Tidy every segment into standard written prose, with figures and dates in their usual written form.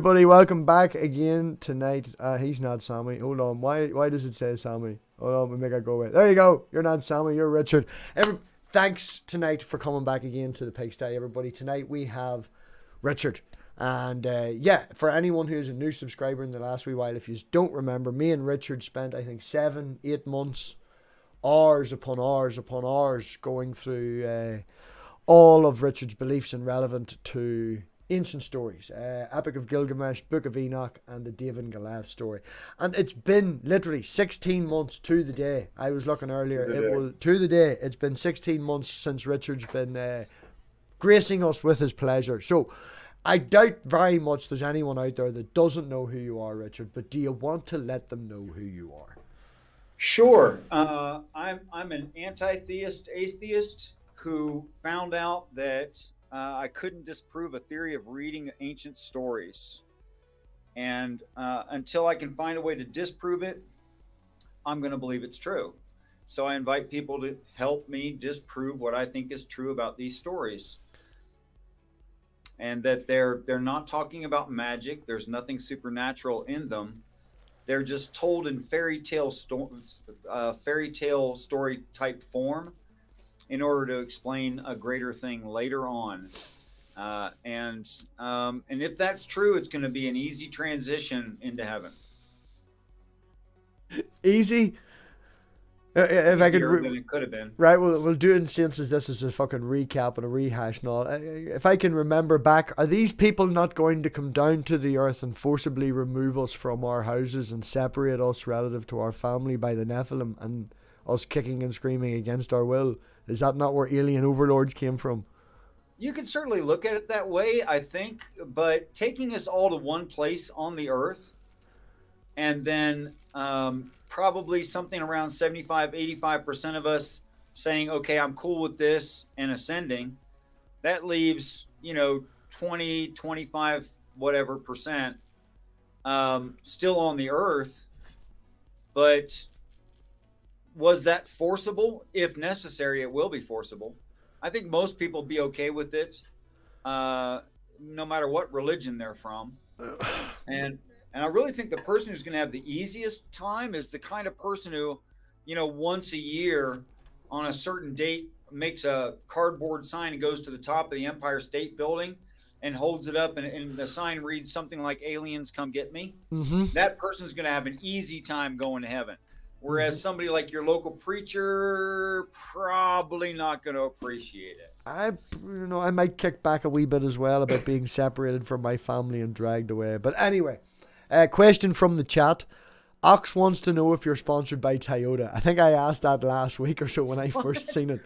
everybody, welcome back again tonight. He's not Sammy. Hold on. Why does it say Sammy? Hold on, we make it go away. There you go. You're not Sammy, you're Richard. Thanks tonight for coming back again to the Pigsty, everybody. Tonight we have Richard. And for anyone who's a new subscriber in the last wee while, if you don't remember, me and Richard spent, I think, 7-8 months, hours upon hours upon hours, going through all of Richard's beliefs and relevant to ancient stories, Epic of Gilgamesh, Book of Enoch, and the David and Goliath story. And it's been literally 16 months to the day. I was looking earlier, to the day. It's been 16 months since Richard's been gracing us with his pleasure. So I doubt very much there's anyone out there that doesn't know who you are, Richard, but do you want to let them know who you are? Sure. I'm an anti-theist atheist who found out that I couldn't disprove a theory of reading ancient stories. And until I can find a way to disprove it, I'm going to believe it's true. So I invite people to help me disprove what I think is true about these stories. And that they're not talking about magic. There's nothing supernatural in them. They're just told in fairy tale story type form, in order to explain a greater thing later on. And if that's true, it's going to be an easy transition into heaven. Easy? If I could, than it could have been. Right, we'll do it since this is a fucking recap and a rehash and all. If I can remember back, are these people not going to come down to the earth and forcibly remove us from our houses and separate us relative to our family by the Nephilim and us kicking and screaming against our will? Is that not where alien overlords came from? You can certainly look at it that way, I think, but taking us all to one place on the earth, and then probably something around 75-85% of us saying, okay, I'm cool with this, and ascending, that leaves 20, 25 whatever percent still on the earth. But was that forcible? If necessary, it will be forcible. I think most people be okay with it, no matter what religion they're from. And I really think the person who's going to have the easiest time is the kind of person who, once a year on a certain date makes a cardboard sign and goes to the top of the Empire State Building and holds it up, and the sign reads something like "Aliens, come get me." Mm-hmm. That person's going to have an easy time going to heaven. Whereas somebody like your local preacher, probably not going to appreciate it. I might kick back a wee bit as well about being separated from my family and dragged away. But anyway, question from the chat. Ox wants to know if you're sponsored by Toyota. I think I asked that last week or so when I first seen it.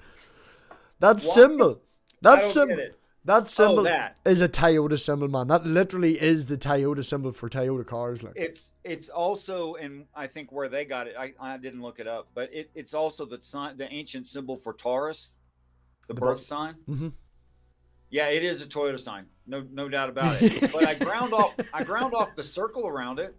That symbol. That symbol. That symbol is a Toyota symbol, man. That literally is the Toyota symbol for Toyota cars. Like, it's also, and I think where they got it, I didn't look it up, but it's also the ancient symbol for Taurus, the birth sign. Mm-hmm. Yeah, it is a Toyota sign, no doubt about it. But I ground off the circle around it.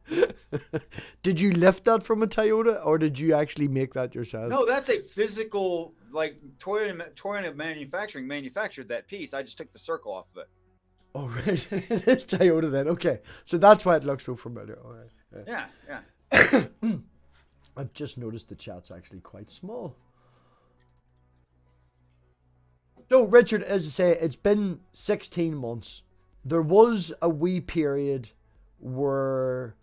Did you lift that from a Toyota, or did you actually make that yourself? No, that's a physical, like Toyota manufactured that piece. I just took the circle off of it. Oh, right. It is Toyota then. Okay, so that's why it looks so familiar. All right. Yeah. I've just noticed the chat's actually quite small. So, Richard, as I say, it's been 16 months. There was a wee period where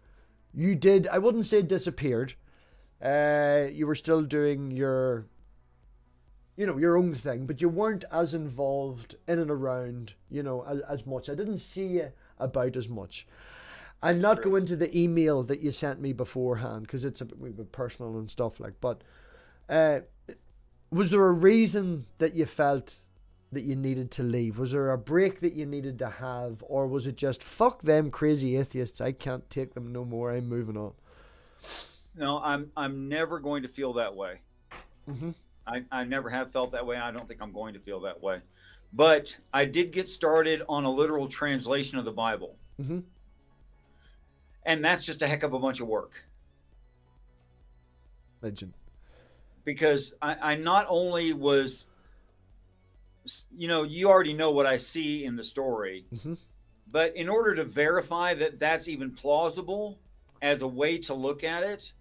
you did, I wouldn't say disappeared. You were still doing your own thing, but you weren't as involved in and around, as much. I didn't see you about as much. I'll not go into the email that you sent me beforehand because it's a bit personal and stuff like. But was there a reason that you felt that you needed to leave? Was there a break that you needed to have, or was it just fuck them crazy atheists? I can't take them no more. I'm moving on. No, I'm never going to feel that way. Mm-hmm. I never have felt that way. I don't think I'm going to feel that way. But I did get started on a literal translation of the Bible. Mm-hmm. And that's just a heck of a bunch of work. Legend. Because I not only was, you already know what I see in the story. Mm-hmm. But in order to verify that that's even plausible as a way to look at it,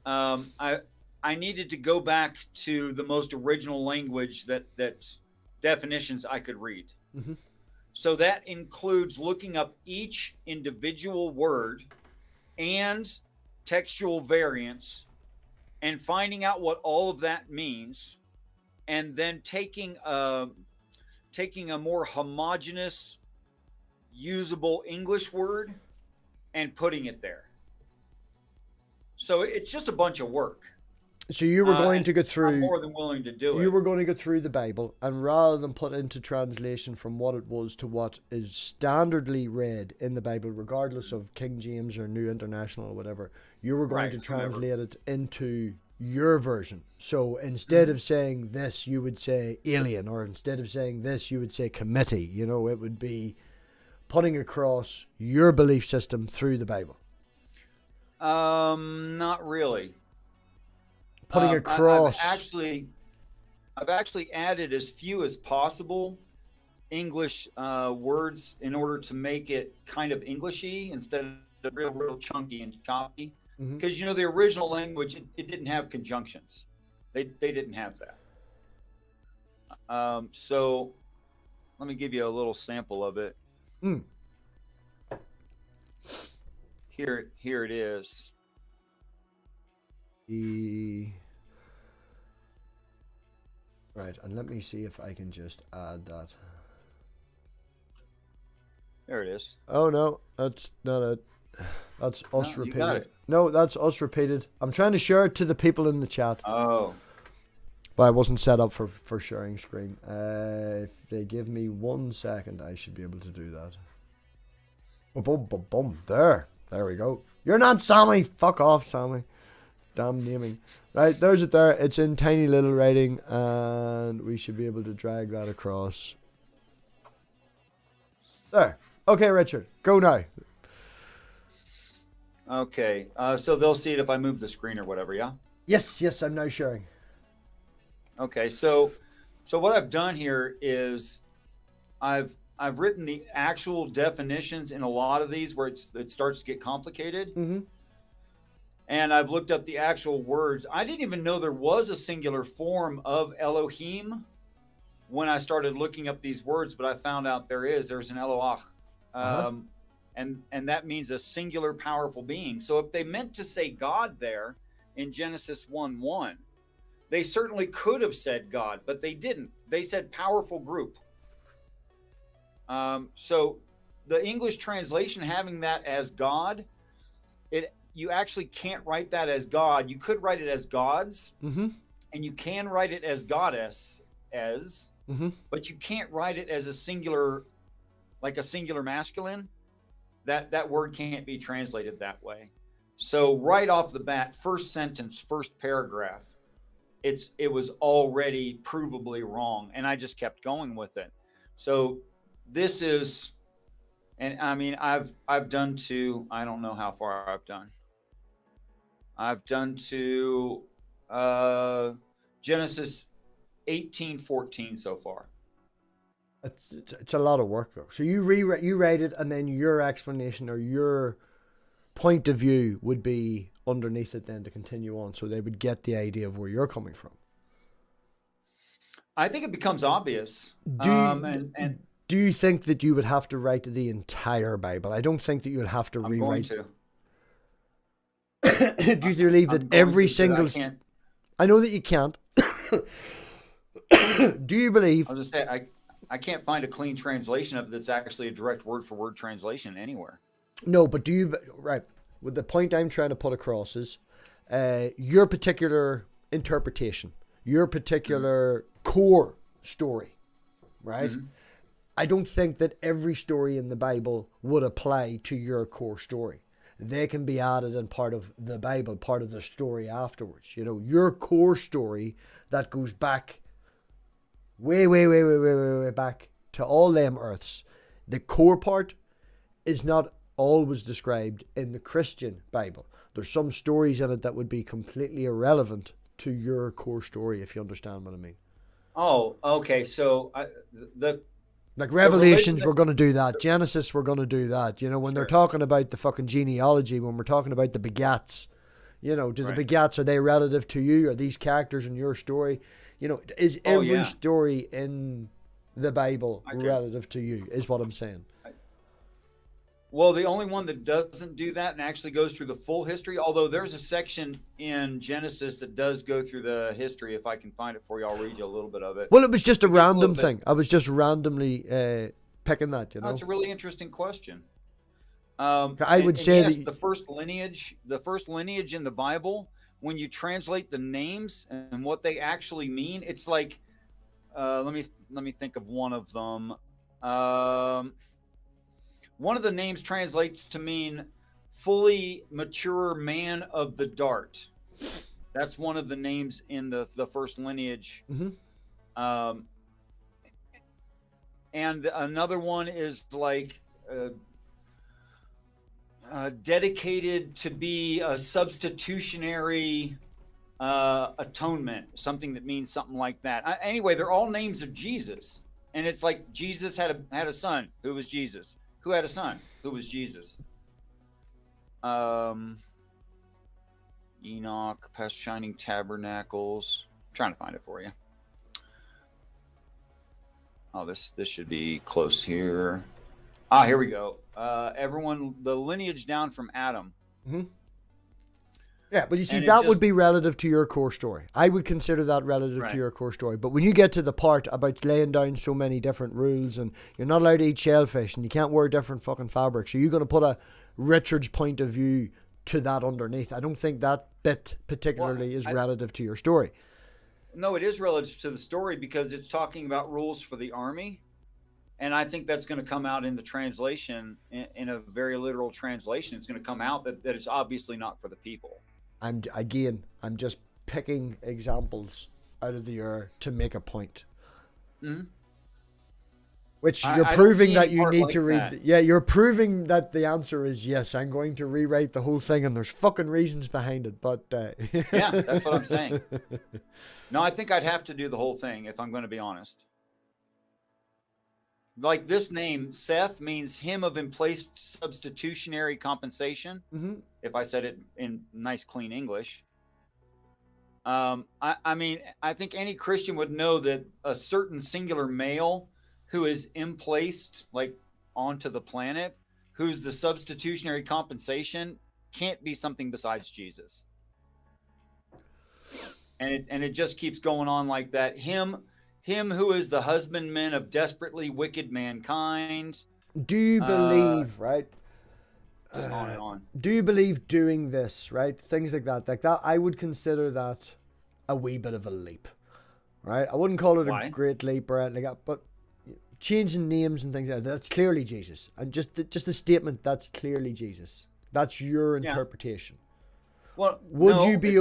I needed to go back to the most original language that definitions I could read. Mm-hmm. So that includes looking up each individual word and textual variants and finding out what all of that means, and then taking a more homogeneous, usable English word and putting it there. So it's just a bunch of work. So you were going to go through. I'm more than willing to do it. You were going to go through the Bible, and rather than put into translation from what it was to what is standardly read in the Bible, regardless of King James or New International or whatever, you were going to translate it into your version. So instead of saying this, you would say alien, or instead of saying this, you would say committee. You know, it would be putting across your belief system through the Bible. Not really. Putting across. I've actually added as few as possible English words in order to make it kind of Englishy instead of real chunky and choppy. Because the original language, it didn't have conjunctions. They didn't have that. So let me give you a little sample of it. Here it is. Right, and let me see if I can just add that. There it is. Oh no, that's not it. That's us repeated. You got it. No, that's us repeated. I'm trying to share it to the people in the chat. Oh. But I wasn't set up for sharing screen. If they give me 1 second, I should be able to do that. Boom, boom, boom. There we go. You're not Sammy. Fuck off, Sammy. Damn naming. Right, there's it there. It's in tiny little writing, and we should be able to drag that across. There. Okay, Richard, go now. Okay, so they'll see it if I move the screen or whatever, yeah? Yes, I'm now sharing. Okay, so what I've done here is I've written the actual definitions in a lot of these where it starts to get complicated. And I've looked up the actual words. I didn't even know there was a singular form of Elohim when I started looking up these words, but I found out there's an Eloach. And that means a singular powerful being. So if they meant to say God there in Genesis 1:1, they certainly could have said God, but they didn't. They said powerful group. So the English translation having that as God, you actually can't write that as God. You could write it as gods, and you can write it as goddess, but you can't write it as a singular, like a singular masculine. That word can't be translated that way. So right off the bat, first sentence, first paragraph, it was already provably wrong, and I just kept going with it. So this is, and I mean, I've done to, I don't know how far I've done. I've done to Genesis 18:14 so far. It's a lot of work though. So you write it, and then your explanation or your point of view would be underneath it then to continue on, so they would get the idea of where you're coming from. I think it becomes obvious. Do you think that you would have to write the entire Bible? I don't think that you would have to rewrite. I'm going to. Do you believe that every single... I know that you can't. Do you believe... I was just saying, I can't find a clean translation of it that's actually a direct word-for-word translation anywhere. No, but do you... Right. Well, the point I'm trying to put across is your particular interpretation, your particular core story, right? I don't think that every story in the Bible would apply to your core story. They can be added in part of the Bible, part of the story afterwards. You know, your core story that goes back way back to all them earths. The core part is not always described in the Christian Bible. There's some stories in it that would be completely irrelevant to your core story, if you understand what I mean. Oh, okay. So Like Revelations, that- we're going to do that. Genesis, we're going to do that. You know, when they're talking about the fucking genealogy, when we're talking about the begats, you know, do the begats, are they relative to you? Are these characters in your story? You know, is every story in the Bible relative to you, is what I'm saying. Well, the only one that doesn't do that and actually goes through the full history, although there's a section in Genesis that does go through the history. If I can find it for you, I'll read you a little bit of it. Well, it was just a random thing. I was just randomly picking that, you know. That's a really interesting question. I would say yes, the first lineage in the Bible, when you translate the names and what they actually mean, it's like, let me think of one of them. One of the names translates to mean fully mature man of the dart. That's one of the names in the first lineage. Mm-hmm. And another one is like dedicated to be a substitutionary atonement, something that means something like that. Anyway, they're all names of Jesus. And it's like Jesus had a son who was Jesus. Who had a son who was Jesus? Enoch, past shining tabernacles. I'm trying to find it for you. Oh, this should be close here. Here we go. Everyone, the lineage down from Adam. Mm-hmm. Yeah, but you see, that would be relative to your core story. I would consider that relative to your core story. But when you get to the part about laying down so many different rules and you're not allowed to eat shellfish and you can't wear different fucking fabrics, are you going to put a Richard's point of view to that underneath? I don't think that bit particularly is relative to your story. No, it is relative to the story because it's talking about rules for the army. And I think that's going to come out in the translation, in a very literal translation. It's going to come out that it's obviously not for the people. And again, I'm just picking examples out of the air to make a point. Mm-hmm. Which you're proving that you need to read. Yeah, you're proving that the answer is yes. I'm going to rewrite the whole thing, and there's fucking reasons behind it. But yeah, that's what I'm saying. No, I think I'd have to do the whole thing if I'm going to be honest. Like this name, Seth, means him of emplaced substitutionary compensation. Mm-hmm. If I said it in nice, clean English. I mean, I think any Christian would know that a certain singular male who is emplaced, like onto the planet, who's the substitutionary compensation, can't be something besides Jesus. And it just keeps going on like that. Him who is the husbandman of desperately wicked mankind. Do you believe, right? Just on and on. Do you believe doing this, right? Things like that, I would consider that a wee bit of a leap, right? I wouldn't call it a great leap or anything like that, but changing names and things like that, that's clearly Jesus. And just the statement, that's clearly Jesus. That's your interpretation. Well, would you be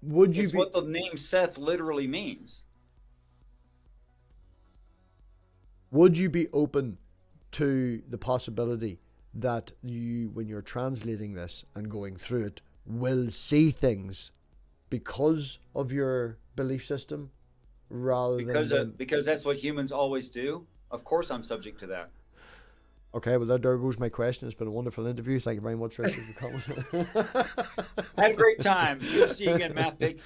what the name Seth literally means. Would you be open to the possibility that you, when you're translating this and going through it, will see things because of your belief system because that's what humans always do? Of course I'm subject to that. Okay, well, there goes my question. It's been a wonderful interview. Thank you very much, Richard, for coming. Had a great time. Good to see you again, MathPig.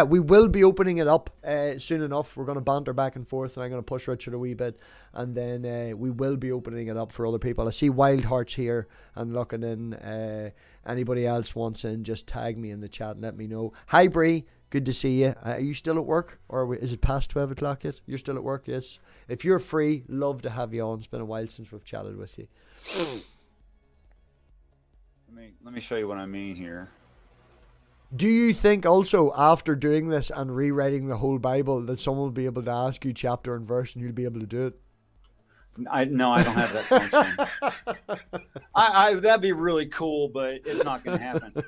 We will be opening it up soon enough. We're going to banter back and forth, and I'm going to push Richard a wee bit, and then we will be opening it up for other people. I see Wild Hearts here and looking in. Anybody else wants in, just tag me in the chat and let me know. Hi, Bree. Good to see you. Are you still at work, or is it past 12 o'clock yet? You're still at work, yes? If you're free, love to have you on. It's been a while since we've chatted with you. Let me show you what I mean here. Do you think also, after doing this and rewriting the whole Bible, that someone will be able to ask you chapter and verse and you'll be able to do it? No, I don't have that function. That'd be really cool, but it's not going to happen.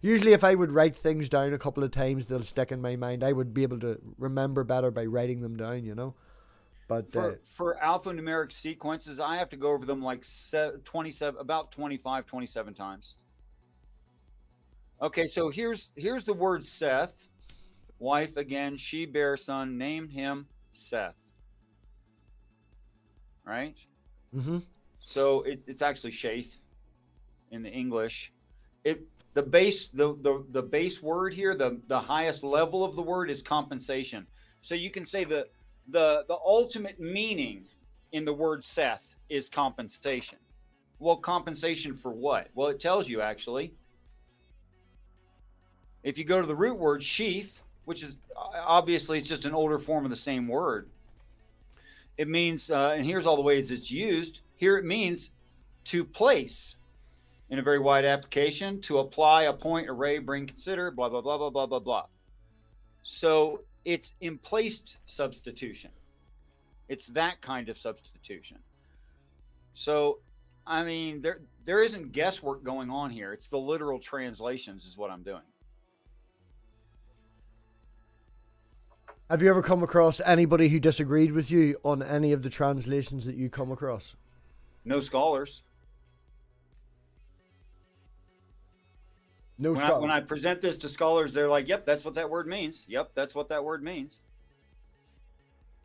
Usually if I would write things down a couple of times, they'll stick in my mind. I would be able to remember better by writing them down, you know. But for alphanumeric sequences, I have to go over them like 27 times. Okay, so here's the word Seth. Wife again, she bare son, named him Seth. right? Mm-hmm. So it's actually Shaith in the English. The base word here, the highest level of the word is compensation. So you can say the ultimate meaning in the word Seth is compensation. Well, compensation for what? Well, it tells you actually. If you go to the root word sheath, which is obviously it's just an older form of the same word, it means, and here's all the ways it's used. Here it means to place in a very wide application, to apply, appoint, array, bring, consider, blah, blah, blah, blah, blah, blah, blah. So it's emplaced substitution. It's that kind of substitution. So, I mean, there isn't guesswork going on here. It's the literal translations is what I'm doing. Have you ever come across anybody who disagreed with you on any of the translations that you come across? No scholars. No scholars. When I present this to scholars, they're like, "Yep, that's what that word means. Yep, that's what that word means."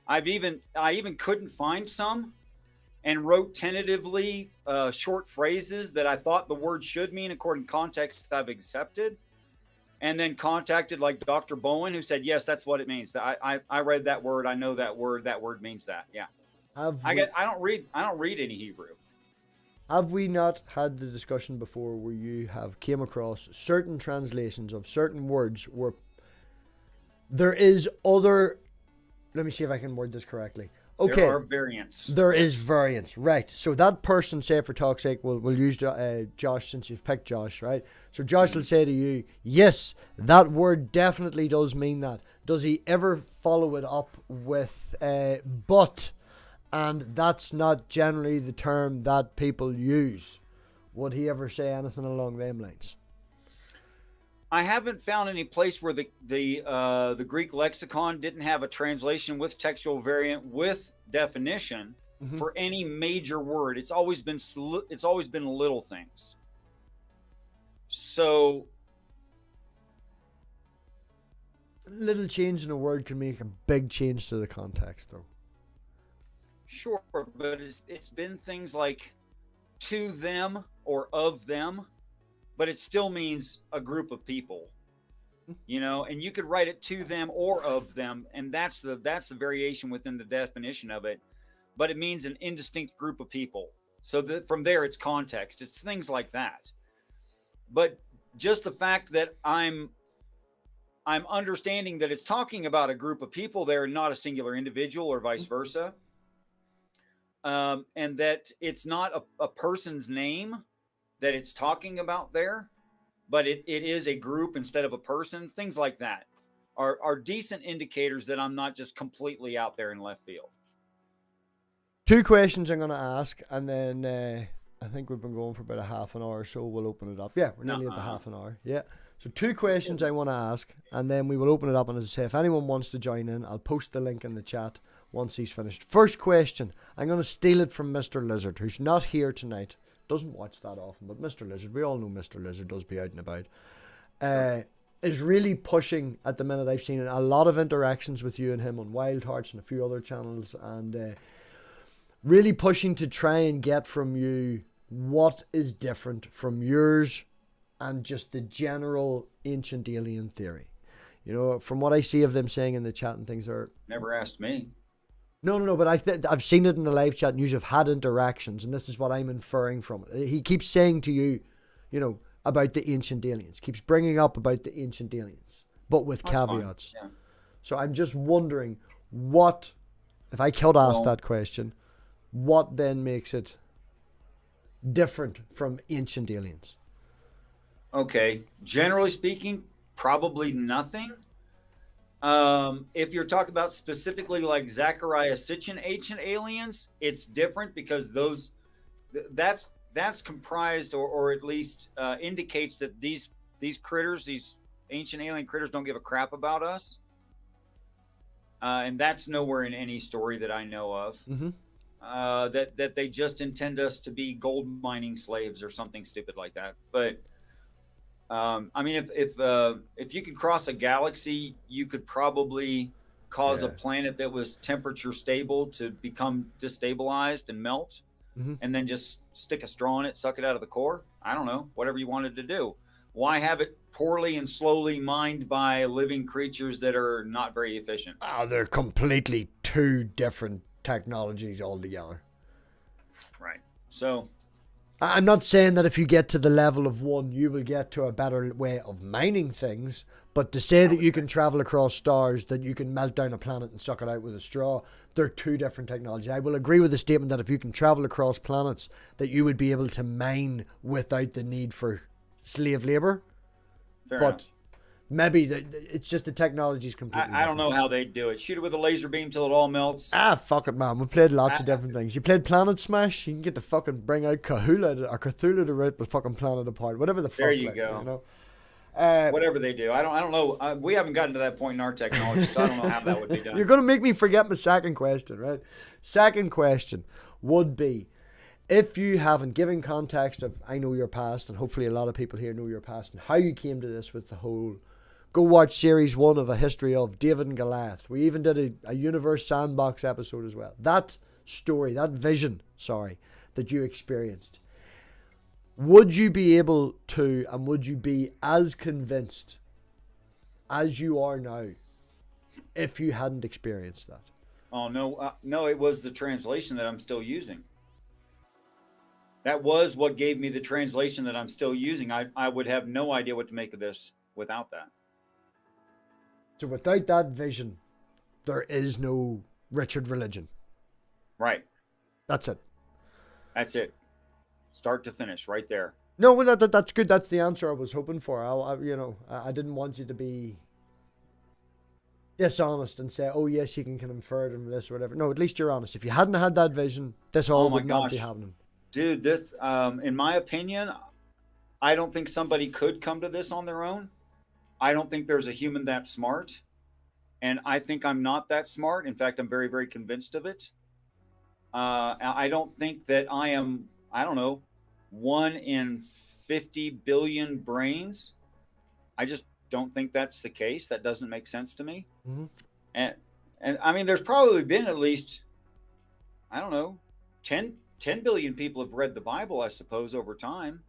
I even couldn't find some, and wrote tentatively short phrases that I thought the word should mean according to context I've accepted, and then contacted like Dr. Bowen, who said, "Yes, that's what it means. I read that word. I know that word. That word means that." Yeah. I don't read any Hebrew. Have we not had the discussion before where you have came across certain translations of certain words where there is other, let me see if I can word this correctly. Okay. There are variants. There is variance, right. So that person, say for talk's sake, we'll use Josh since you've picked Josh, right? So Josh will say to you, yes, that word definitely does mean that. Does he ever follow it up with but? And that's not generally the term that people use. Would he ever say anything along them lines? I haven't found any place where the Greek lexicon didn't have a translation with textual variant with definition for any major word. It's always been little things. So a little change in a word can make a big change to the context, though. Sure, but it's been things like to them or of them, but it still means a group of people, you know, and you could write it to them or of them, and that's the variation within the definition of it, but it means an indistinct group of people. So that from there, it's context. It's things like that. But just the fact that I'm understanding that it's talking about a group of people there and not a singular individual or vice versa. And that it's not a person's name that it's talking about there, but it is a group instead of a person. Things like that are decent indicators that I'm not just completely out there in left field. 2 questions I'm going to ask, and then I think we've been going for about a half an hour, so we'll open it up. Yeah, we're nearly at the half an hour. Yeah. So 2 questions I want to ask, and then we will open it up. And as I say, if anyone wants to join in, I'll post the link in the chat once he's finished. First question, I'm going to steal it from Mr. Lizard, who's not here tonight. Doesn't watch that often, but Mr. Lizard, we all know Mr. Lizard does be out and about. Is really pushing at the minute. I've seen a lot of interactions with you and him on Wild Hearts and a few other channels, and really pushing to try and get from you what is different from yours and just the general ancient alien theory. You know, from what I see of them saying in the chat and things are... Never asked me. No, but I've seen it in the live chat and you have had interactions, and this is what I'm inferring from it. He keeps saying to you, you know, about the ancient aliens. Keeps bringing up about the ancient aliens, but with caveats. Yeah. So I'm just wondering what, if I could ask that question, what then makes it different from ancient aliens? Okay. Generally speaking, probably nothing. If you're talking about specifically like Zechariah Sitchin ancient aliens, it's different because that's comprised or at least indicates that these critters, these ancient alien critters, don't give a crap about us. And that's nowhere in any story that I know of. That they just intend us to be gold mining slaves or something stupid like that. But I mean, if you could cross a galaxy, you could probably cause a Yeah. planet that was temperature stable to become destabilized and melt, and then just stick a straw in it, suck it out of the core? I don't know, whatever you wanted to do. Why have it poorly and slowly mined by living creatures that are not very efficient? Oh, they're completely two different technologies altogether. Right. So, I'm not saying that if you get to the level of one, you will get to a better way of mining things, but to say that you can travel across stars, that you can melt down a planet and suck it out with a straw, they're two different technologies. I will agree with the statement that if you can travel across planets, that you would be able to mine without the need for slave labor. fair But enough. maybe it's just the technology's completely I don't different. know how they do it. Shoot it with a laser beam till it all melts. Ah, fuck it, man. We played lots of different things. You played Planet Smash. You can get to fucking bring out Cthulhu to rip the fucking planet apart. Whatever the fuck. There you like, go. You know? Whatever they do. I don't know. We haven't gotten to that point in our technology, so I don't know how that would be done. You're going to make me forget my second question, right? Second question would be, if you haven't given context of I know your past, and hopefully a lot of people here know your past and how you came to this with the whole, go watch series 1 of A History of David and Goliath. We even did a Universe Sandbox episode as well. That story, that vision, that you experienced. Would you be able to, and would you be as convinced as you are now if you hadn't experienced that? Oh no, no! It was the translation that I'm still using. That was what gave me the translation that I'm still using. I would have no idea what to make of this without that. So without that vision, there is no Richard religion. Right. That's it. That's it. Start to finish, right there. No, well, that's good. That's the answer I was hoping for. I didn't want you to be dishonest and say, oh yes, you can infer it from this or whatever. No, at least you're honest. If you hadn't had that vision, this all would not be happening. Dude, this, in my opinion, I don't think somebody could come to this on their own. I don't think there's a human that smart. And I think I'm not that smart. In fact, I'm very, very convinced of it. I don't think that I am, I don't know, 1 in 50 billion brains. I just don't think that's the case. That doesn't make sense to me. Mm-hmm. And I mean, there's probably been at least, I don't know, 10 billion people have read the Bible, I suppose, over time.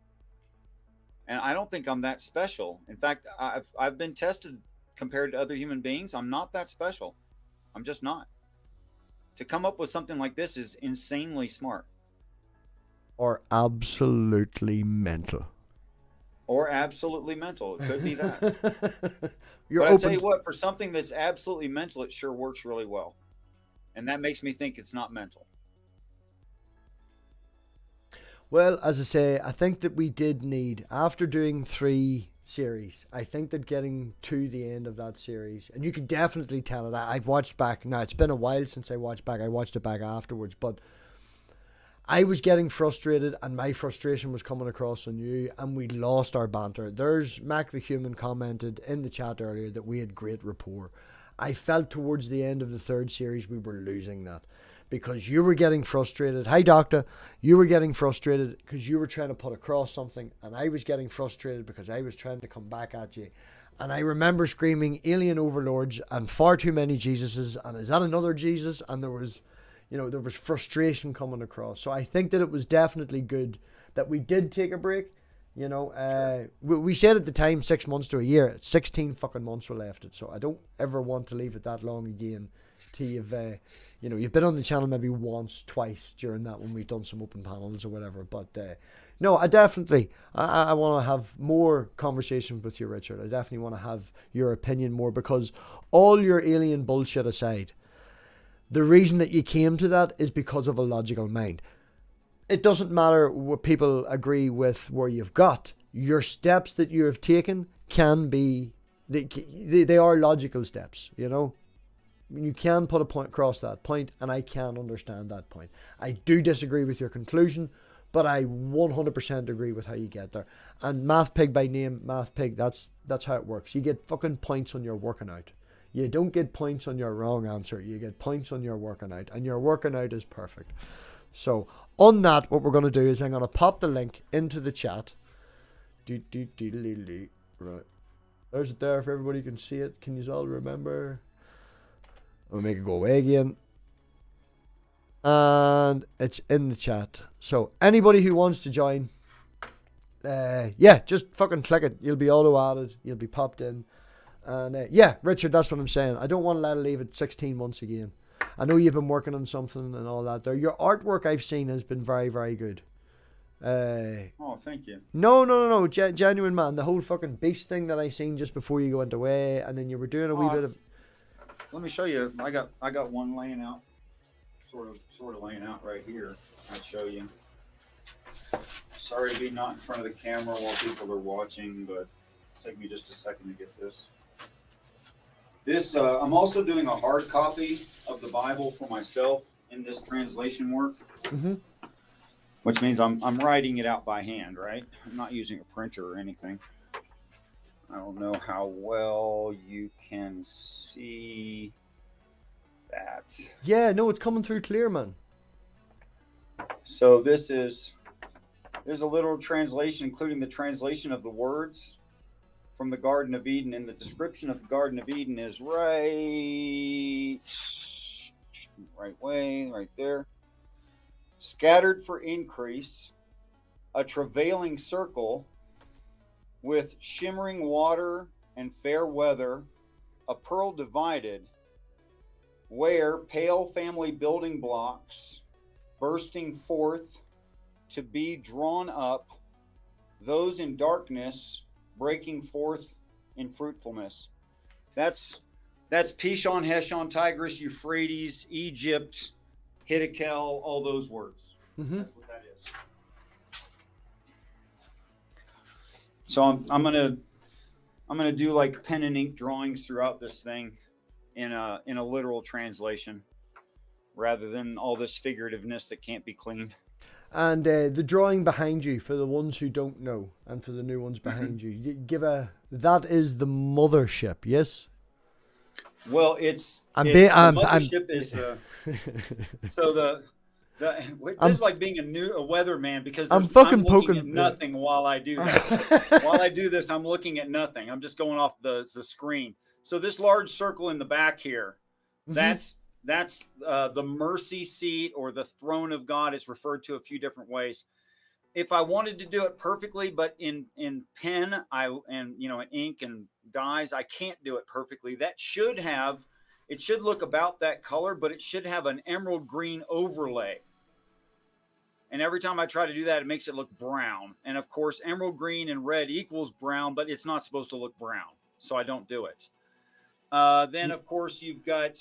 And I don't think I'm that special. In fact, I've been tested compared to other human beings. I'm not that special. I'm just not. To come up with something like this is insanely smart. Or absolutely mental. Or absolutely mental. It could be that. But I'll tell you what, for something that's absolutely mental, it sure works really well. And that makes me think it's not mental. Well, as I say, I think that we did need, after doing 3 series, I think that getting to the end of that series, and you can definitely tell it, I've watched back, now it's been a while since I watched it back afterwards, but I was getting frustrated and my frustration was coming across on you and we lost our banter. There's Mac the Human commented in the chat earlier that we had great rapport. I felt towards the end of the 3rd series we were losing that. Because you were getting frustrated. Hi, Doctor. You were getting frustrated because you were trying to put across something, and I was getting frustrated because I was trying to come back at you. And I remember screaming alien overlords and far too many Jesuses, and is that another Jesus? And there was frustration coming across. So I think that it was definitely good that we did take a break. Sure. We said at the time 6 months to a year. 16 fucking months were left it. So I don't ever want to leave it that long again. You've been on the channel maybe once, twice during that when we've done some open panels or whatever. But no, I definitely I want to have more conversations with you, Richard. I definitely want to have your opinion more, because all your alien bullshit aside, the reason that you came to that is because of a logical mind. It doesn't matter what people agree with where you've got. Your steps that you have taken can be, they are logical steps, You can put a point across that point, and I can understand that point. I do disagree with your conclusion, but I 100% agree with how you get there. And MathPig by name, MathPig, that's how it works. You get fucking points on your working out. You don't get points on your wrong answer. You get points on your working out, and your working out is perfect. So on that, what we're going to do is I'm going to pop the link into the chat. Right. There's it there if everybody can see it. Can you all remember? I'll make it go away again. And it's in the chat. So anybody who wants to join, yeah, just fucking click it. You'll be auto-added. You'll be popped in. And yeah, Richard, that's what I'm saying. I don't want to let it leave it 16 months again. I know you've been working on something and all that there. Your artwork I've seen has been very, very good. Oh, thank you. No. Genuine, man. The whole fucking beast thing that I seen just before you went away, and then you were doing a wee bit of... Let me show you. I got one laying out, sort of laying out right here. I'll show you. Sorry to be not in front of the camera while people are watching, but take me just a second to get this. This I'm also doing a hard copy of the Bible for myself in this translation work, which means I'm writing it out by hand, right? I'm not using a printer or anything. I don't know how well you can see that. Yeah, no, it's coming through clear, man. So there's a literal translation, including the translation of the words from the Garden of Eden. And the description of the Garden of Eden is right way, right there. Scattered for increase, a travailing circle with shimmering water and fair weather, a pearl divided, where pale family building blocks bursting forth to be drawn up, those in darkness breaking forth in fruitfulness. That's Pishon, Heshon, Tigris, Euphrates, Egypt, Hiddekel, all those words. That's what that is. So I'm gonna do like pen and ink drawings throughout this thing in a literal translation, rather than all this figurativeness that can't be cleaned. And the drawing behind you, for the ones who don't know, and for the new ones behind you, that is the mothership, yes? Well, the mothership is the so this is like being a weatherman, because I'm looking at nothing while I do that. While I do this, I'm looking at nothing. I'm just going off the screen. So this large circle in the back here, that's the mercy seat, or the throne of God. Is referred to a few different ways. If I wanted to do it perfectly, but in pen, in ink and dyes, I can't do it perfectly. It should look about that color, but it should have an emerald green overlay. And every time I try to do that, it makes it look brown. And of course, emerald green and red equals brown, but it's not supposed to look brown, so I don't do it. Then of course you've got,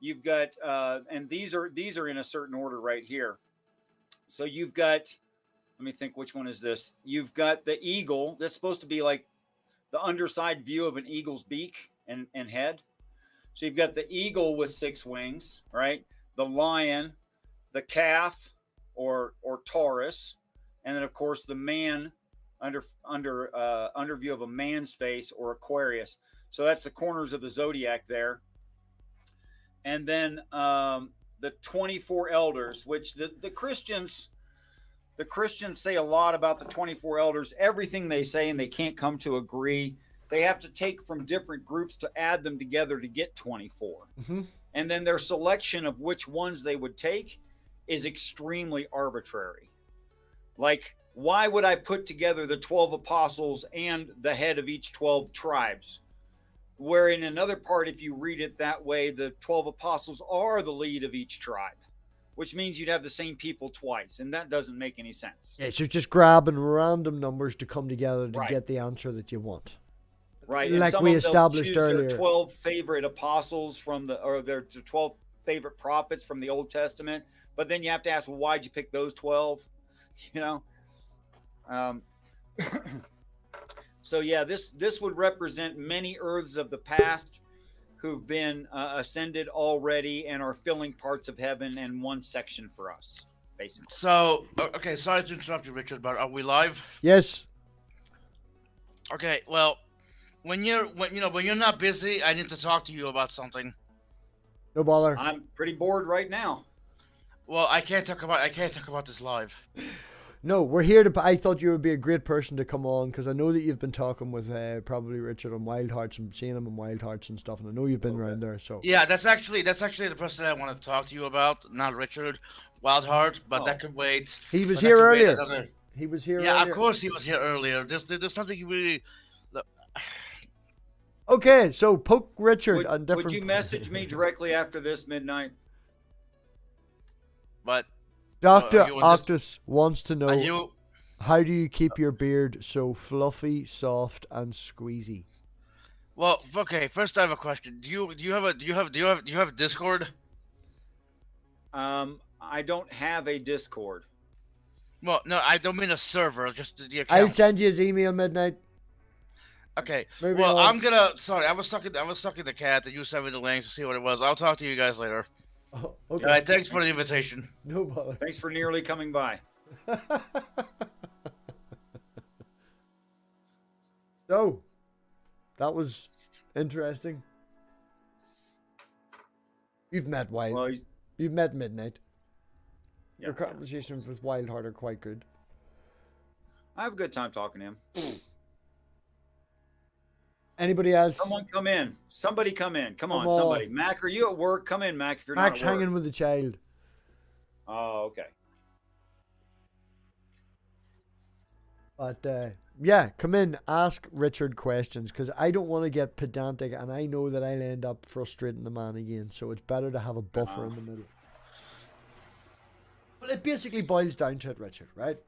and these are in a certain order right here. So you've got, let me think, which one is this? You've got the eagle. That's supposed to be like the underside view of an eagle's beak and head. So you've got the eagle with 6 wings, right? The lion, the calf, or Taurus, and then of course the man under view of a man's face, or Aquarius. So that's the corners of the zodiac there. And then the 24 elders, which the Christians say a lot about the 24 elders. Everything they say, and they can't come to agree. They have to take from different groups to add them together to get 24. And then their selection of which ones they would take is extremely arbitrary. Like, why would I put together the 12 apostles and the head of each 12 tribes? Where in another part, if you read it that way, the 12 apostles are the lead of each tribe, which means you'd have the same people twice, and that doesn't make any sense. Yeah, so just grabbing random numbers to come together to get the answer that you want. Right, like we established earlier. Their 12 favorite apostles or their 12 favorite prophets from the Old Testament, but then you have to ask, well, why'd you pick those 12? So yeah, this would represent many earths of the past who've been ascended already and are filling parts of heaven, and one section for us, basically. So, okay, sorry to interrupt you, Richard, but are we live? Yes. Okay, well, when you're not busy, I need to talk to you about something. No bother. I'm pretty bored right now. Well, I can't talk about this live. No, we're here to. I thought you would be a great person to come on because I know that you've been talking with probably Richard on Wild Hearts and seeing him on Wild Hearts and stuff, and I know you've been around there. So Yeah, that's actually the person I want to talk to you about, not Richard Wildheart, but that could wait. He was But that here could wait earlier. another- He was here. Yeah, earlier. of course he was here earlier. There's something you really. Okay, so poke Richard on different. Would you message me directly after this midnight? But Dr. you want Octus wants to know you how do you keep your beard so fluffy, soft, and squeezy? well, okay. First, I have a question. Do you have Discord? I don't have a Discord. Well, no, I don't mean a server, just the account. I'll send you his email midnight. Okay. Moving Well, on. I'm gonna. Sorry, I was talking to the cat, and you sent me the links to see what it was. I'll talk to you guys later. Oh, okay. All right. Thanks for the invitation. No bother. Thanks for nearly coming by. So, that was interesting. You've met Wild. Well, You've met Midnight. yeah, Your conversations with Wildheart are quite good. I have a good time talking to him. Anybody else? Someone come in. Somebody come in. Come on, Come on. somebody. Mac, are you at work? Come in, Mac, if you're Max not at work. hanging with the child. Oh, okay. But yeah, come in, ask Richard questions because I don't want to get pedantic, and I know that I'll end up frustrating the man again. So it's better to have a buffer in the middle. Well, it basically boils down to it, Richard, right?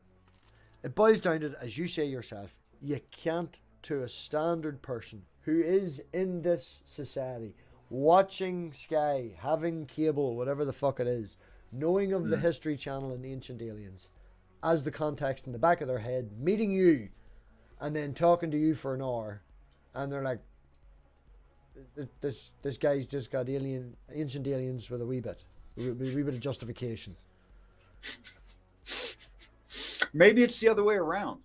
It boils down to it, as you say yourself, you can't, to a standard person who is in this society, watching Sky, having cable, whatever the fuck it is, knowing of the History Channel and Ancient Aliens as the context in the back of their head, meeting you, and then talking to you for an hour, and they're like, this guy's just got ancient aliens with a wee bit of justification. Maybe it's the other way around.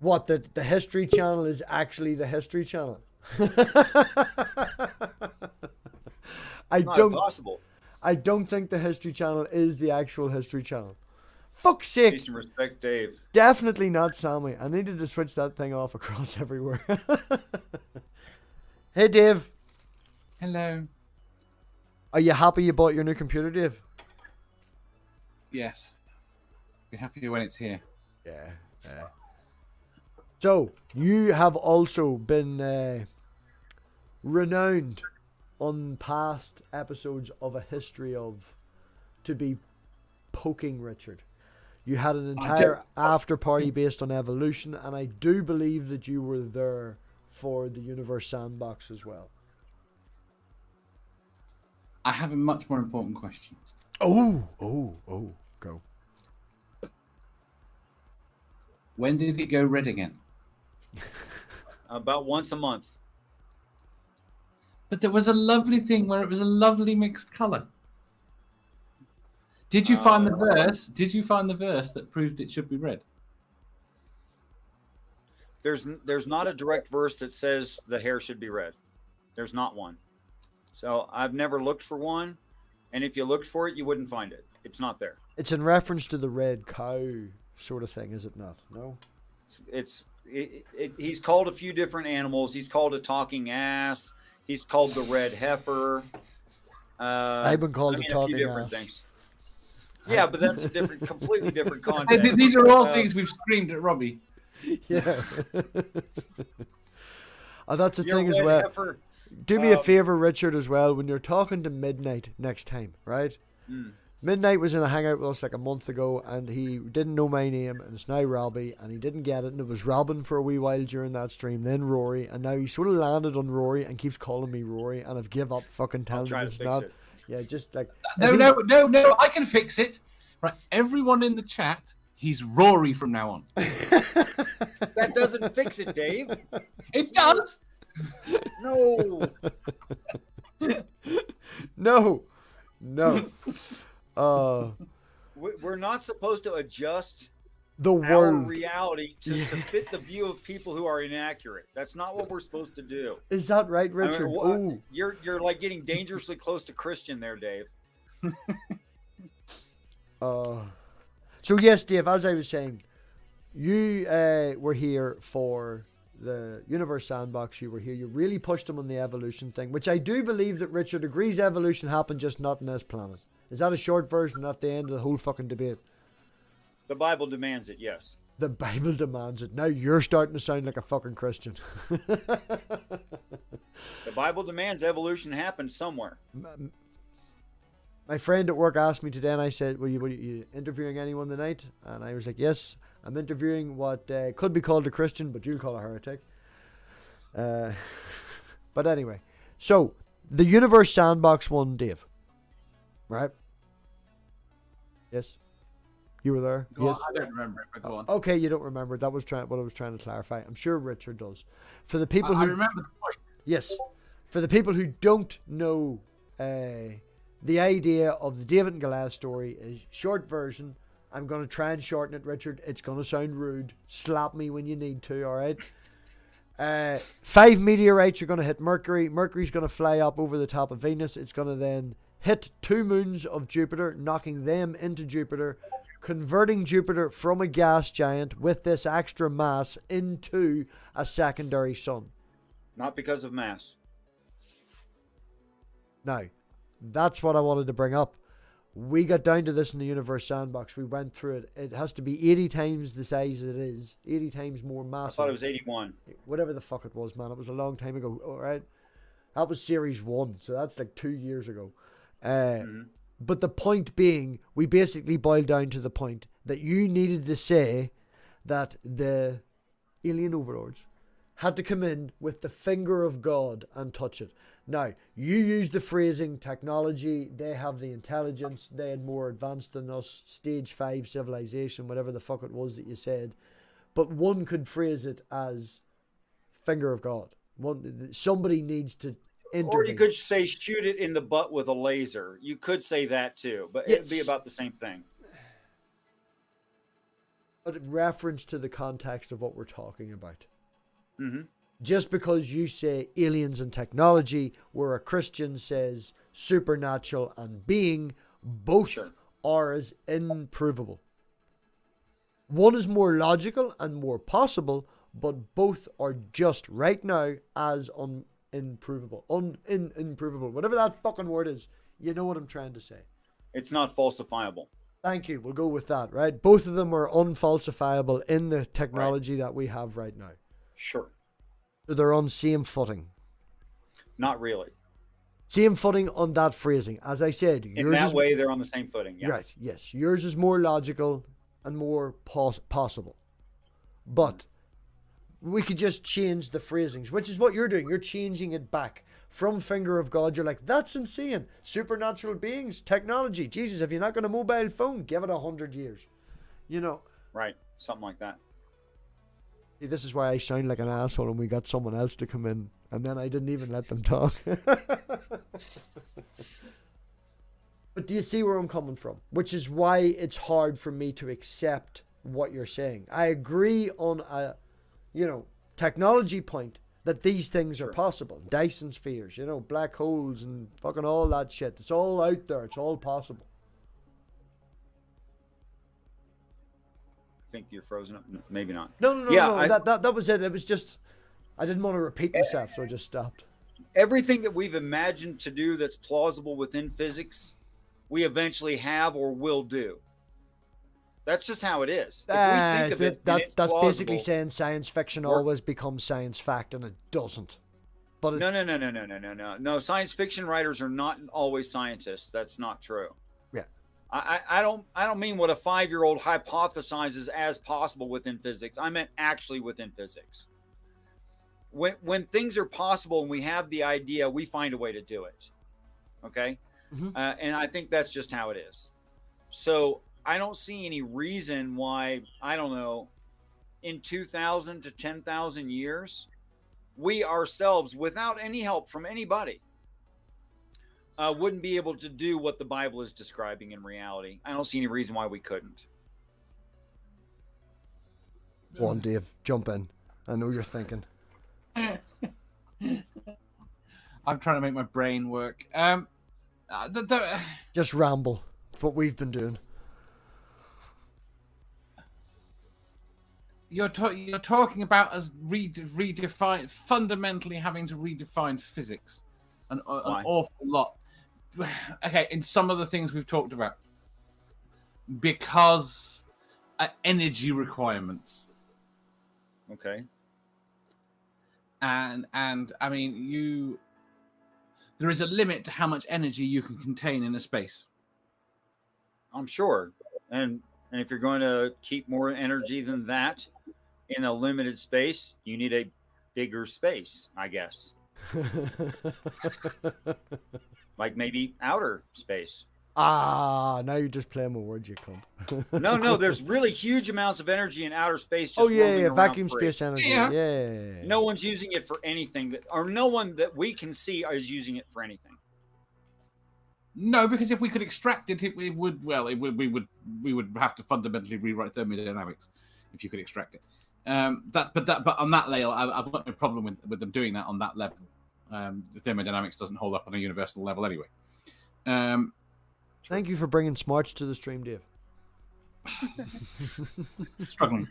What, the History Channel is actually the History Channel? Not impossible. I don't think the History Channel is the actual History Channel. Fuck's sake. Peace and respect, Dave. Definitely not Sammy. I needed to switch that thing off across everywhere. Hey, Dave. Hello. Are you happy you bought your new computer, Dave? Yes. Be happy when it's here. Yeah. So, you have also been renowned on past episodes of A History of to be poking Richard. You had an entire after party based on evolution, and I do believe that you were there for the Universe Sandbox as well. I have a much more important question. Oh, go. When did it go red again? About once a month. But there was a lovely thing where it was a lovely mixed color. Did you find the verse? Did you find the verse that proved it should be red? There's not a direct verse that says the hair should be red. There's not one. So I've never looked for one, and if you looked for it, you wouldn't find it. It's not there. It's in reference to the red cow sort of thing, is it not? No? He's called a few different animals. He's called a talking ass. He's called the red heifer. I've been called a talking few different ass. Things. Yeah, but that's a completely different context. These are all things we've screamed at Robbie. Yeah. Oh, that's the Your thing as red well. heifer, Do me a favor, Richard, as well, when you're talking to Midnight next time, right? Midnight was in a hangout with us like a month ago, and he didn't know my name, and it's now Robbie, and he didn't get it, and it was Robin for a wee while during that stream, then Rory, and now he sort of landed on Rory and keeps calling me Rory, and I've give up fucking telling him it's not. It. Yeah, just like... No, I can fix it. Right, everyone in the chat, he's Rory from now on. That doesn't fix it, Dave. It does. No. No. We're not supposed to adjust The our world. reality to fit the view of people who are inaccurate. That's not what we're supposed to do. Is that right, Richard? I mean, you're like getting dangerously close to Christian there, Dave. So yes, Dave, as I was saying, you were here for the Universe Sandbox. You were here. You really pushed them on the evolution thing, which I do believe that Richard agrees evolution happened, just not on this planet. Is that a short version at the end of the whole fucking debate? The Bible demands it, yes. The Bible demands it. Now you're starting to sound like a fucking Christian. The Bible demands evolution happened somewhere. My friend at work asked me today, and I said, were you interviewing anyone tonight? And I was like, yes, I'm interviewing what could be called a Christian, but you'll call a heretic. But anyway, so the Universe Sandbox one, Dave. Right? Yes? You were there? Go Yes. on, I don't remember it, but go on. Okay, you don't remember. That was what I was trying to clarify. I'm sure Richard does. For the people who I remember the point. Yes. For the people who don't know the idea of the David and Goliath story is short version. I'm going to try and shorten it, Richard. It's going to sound rude. Slap me when you need to, all right? 5 meteorites are going to hit Mercury. Mercury's going to fly up over the top of Venus. It's going to then hit 2 moons of Jupiter, knocking them into Jupiter, converting Jupiter from a gas giant with this extra mass into a secondary sun. Not because of mass. Now, that's what I wanted to bring up. We got down to this in the Universe Sandbox. We went through it. It has to be 80 times the size it is. 80 times more massive. I thought it was 81. Whatever the fuck it was, man. It was a long time ago. All right. That was series 1. So that's like 2 years ago. But the point being, we basically boiled down to the point that you needed to say that the alien overlords had to come in with the finger of God and touch it. Now, you used the phrasing technology, they have the intelligence, they had more advanced than us, stage 5 civilization, whatever the fuck it was that you said. But one could phrase it as finger of God. Somebody needs to intervene. Or you could say shoot it in the butt with a laser. You could say that too, but it'd be about the same thing. But in reference to the context of what we're talking about. Mm-hmm. Just because you say aliens and technology, where a Christian says supernatural and being, both are as improvable. One is more logical and more possible, but both are just right now as improvable. Improvable. Whatever that fucking word is. You know what I'm trying to say. It's not falsifiable. Thank you. We'll go with that, right? Both of them are unfalsifiable in the technology that we have right now. Sure. So they're on same footing. Not really. Same footing on that phrasing. As I said, in that way, they're on the same footing. Yeah. Right. Yes. Yours is more logical and more possible. But we could just change the phrasings, which is what you're doing. You're changing it back from finger of God. You're like, that's insane. Supernatural beings, technology. Jesus, if you're not got a mobile phone, give it 100 years. You know. Right. Something like that. See, this is why I sound like an asshole and we got someone else to come in. And then I didn't even let them talk. But do you see where I'm coming from? Which is why it's hard for me to accept what you're saying. I agree on a, technology point that these things are possible. Dyson spheres, black holes and fucking all that shit. It's all out there. It's all possible. I think you're frozen up. No, maybe not. No. That was it. It was just, I didn't want to repeat myself, so I just stopped. Everything that we've imagined to do that's plausible within physics, we eventually have or will do. That's just how it is. If we think of it, that's plausible, basically saying science fiction always becomes science fact, and it doesn't. But No. Science fiction writers are not always scientists. That's not true. Yeah. I don't mean what a 5-year-old hypothesizes as possible within physics. I meant actually within physics. When things are possible and we have the idea, we find a way to do it. Okay? Mm-hmm. And I think that's just how it is. So I don't see any reason why, I don't know, in 2,000 to 10,000 years, we ourselves, without any help from anybody, wouldn't be able to do what the Bible is describing in reality. I don't see any reason why we couldn't. Go on, Dave. Jump in. I know you're thinking. I'm trying to make my brain work. Just ramble. It's what we've been doing. you're talking about us fundamentally having to redefine physics an awful lot. Okay, in some of the things we've talked about, because energy requirements. Okay. And I mean, there is a limit to how much energy you can contain in a space. I'm sure. And if you're going to keep more energy than that in a limited space, you need a bigger space, I guess. Like maybe outer space. Now you're just playing with words, you cunt. No, there's really huge amounts of energy in outer space. Just Vacuum space energy. Yeah. No one's using it for anything, or no one that we can see is using it for anything. No, because if we could extract it, we would have to fundamentally rewrite thermodynamics if you could extract it. But on that level, I've got no problem with them doing that on that level. The thermodynamics doesn't hold up on a universal level anyway. Thank you for bringing smarts to the stream, Dave. Struggling.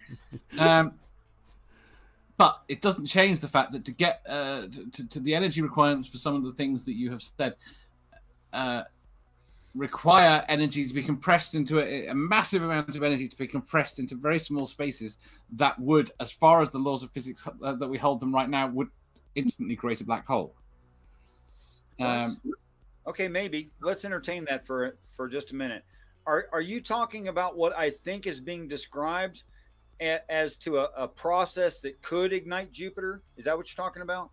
But it doesn't change the fact that to get to the energy requirements for some of the things that you have said require energy to be compressed into a massive amount of energy to be compressed into very small spaces that would, as far as the laws of physics that we hold them right now, would instantly create a black hole. Okay, maybe. Let's entertain that for just a minute. Are you talking about what I think is being described as to a process that could ignite Jupiter? Is that what you're talking about?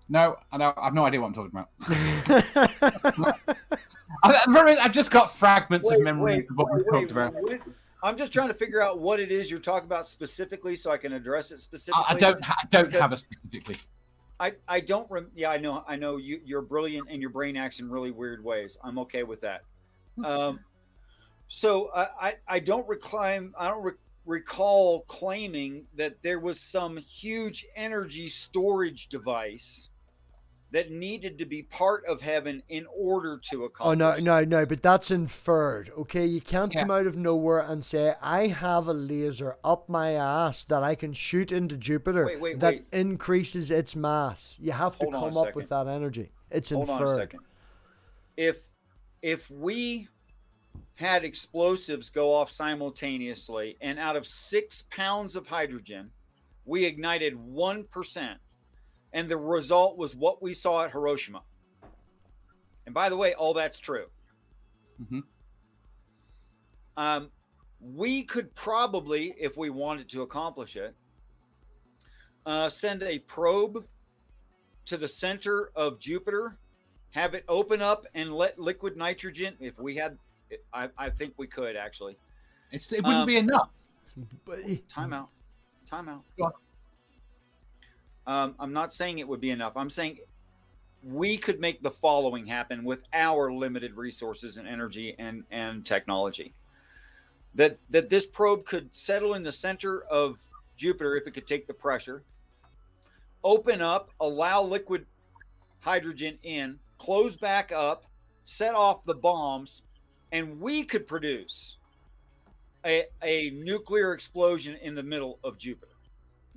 No, I have no idea what I'm talking about. I've just got fragments of memory of what we talked about. I'm just trying to figure out what it is you're talking about specifically, so I can address it specifically. I don't have a specifically. I don't. Yeah, I know. You're brilliant, and your brain acts in really weird ways. I'm okay with that. So I don't recall claiming that there was some huge energy storage device that needed to be part of heaven in order to accomplish. Oh no, but that's inferred. Okay, you can't come out of nowhere and say I have a laser up my ass that I can shoot into Jupiter that increases its mass. You have to come up with that energy. It's inferred. Hold on a second. If we had explosives go off simultaneously, and out of 6 pounds of hydrogen, we ignited 1%. And the result was what we saw at Hiroshima. And by the way, all that's true. Mm-hmm. We could probably, if we wanted to accomplish it, send a probe to the center of Jupiter, have it open up and let liquid nitrogen, if we had, I think we could actually. It wouldn't be enough. Time out. Go on. I'm not saying it would be enough. I'm saying we could make the following happen with our limited resources and energy and technology. That this probe could settle in the center of Jupiter if it could take the pressure, open up, allow liquid hydrogen in, close back up, set off the bombs, and we could produce a nuclear explosion in the middle of Jupiter.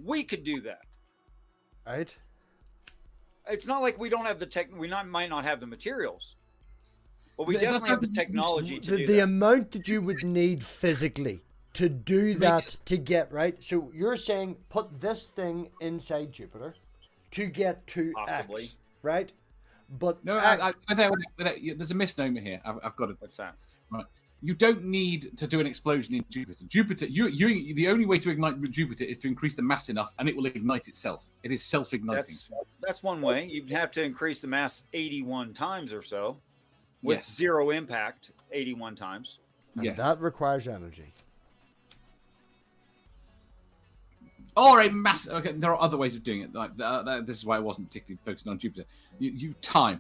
We could do that. Right. It's not like we don't have we might not have the materials, but we definitely have the technology to do that. The amount that you would need physically to do that to get right. So you're saying put this thing inside Jupiter to get to possibly X, right? But no, there's a misnomer here. I've got it. What's that? Right. You don't need to do an explosion in Jupiter. The only way to ignite Jupiter is to increase the mass enough, and it will ignite itself. It is self-igniting. That's one way. You'd have to increase the mass 81 times or so, with zero impact 81 times. And that requires energy. Or a mass. Okay, there are other ways of doing it. Like this is why I wasn't particularly focusing on Jupiter. You time.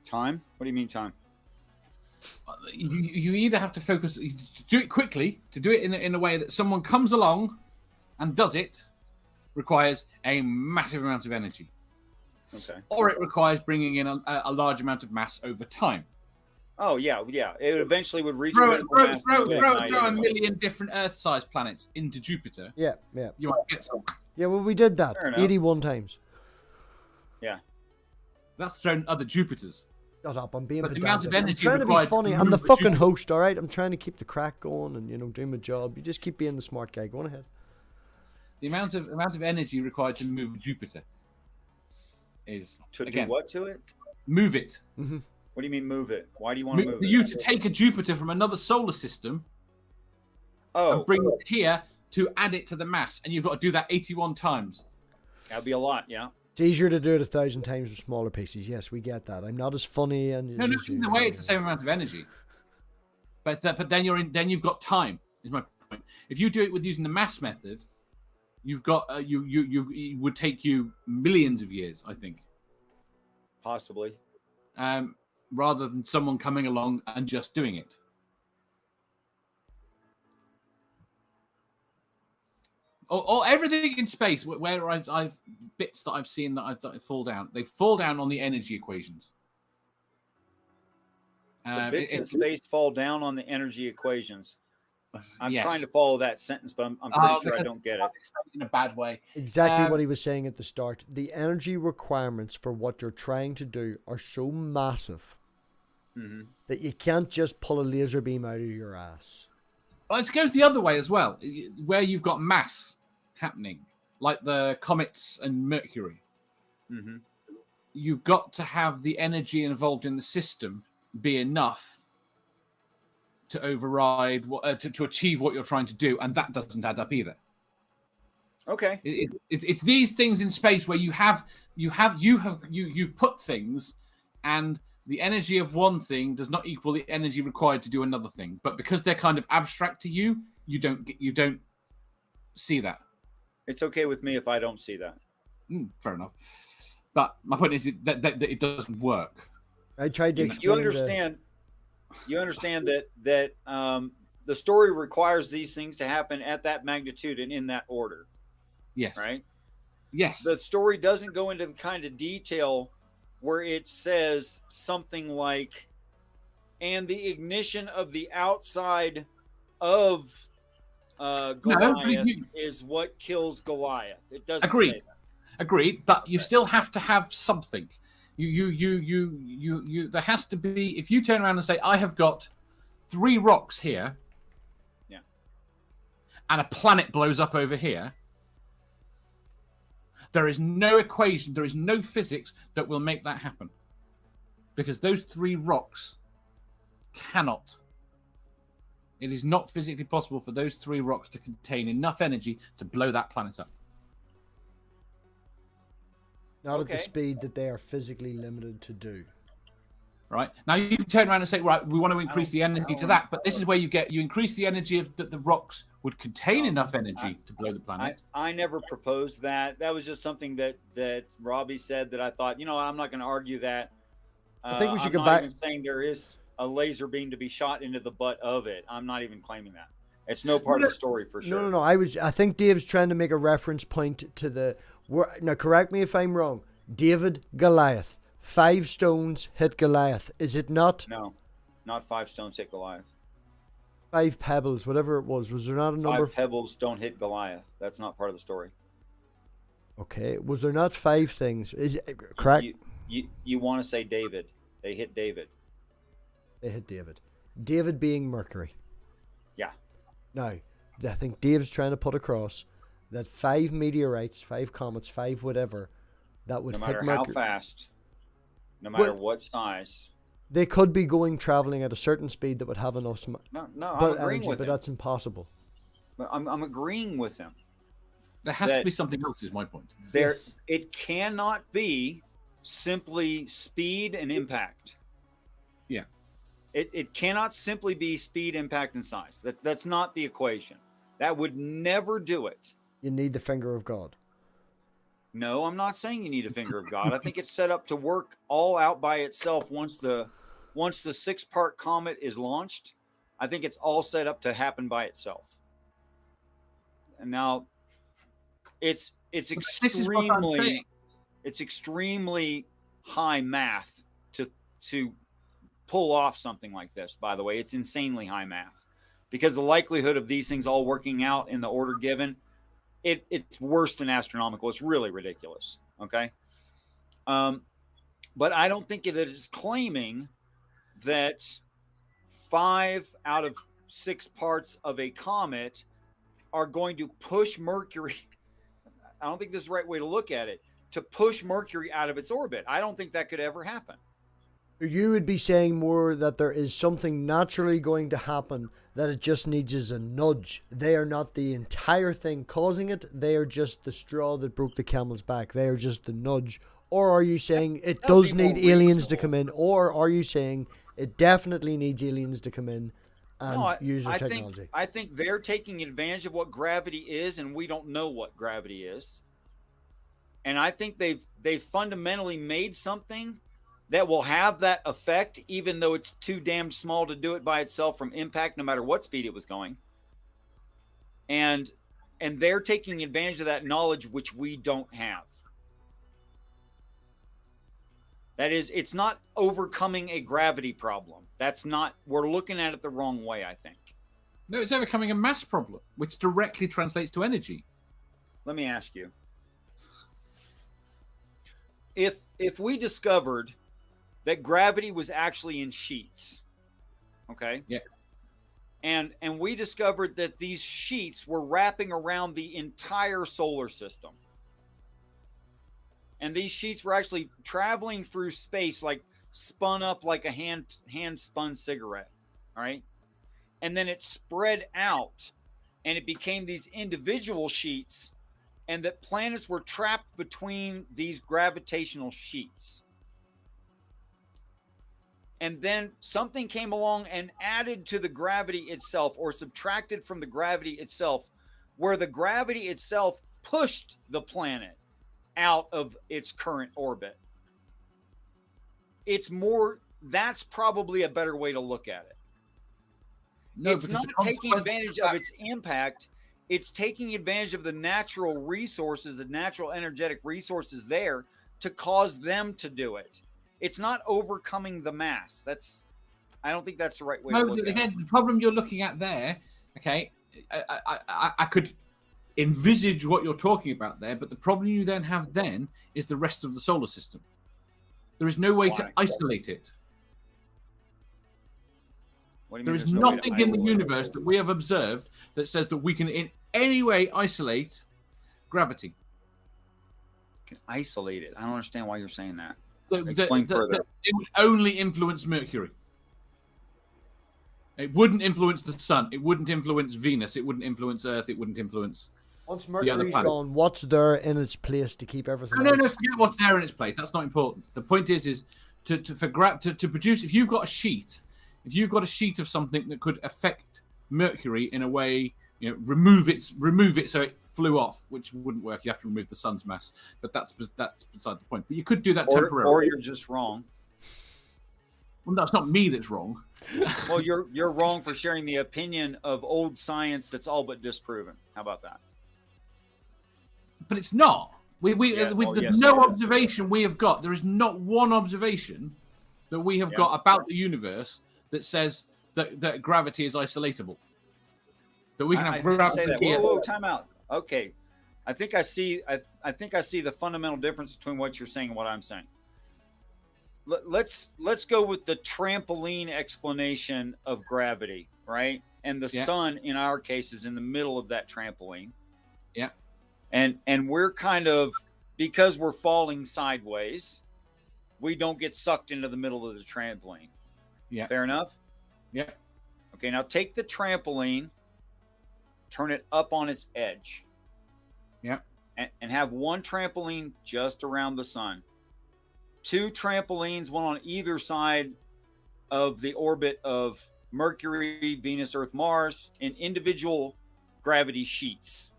Time? What do you mean time? You either have to focus to do it quickly, to do it in a way that someone comes along and does it, requires a massive amount of energy. Okay. Or it requires bringing in a large amount of mass over time. Oh yeah, yeah. It eventually would reach Throw, critical mass and ignite throw a anyway. million different Earth-sized planets into Jupiter. Yeah, yeah. You might get some. Yeah, well, we did that Fair enough. 81 times. Yeah. That's thrown other Jupiters. Shut up, I'm being But the pedantic. amount of energy I'm trying to be required to funny. I'm the move a fucking Jupiter- host, all right? I'm trying to keep the crack going and, do my job. You just keep being the smart guy. Go on ahead. The amount of energy required to move Jupiter is To again, do what to it? move it. Mm-hmm. What do you mean move it? Why do you want to move For it? you to take a Jupiter from another solar system Oh, and bring it here to add it to the mass, and you've got to do that 81 times. that'd be a lot. Yeah. It's easier to do it 1,000 times with smaller pieces. Yes, we get that. I'm not as funny and No, in a way, it's the same amount of energy. But then you've got time. Is my point. If you do it with using the mass method, you've got it would take you millions of years, I think, Possibly. rather than someone coming along and just doing it. Or everything in space where I've bits that I've seen that fall down. They fall down on the energy equations. The bits in space fall down on the energy equations. I'm Yes. trying to follow that sentence, but I'm pretty sure I don't get it. In a bad way. Exactly what he was saying at the start. The energy requirements for what you're trying to do are so massive that you can't just pull a laser beam out of your ass. Well, it goes the other way as well, where you've got mass happening, like the comets and Mercury. Mm-hmm. You've got to have the energy involved in the system be enough to override to achieve what you're trying to do, and that doesn't add up either. Okay. It's these things in space where you've put things, and the energy of one thing does not equal the energy required to do another thing. But because they're kind of abstract to you, you don't see that. It's okay with me if I don't see that. Fair enough. But my point is that it doesn't work. I tried to explain You understand that the story requires these things to happen at that magnitude and in that order. Yes. Right? Yes. The story doesn't go into the kind of detail where it says something like, and the ignition of the outside of Goliath is what kills Goliath. It doesn't say that. Agreed, but you still have to have something. You there has to be, if you turn around and say, I have got 3 rocks here, and a planet blows up over here, there is no equation, there is no physics that will make that happen. Because those 3 rocks cannot. It is not physically possible for those 3 rocks to contain enough energy to blow that planet up. Not at the speed that they are physically limited to do. Right? Now you can turn around and say, right, we want to increase the energy to that, but this is where you increase the energy of that the rocks would contain enough energy to blow the planet. I never proposed that. That was just something that Robbie said that I thought, I'm not going to argue that. I think we should I'm go not back. even saying there is a laser beam to be shot into the butt of it. I'm not even claiming that. It's no part of the story for sure. No. I think Dave's trying to make a reference point to the. Now, correct me if I'm wrong. David, Goliath. 5 stones hit Goliath. Is it not? No, not 5 stones hit Goliath. 5 pebbles, whatever it was. Was there not a number? 5 pebbles don't hit Goliath. That's not part of the story. Okay. Was there not 5 things? Is it correct? You want to say David. They hit David. They hit David. David being Mercury. Yeah. Now, I think Dave's trying to put across that 5 meteorites, 5 comets, 5 whatever, that would no hit matter Mercury. how fast, no matter what size. They could be traveling at a certain speed that would have enough. No, I'm agreeing with but him. that's impossible. I'm agreeing with him. There has to be something else, is my point. It cannot be simply speed and impact. Yeah. It cannot simply be speed, impact, and size. That's not the equation. That would never do it. You need the finger of God. No, I'm not saying you need a finger of God. I think it's set up to work all out by itself once the 6-part comet is launched. I think it's all set up to happen by itself. And now it's extremely high math to pull off something like this, by the way. It's insanely high math, because the likelihood of these things all working out in the order given, it's worse than astronomical. It's really ridiculous. Okay. But I don't think that it's claiming that 5 out of 6 parts of a comet are going to push Mercury. I don't think this is the right way to look at it, to push Mercury out of its orbit. I don't think that could ever happen. You would be saying more that there is something naturally going to happen, that it just needs is a nudge. They are not the entire thing causing it. They are just the straw that broke the camel's back. They are just the nudge. Or are you saying it does need aliens to come in? Or are you saying it definitely needs aliens to come in and use their technology? I think they're taking advantage of what gravity is, and we don't know what gravity is. And I think they've fundamentally made something that will have that effect, even though it's too damn small to do it by itself from impact, no matter what speed it was going. And they're taking advantage of that knowledge, which we don't have. That is, it's not overcoming a gravity problem. That's not, we're looking at it the wrong way, I think. No, it's overcoming a mass problem, which directly translates to energy. Let me ask you. If we discovered that gravity was actually in sheets, okay? Yeah. And we discovered that these sheets were wrapping around the entire solar system. And these sheets were actually traveling through space, like spun up like a hand spun cigarette. All right. And then it spread out and it became these individual sheets, and that planets were trapped between these gravitational sheets. And then something came along and added to the gravity itself, or subtracted from the gravity itself, where the gravity itself pushed the planet out of its current orbit. That's probably a better way to look at it. No, it's not taking advantage of its impact. It's taking advantage of the natural resources, the natural energetic resources there to cause them to do it. It's not overcoming the mass. I don't think that's the right way to look at it. Again, the problem you're looking at there, okay, I could envisage what you're talking about there, but the problem you then have then is the rest of the solar system. There is no way to isolate it. There is nothing in the universe that we have observed that says that we can in any way isolate gravity. Can isolate it? I don't understand why you're saying that. Explain further. It would only influence Mercury. It wouldn't influence the sun. It wouldn't influence Venus. It wouldn't influence Earth. It wouldn't influence once Mercury's gone, what's there in its place to keep everything? No, forget what's there in its place. That's not important. The point is to produce. If you've got a sheet of something that could affect Mercury in a way, remove it so it flew off, which wouldn't work. You have to remove the sun's mass, but that's beside the point. But you could do that temporarily. Or you're just wrong. Well, that's not me that's wrong. Well, you're wrong for sharing the opinion of old science that's all but disproven. How about that? But it's not. Observation we have got. There is not one observation that we have got about the universe that says that gravity is isolatable. That we can have gravity here. Whoa, time out. Okay. I think I see the fundamental difference between what you're saying and what I'm saying. Let's go with the trampoline explanation of gravity, right? And the sun, in our case, is in the middle of that trampoline. Yeah. And we're kind of, because we're falling sideways, we don't get sucked into the middle of the trampoline. Yeah. Fair enough? Yeah. Okay, now take the trampoline, turn it up on its edge. Yeah. And have one trampoline just around the sun. 2 trampolines, one on either side of the orbit of Mercury, Venus, Earth, Mars, in individual gravity sheets.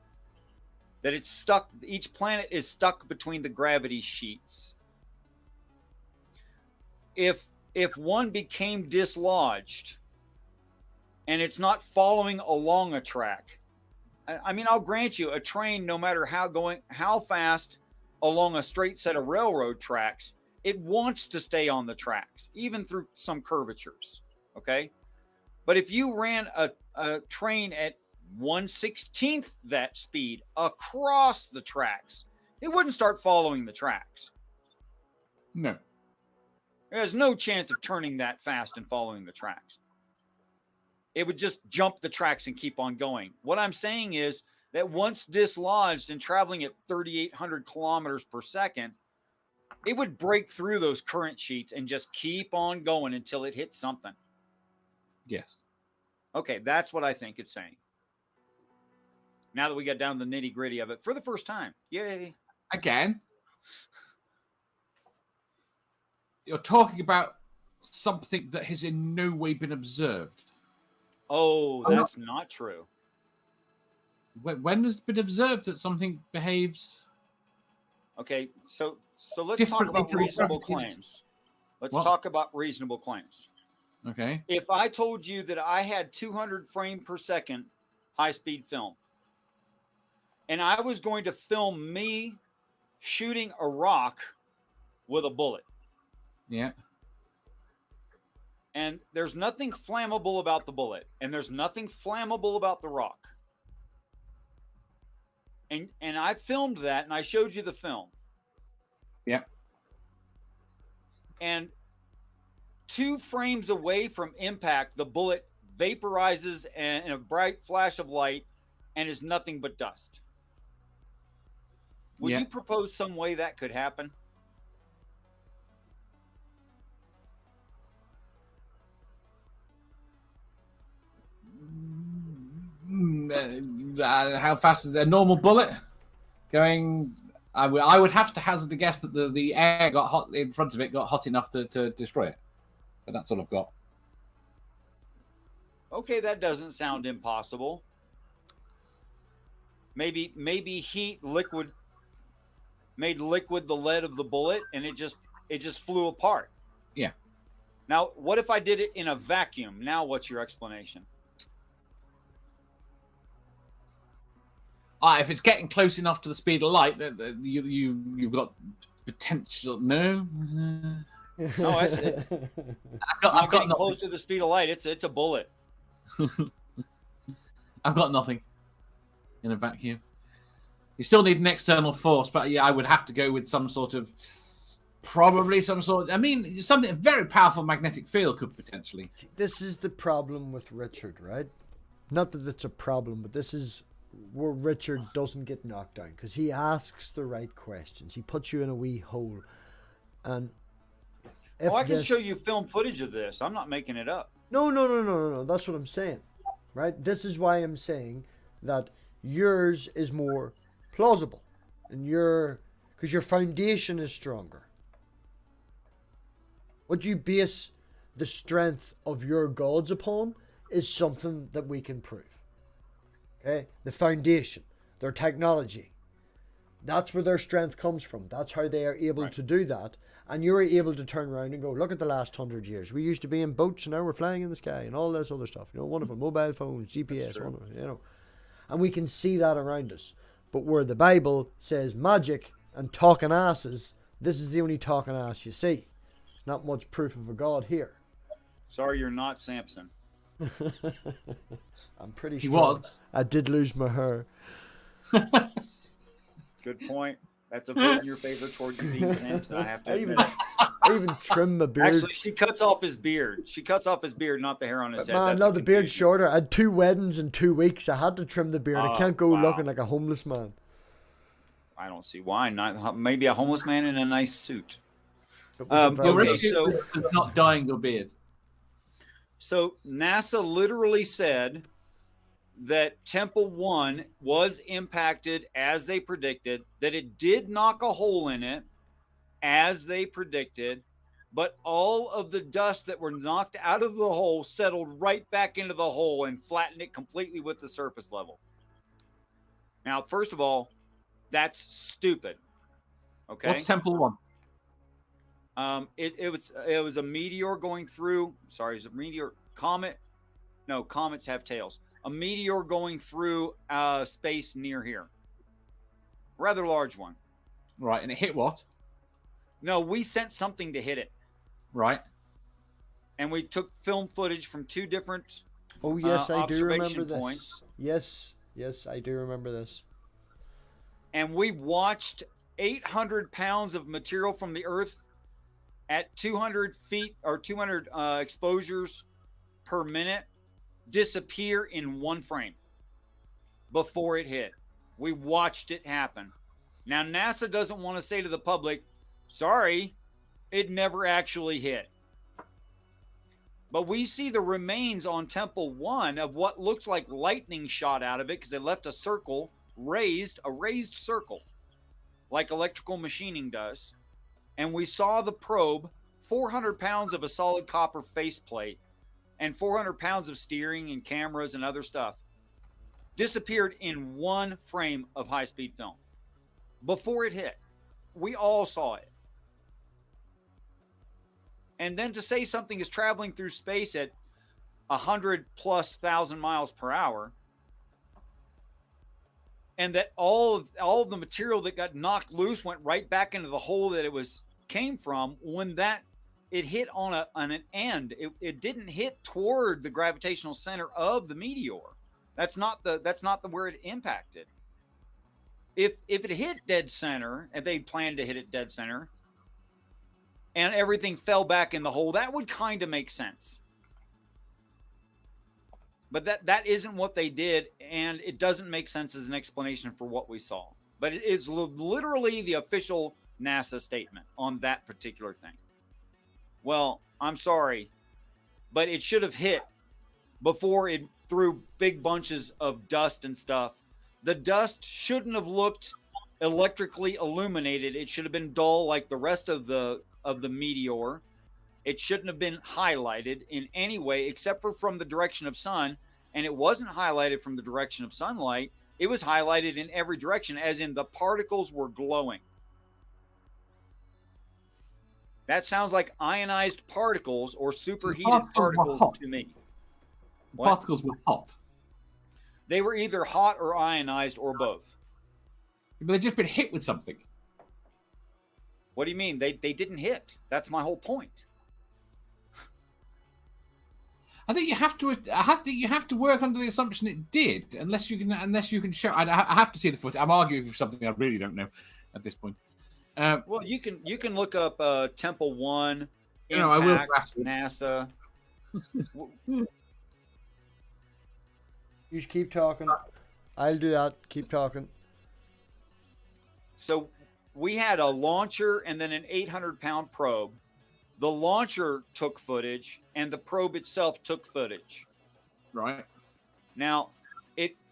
That it's stuck, each planet is stuck between the gravity sheets. If one became dislodged and it's not following along a track, I mean, I'll grant you, a train, no matter how fast along a straight set of railroad tracks, it wants to stay on the tracks, even through some curvatures. Okay. But if you ran a train at 1/16 that speed across the tracks, it wouldn't start following the tracks. No. There's no chance of turning that fast and following the tracks. It would just jump the tracks and keep on going. What I'm saying is that once dislodged and traveling at 3,800 kilometers per second, it would break through those current sheets and just keep on going until it hits something. Yes. Okay, that's what I think it's saying. Now that we got down to the nitty gritty of it for the first time. Yay. Again, you're talking about something that has in no way been observed. Oh, that's not true. When has it been observed that something behaves? Okay, so let's talk about to reasonable gravity? claims. Let's What? talk about reasonable claims. Okay. If I told you that I had 200 frame per second high-speed film, and I was going to film me shooting a rock with a bullet, Yeah. and there's nothing flammable about the bullet, and there's nothing flammable about the rock, and I filmed that, and I showed you the film. Yeah. And 2 frames away from impact, the bullet vaporizes in a bright flash of light and is nothing but dust. Would Yeah. you propose some way that could happen? How fast is a normal bullet going? I would have to hazard a guess that the air got hot in front of it, got hot enough to destroy it. But that's all I've got. Okay, that doesn't sound impossible. Maybe heat made liquid the lead of the bullet, and it just flew apart. Yeah. Now, what if I did it in a vacuum? Now, what's your explanation? If it's getting close enough to the speed of light, you've got potential. No. No, it's I've got getting nothing. close to the speed of light. It's a bullet. I've got nothing in a vacuum. You still need an external force, but yeah, I would have to go with something, a very powerful magnetic field could potentially. See, this is the problem with Richard, right? Not that it's a problem, but this is where Richard doesn't get knocked down because he asks the right questions. He puts you in a wee hole, and if I can show you film footage of this. I'm not making it up. No. That's what I'm saying, right? This is why I'm saying that yours is more plausible, and because your foundation is stronger. What you base the strength of your gods upon is something that we can prove. Okay, the foundation, their technology. That's where their strength comes from. That's how they are able to do that. And you're able to turn around and go, look at the last 100 years. We used to be in boats and now we're flying in the sky and all this other stuff. Wonderful mobile phones, GPS, wonderful, And we can see that around us. But where the Bible says magic and talking asses, this is the only talking ass you see. There's not much proof of a god here. Sorry, you're not Samson. I'm pretty He sure was. I did lose my hair. Good point. That's a vote in your favor towards you being Samson. I have to admit. I even trimmed my beard. Actually, she cuts off his beard. She cuts off his beard, not the hair on his head. Man, That's no, a the beard's confusion. shorter. I had 2 weddings in 2 weeks. I had to trim the beard. I Oh, can't go wow. looking like a homeless man. I don't see why not. Maybe a homeless man in a nice suit. It was a Okay, problem. You're not dyeing your beard. So NASA literally said that Temple 1 was impacted as they predicted, that it did knock a hole in it as they predicted, but all of the dust that were knocked out of the hole settled right back into the hole and flattened it completely with the surface level. Now, first of all, that's stupid. Okay. What's Temple 1? It was a meteor going through. Sorry, it's a meteor comet. No, comets have tails. A meteor going through space near here. Rather large one. Right, and it hit what? No, we sent something to hit it. Right. And we took film footage from 2 different Oh yes, I do remember observation this. points. Yes, I do remember this. And we watched 800 pounds of material from the Earth at 200 feet or 200 exposures per minute disappear in 1 frame before it hit. We watched it happen. Now, NASA doesn't want to say to the public, sorry, it never actually hit. But we see the remains on Temple 1 of what looks like lightning shot out of it because they left a circle, a raised circle, like electrical machining does. And we saw the probe, 400 pounds of a solid copper faceplate, and 400 pounds of steering and cameras and other stuff disappeared in 1 frame of high-speed film before it hit. We all saw it. And then to say something is traveling through space at 100,000+ miles per hour, and that all of the material that got knocked loose went right back into the hole that it came from, when it hit on an end, it didn't hit toward the gravitational center of the meteor. That's not the where it impacted. If it hit dead center, and they planned to hit it dead center, and everything fell back in the hole, that would kind of make sense. But that isn't what they did, and it doesn't make sense as an explanation for what we saw. But it is literally the official NASA statement on that particular thing. Well, I'm sorry, but it should have hit before it threw big bunches of dust and stuff. The dust shouldn't have looked electrically illuminated. It should have been dull like the rest of the meteor. It shouldn't have been highlighted in any way except for from the direction of sun, and it wasn't highlighted from the direction of sunlight. It was highlighted in every direction, as in the particles were glowing. That sounds like ionized particles or superheated particles to me. The particles were hot. They were either hot or ionized or both. But they've just been hit with something. What do you mean? They didn't hit. That's my whole point. I think you have to work under the assumption it did, unless you can show. I have to see the footage. I'm arguing for something I really don't know at this point. Well, you can look up Temple 1, I will NASA. You just keep talking. I'll do that. Keep talking. So we had a launcher and then an 800-pound probe. The launcher took footage, and the probe itself took footage. Right. Now,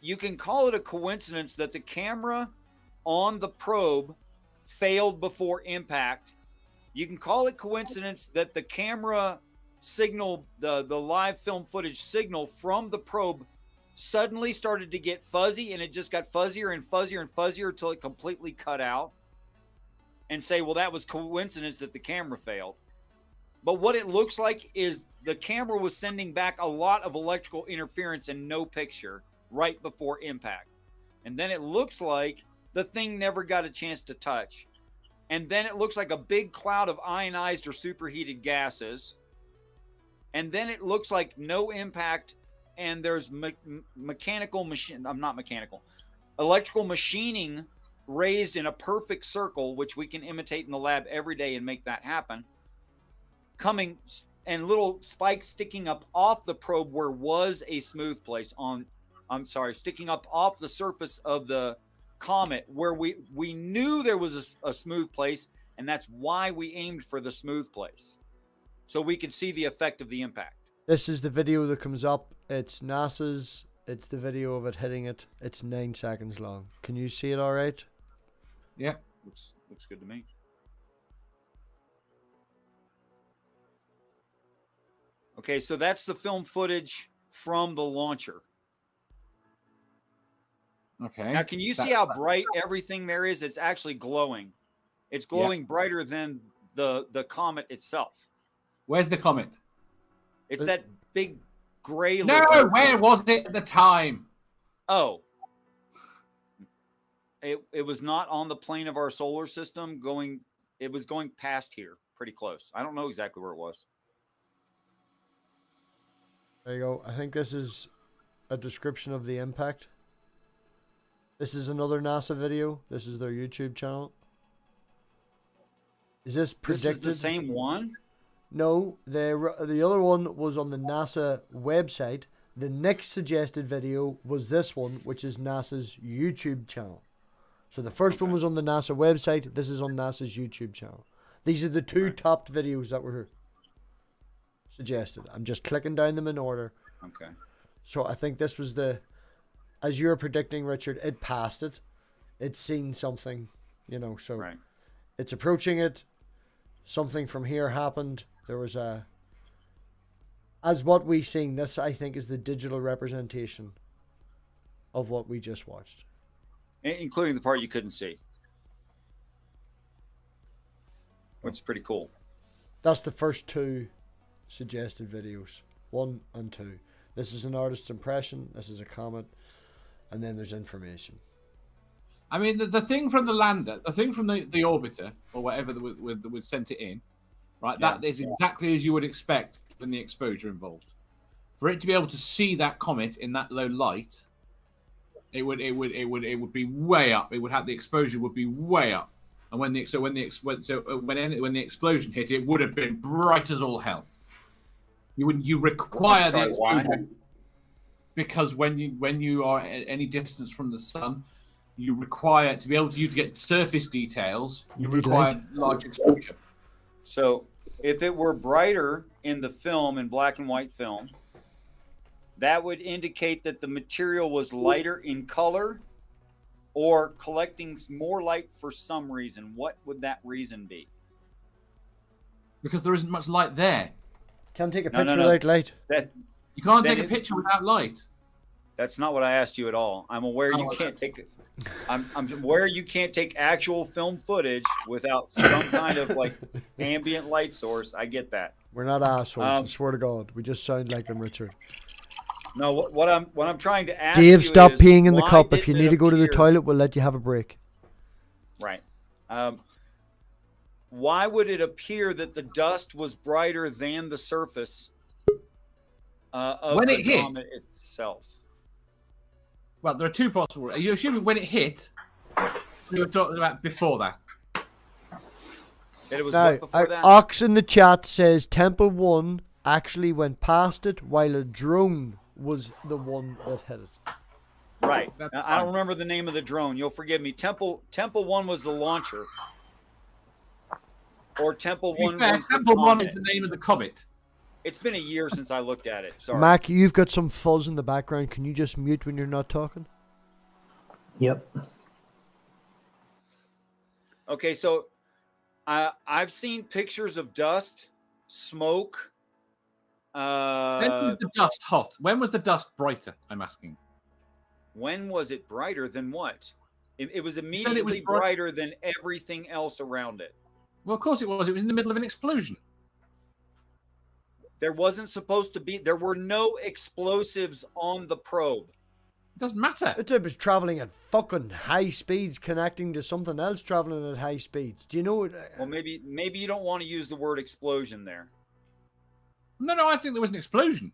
you can call it a coincidence that the camera on the probe failed before impact. You can call it coincidence that the camera signal, the live film footage signal from the probe suddenly started to get fuzzy, and it just got fuzzier and fuzzier and fuzzier until it completely cut out, and say, well, that was coincidence that the camera failed. But what it looks like is the camera was sending back a lot of electrical interference and no picture right before impact. And then it looks like the thing never got a chance to touch. And then it looks like a big cloud of ionized or superheated gases. And then it looks like no impact, and there's electrical machining raised in a perfect circle, which we can imitate in the lab every day and make that happen, coming, and little spikes sticking up off the probe where was a smooth place sticking up off the surface of the comet where we knew there was a smooth place, and that's why we aimed for the smooth place, so we could see the effect of the impact. This is the video that comes up. It's NASA's. It's the video of it hitting it. It's 9 seconds long. Can you see it all right? Yeah. Looks good to me. Okay, so that's the film footage from the launcher. Okay. Now, can you see how bright everything there is? It's actually glowing. It's glowing brighter than the comet itself. Where's the comet? It's that big gray. No, where was it at the time? Oh. It was not on the plane of our solar system going it was going past here, pretty close. I don't know exactly where it was. There you go. I think this is a description of the impact. This is another NASA video. This is their YouTube channel. Is this predicted? This is the same one? No, the other one was on the NASA website. The next suggested video was this one, which is NASA's YouTube channel. So the first one was on the NASA website. This is on NASA's YouTube channel. These are the two topped videos that were suggested. I'm just clicking down them in order. Okay. So I think this was as you're predicting, Richard, it passed it. It's seen something, so right. It's approaching it. Something from here happened. There was as what we seen, this I think is the digital representation of what we just watched. Including the part you couldn't see. Which is pretty cool. That's the first two suggested videos. 1 and 2. This is an artist's impression. This is a comment. And then there's information. I mean, the thing from the lander, the thing from the orbiter, or whatever that would sent it in, right? Yeah. That is exactly as you would expect when the exposure involved. For it to be able to see that comet in that low light, it would be way up. It would have the exposure would be way up, and when the explosion hit, it would have been bright as all hell. You require the exposure because when you are at any distance from the sun, you require to be able to get surface details. You require large exposure. So if it were brighter in the film, in black and white film, that would indicate that the material was lighter in color or collecting more light for some reason. What would that reason be? Because there isn't much light there. Can't take a picture without light. You can't take a picture without light. That's not what I asked you at all. I'm aware you can't take it. I'm aware you can't take actual film footage without some kind of like ambient light source. I get that. We're not assholes. I swear to God, we just sound like them, Richard. No, what I'm trying to ask Dave, you stop is, peeing in the why cup. If didn't you need it to go to the appear- toilet, we'll let you have a break. Right. Why would it appear that the dust was brighter than the surface of When the it hit? comet itself? Well, there are two possible. Are you assuming when it hit? You were talking about before that. That it was Now, what before that? Ox in the chat says Temple 1 actually went past it, while a drone was the one that hit it. Right. That's Now, I don't fine. remember the name of the drone. You'll forgive me. Temple 1 was the launcher. Or Temple 1 was the Temple 1 comet. is the name of the comet. It's been a year since I looked at it. Sorry. Mac, you've got some fuzz in the background. Can you just mute when you're not talking? Yep. Okay, so I've seen pictures of dust, smoke. When was the dust hot? When was the dust brighter? I'm asking. When was it brighter than what? It was immediately brighter than everything else around it. Well, of course it was. It was in the middle of an explosion. There wasn't supposed to be. There were no explosives on the probe. It doesn't matter. It was traveling at fucking high speeds, connecting to something else traveling at high speeds. Do you know it? Well, maybe you don't want to use the word explosion there. No, I think there was an explosion.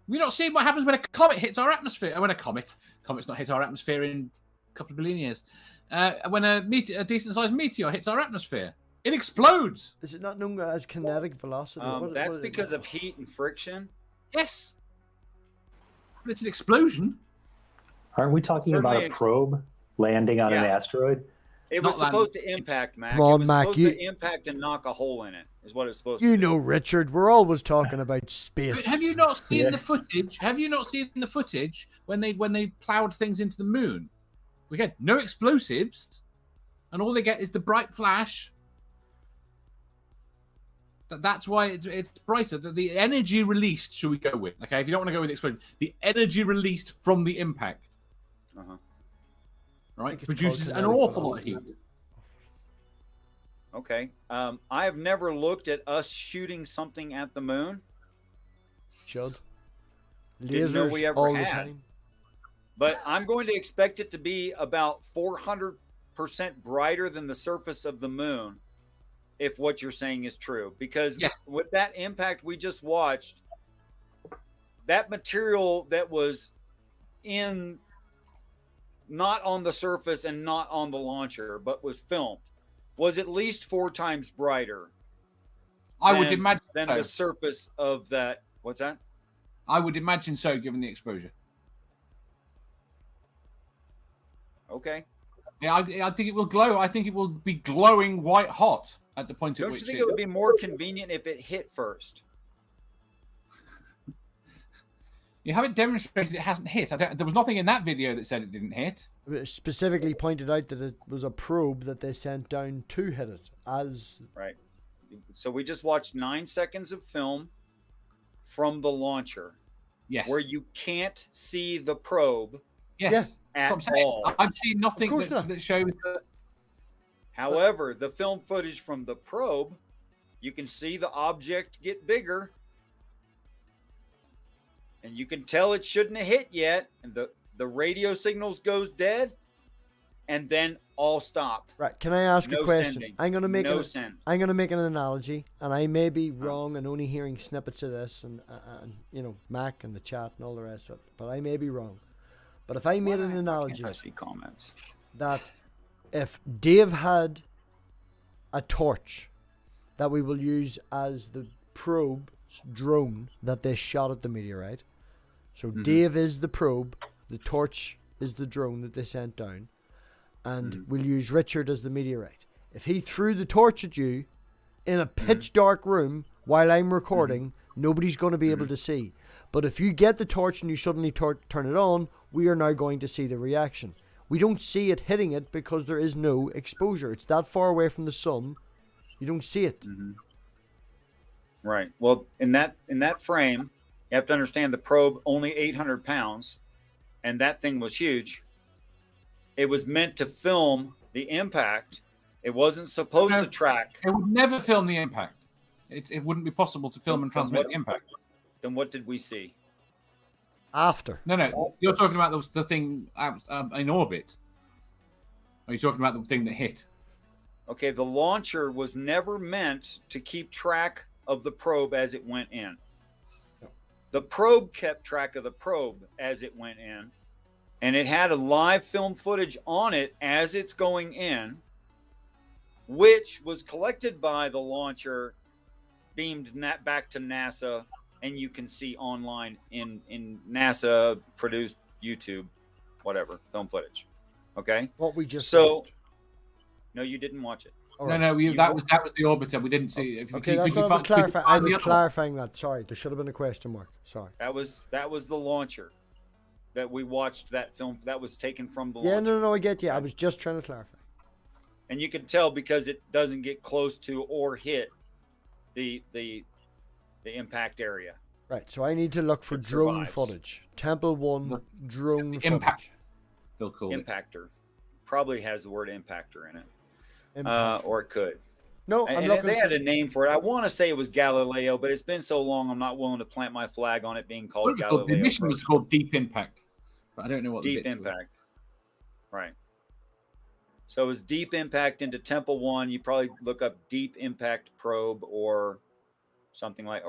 We're not seeing what happens when a comet hits our atmosphere. When a comet's not hit our atmosphere in a couple of billion years. When a decent-sized meteor hits our atmosphere, it explodes. Is it not known as kinetic velocity? That's because of heat and friction. Yes. But it's an explosion. Aren't we talking about a probe landing on an asteroid? It was supposed to impact, Mac. Come on, it was Mac, supposed to impact and knock a hole in it, is what it's supposed to You do. know, Richard, we're always talking about space. Have you not seen the footage? Have you not seen the footage when they plowed things into the moon? We get no explosives, and all they get is the bright flash. That's why it's brighter. The energy released, should we go with? Okay, if you don't want to go with explosion, the energy released from the impact, right, produces an awful lot of heat. Okay. I have never looked at us shooting something at the moon. Should. Didn't know we Lasers ever all the had. time. But I'm going to expect it to be about 400 brighter than the surface of the moon, if what you're saying is true. Because with that impact we just watched, that material that was not on the surface and not on the launcher, but was filmed, was at least 4 times brighter. I would imagine than the surface of that. What's that? I would imagine so, given the exposure. Okay. Yeah, I think it will glow. I think it will be glowing white hot at the point at which. Don't you think it would be more convenient if it hit first? You haven't demonstrated it hasn't hit. There was nothing in that video that said it didn't hit. It specifically pointed out that it was a probe that they sent down to hit it. Right. So we just watched 9 seconds of film from the launcher. Yes. Where you can't see the probe. Yes. At all. I've seen nothing that shows that. However, the film footage from the probe, you can see the object get bigger. And you can tell it shouldn't have hit yet. And the radio signals goes dead. And then all stop. Right. Can I ask a question? Sending. I'm gonna make I'm gonna make an analogy, and I may be wrong and only hearing snippets of this, and you know, Mac and the chat and all the rest of it. But I may be wrong. But if I made an analogy, I see comments that if Dave had a torch that we will use as the probe drone that they shot at the meteorite, so Dave is the probe, the torch is the drone that they sent down. And we'll use Richard as the meteorite. If he threw the torch at you in a pitch dark room while I'm recording, nobody's going to be able to see. But if you get the torch and you suddenly turn it on, we are now going to see the reaction. We don't see it hitting it because there is no exposure. It's that far away from the sun, you don't see it. Right. Well, in that frame, you have to understand the probe only 800 pounds, and that thing was huge. It was meant to film the impact. It wasn't supposed to track. It would never film the impact. It wouldn't be possible to film and transmit the impact. Then what did we see? After. No. You're talking about the thing out, in orbit. Or are you talking about the thing that hit? Okay, the launcher was never meant to keep track of the probe as it went in. The probe kept track of the probe as it went in. And it had a live film footage on it as it's going in, which was collected by the launcher, beamed back to NASA, and you can see online in NASA produced YouTube, whatever, film footage. Okay? What we just watched. No, you didn't watch it. Right. No, that was the orbiter. We didn't see it. Okay, that's what I was clarifying. I was clarifying that. Sorry, there should have been a question mark. Sorry. That was the launcher. That we watched that film that was taken from the launcher. Yeah, no, I get you. I was just trying to clarify. And you can tell because it doesn't get close to or hit the impact area. Right. So I need to look for drone footage. Temple 1 drone footage. Impact. They'll call Impactor. Probably has the word impactor in it. Impactor. Or it could. No, I'm looking. They had a name for it. I want to say it was Galileo, but it's been so long I'm not willing to plant my flag on it being called Galileo. The mission was called Deep Impact. But I don't know what Deep Impact. Right. So it was Deep Impact into Temple 1. You probably look up Deep Impact Probe or something like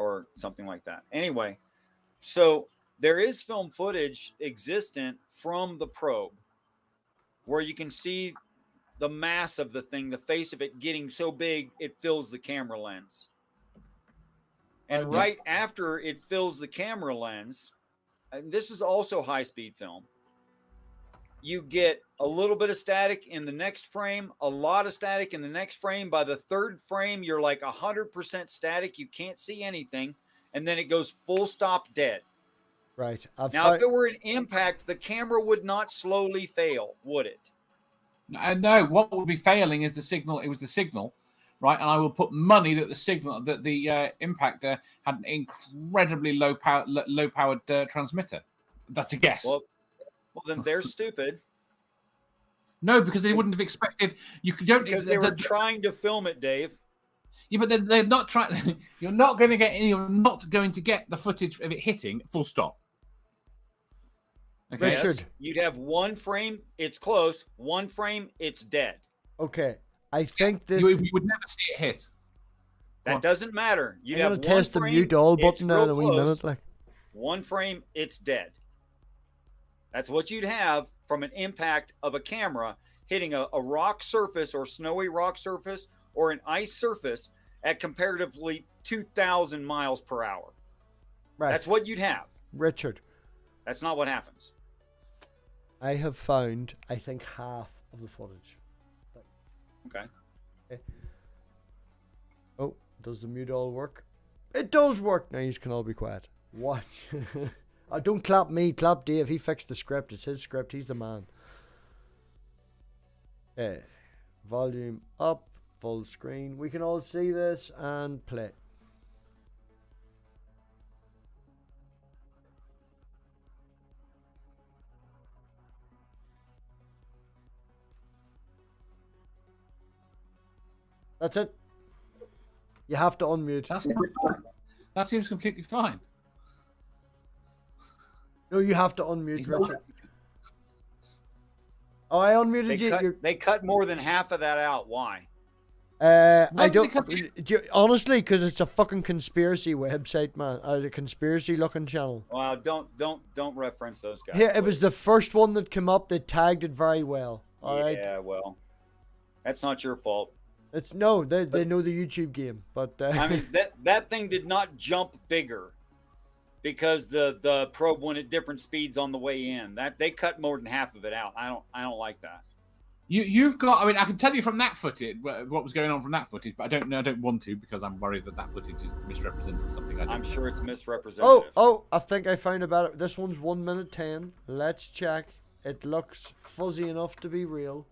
that. Anyway, so there is film footage existent from the probe where you can see the mass of the thing, the face of it getting so big it fills the camera lens. And right after it fills the camera lens, and this is also high-speed film, you get a little bit of static in the next frame, a lot of static in the next frame. By the third frame, you're like 100% static. You can't see anything. And then it goes full stop dead. Right. Now, if it were an impact, the camera would not slowly fail, would it? No, what would be failing is the signal. It was the signal, right? And I will put money that the signal, that the impactor had an incredibly low-powered transmitter. That's a guess. Well, then they're stupid. No, because they wouldn't have expected. Because they were trying to film it, Dave. Yeah, but they're not trying. You're not going to get the footage of it hitting. Full stop. Okay. Richard. Yes, you'd have one frame, it's close. One frame, it's dead. Okay, I think this. You would never see it hit. That doesn't matter. You'd I'm have gonna one test the frame, mute all it's button now real in a wee close. minute. Like, One frame, it's dead. That's what you'd have from an impact of a camera hitting a rock surface or snowy rock surface or an ice surface at comparatively 2,000 miles per hour. right, That's what you'd have. Richard. That's not what happens. I have found, I think, half of the footage. Okay. Oh, does the mute all work? It does work. Now you can all be quiet. What? Oh, don't clap me, clap Dave. He fixed the script. It's his script. He's the man. Okay. Volume up, full screen. We can all see this and play. That's it. You have to unmute. That seems completely fine. No, you have to unmute, He's Richard. Oh, I unmuted They you. cut, You're- they cut more than half of that out. Why? I Why did don't. they Honestly, because it's a fucking conspiracy website, man. A conspiracy looking channel. Well, don't reference those guys. Here, it was the please. first one that came up. They tagged it very well. All right. Yeah, well, that's not your fault. It's no, they know the YouTube game, but I mean, that thing did not jump bigger because the probe went at different speeds on the way in. That they cut more than half of it out. I don't like that. You've got. I mean, I can tell you from that footage what was going on from that footage, but I don't know. I don't want to because I'm worried that footage is misrepresenting something. I'm sure it's misrepresentative. oh, I think I found about it. This one's 1 minute 10. Let's check. It looks fuzzy enough to be real.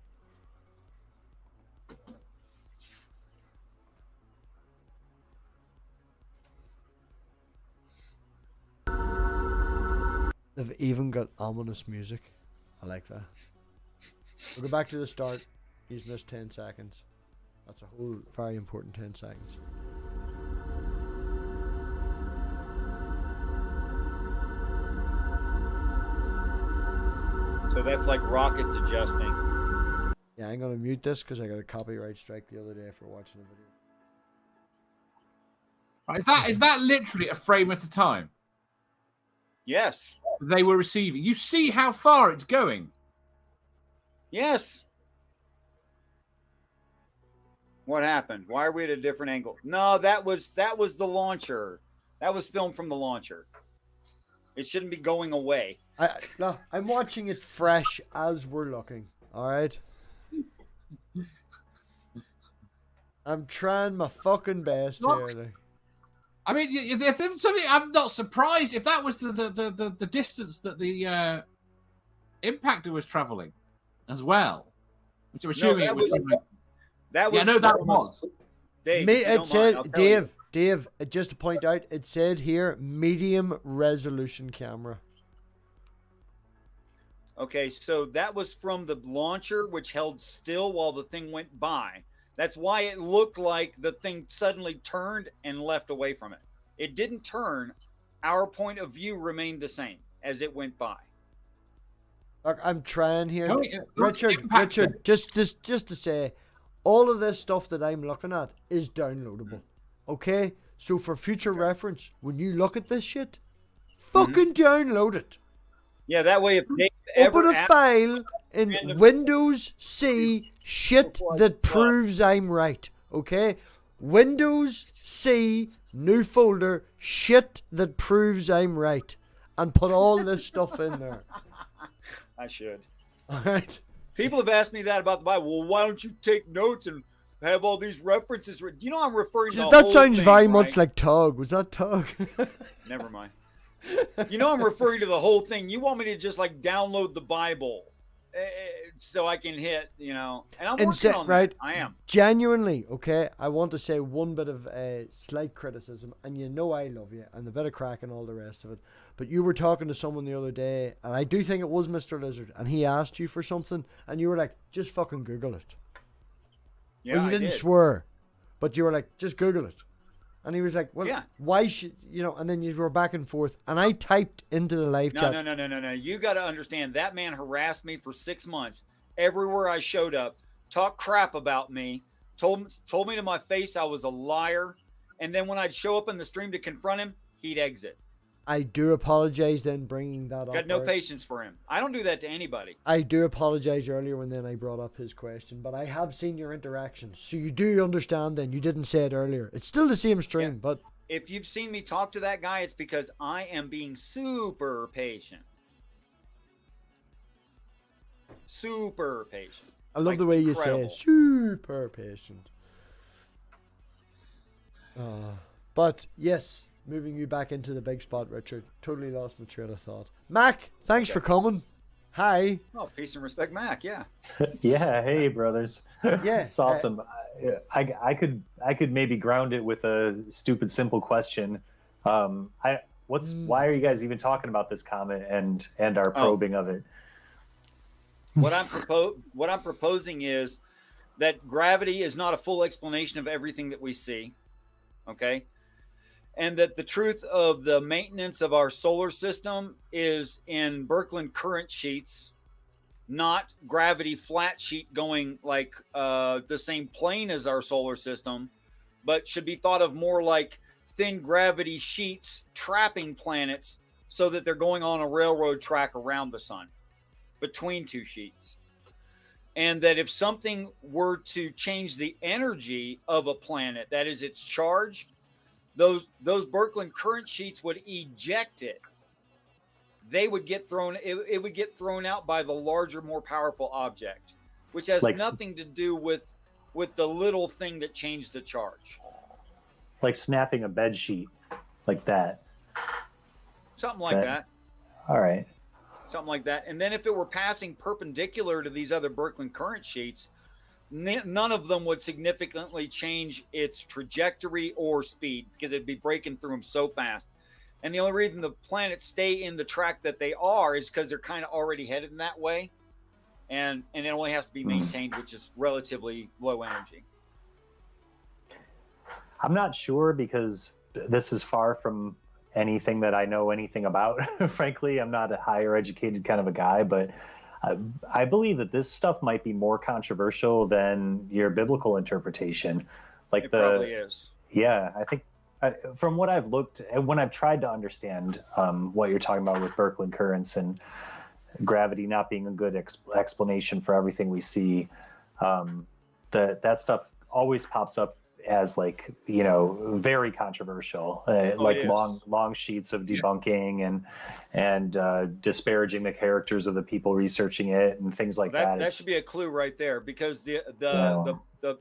They've even got ominous music. I like that. We'll go back to the start. He's missed 10 seconds. That's a whole very important 10 seconds. So that's like rockets adjusting. Yeah, I'm gonna mute this because I got a copyright strike the other day for watching the video. Is that literally a frame at a time? Yes. They were receiving. You see how far it's going. Yes. What happened? Why are we at a different angle? No, that was the launcher. That was filmed from the launcher. It shouldn't be going away. No, I'm watching it fresh as we're looking. All right. I'm trying my fucking best here. Like. I mean, if there's something, I'm not surprised if that was the distance that the impactor was traveling, as well. Which I'm assuming it was. That was. Yeah, no, that was. Dave, Me, if you it don't said, mind, I'll tell you. Dave, just to point out, it said here, medium resolution camera. Okay, so that was from the launcher, which held still while the thing went by. That's why it looked like the thing suddenly turned and left away from it. It didn't turn. Our point of view remained the same as it went by. Look, I'm trying here. No, Richard, just to say, all of this stuff that I'm looking at is downloadable. Okay? So for future reference, when you look at this shit, fucking download it. Yeah, that way if they ever Open a ask file in Windows C shit that proves I'm right. Okay? Windows C new folder shit that proves I'm right. And put all this stuff in there. I should. Alright? People have asked me that about the Bible. Well, why don't you take notes and have all these references? You know, I'm referring to the That whole sounds thing, very right? much like Tug. Was that Tug? Never mind. You know, I'm referring to the whole thing. You want me to just like download the Bible so I can hit, you know, and I'm working on right? that. I am. Genuinely, okay, I want to say one bit of slight criticism, and you know I love you, and the bit of crack and all the rest of it. But you were talking to someone the other day, and I do think it was Mr. Lizard, and he asked you for something, and you were like, just fucking Google it. Yeah, Well, you I didn't did. swear, but you were like, just Google it. And he was like, well, Yeah. why should, and then you were back and forth. And I typed into the live chat. No. You got to understand, that man harassed me for 6 months. Everywhere I showed up, talked crap about me, told me to my face I was a liar. And then when I'd show up in the stream to confront him, he'd exit. I do apologize then bringing that up. Got no patience for him. I don't do that to anybody. I do apologize earlier when then I brought up his question, but I have seen your interactions. So you do understand then. You didn't say it earlier. It's still the same stream, but... If you've seen me talk to that guy, it's because I am being super patient. Super patient. I love the way you say it. Super patient. But yes, moving you back into the big spot, Richard. Totally lost my train of thought. Mac, thanks for coming. Hi. Oh, peace and respect, Mac. Yeah. Yeah. Hey, brothers. Yeah, It's awesome. I could maybe ground it with a stupid, simple question. Why are you guys even talking about this comet and our probing of it? What I'm proposing is that gravity is not a full explanation of everything that we see. Okay. And that the truth of the maintenance of our solar system is in Birkeland current sheets, not gravity flat sheet going like the same plane as our solar system, but should be thought of more like thin gravity sheets trapping planets so that they're going on a railroad track around the sun between two sheets. And that if something were to change the energy of a planet, that is its charge, those Birkeland current sheets would eject it. They would get thrown. It would get thrown out by the larger, more powerful object, which has nothing to do with the little thing that changed the charge. Like snapping a bed sheet, like that. Something like that. All right. Something like that. And then if it were passing perpendicular to these other Birkeland current sheets, none of them would significantly change its trajectory or speed because it'd be breaking through them so fast. And the only reason the planets stay in the track that they are is because they're kind of already headed in that way. And it only has to be maintained, which is relatively low energy. I'm not sure because this is far from anything that I know anything about. Frankly, I'm not a higher educated kind of a guy, but I believe that this stuff might be more controversial than your biblical interpretation. Like probably is. Yeah, I think from what I've looked and when I've tried to understand what you're talking about with Birkeland currents and gravity not being a good explanation for everything we see, that stuff always pops up as very controversial, long sheets of debunking and disparaging the characters of the people researching it and things like that. That should be a clue right there, because the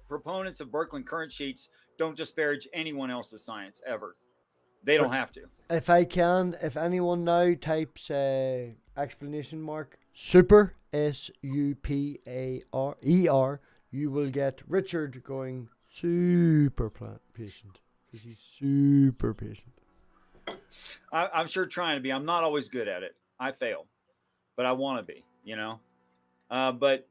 proponents of Birkeland current sheets don't disparage anyone else's science ever. They don't have to. If anyone now types explanation mark super SUPER, you will get Richard going super patient, because he's super patient. I'm sure trying to be. I'm not always good at it. I fail, but I want to be. But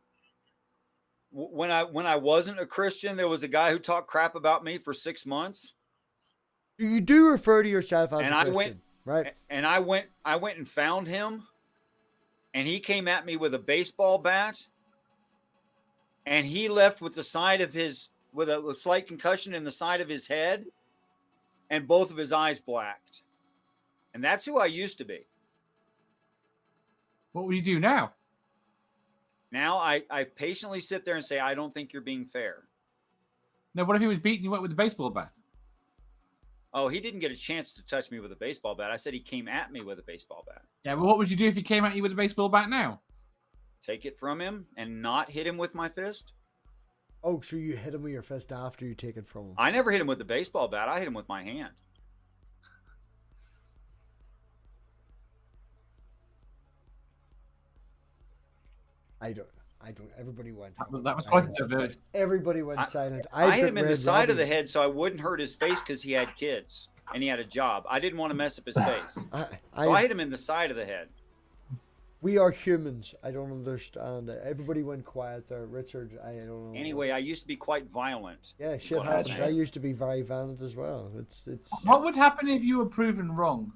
when I wasn't a Christian, there was a guy who talked crap about me for 6 months. You do refer to yourself as a Christian, right? And I went and found him, and he came at me with a baseball bat, and he left with the side of his. With a slight concussion in the side of his head and both of his eyes blacked. And that's who I used to be. What would you do now? Now I patiently sit there and say, I don't think you're being fair. No, what if he was beating you up with a baseball bat? Oh, he didn't get a chance to touch me with a baseball bat. I said he came at me with a baseball bat. Yeah, but what would you do if he came at you with a baseball bat now? Take it from him and not hit him with my fist? Oh, so you hit him with your fist after you take it from him? I never hit him with the baseball bat. I hit him with my hand. I don't. Everybody went. That was quite a diversion. Everybody went silent. I hit him in the side of the head so I wouldn't hurt his face because he had kids and he had a job. I didn't want to mess up his face. So I hit him in the side of the head. We are humans. I don't understand. Everybody went quiet there. Richard, I don't know. Anyway, I used to be quite violent. Yeah, shit what I'm happens. I saying. used to be very violent as well. It's. What would happen if you were proven wrong?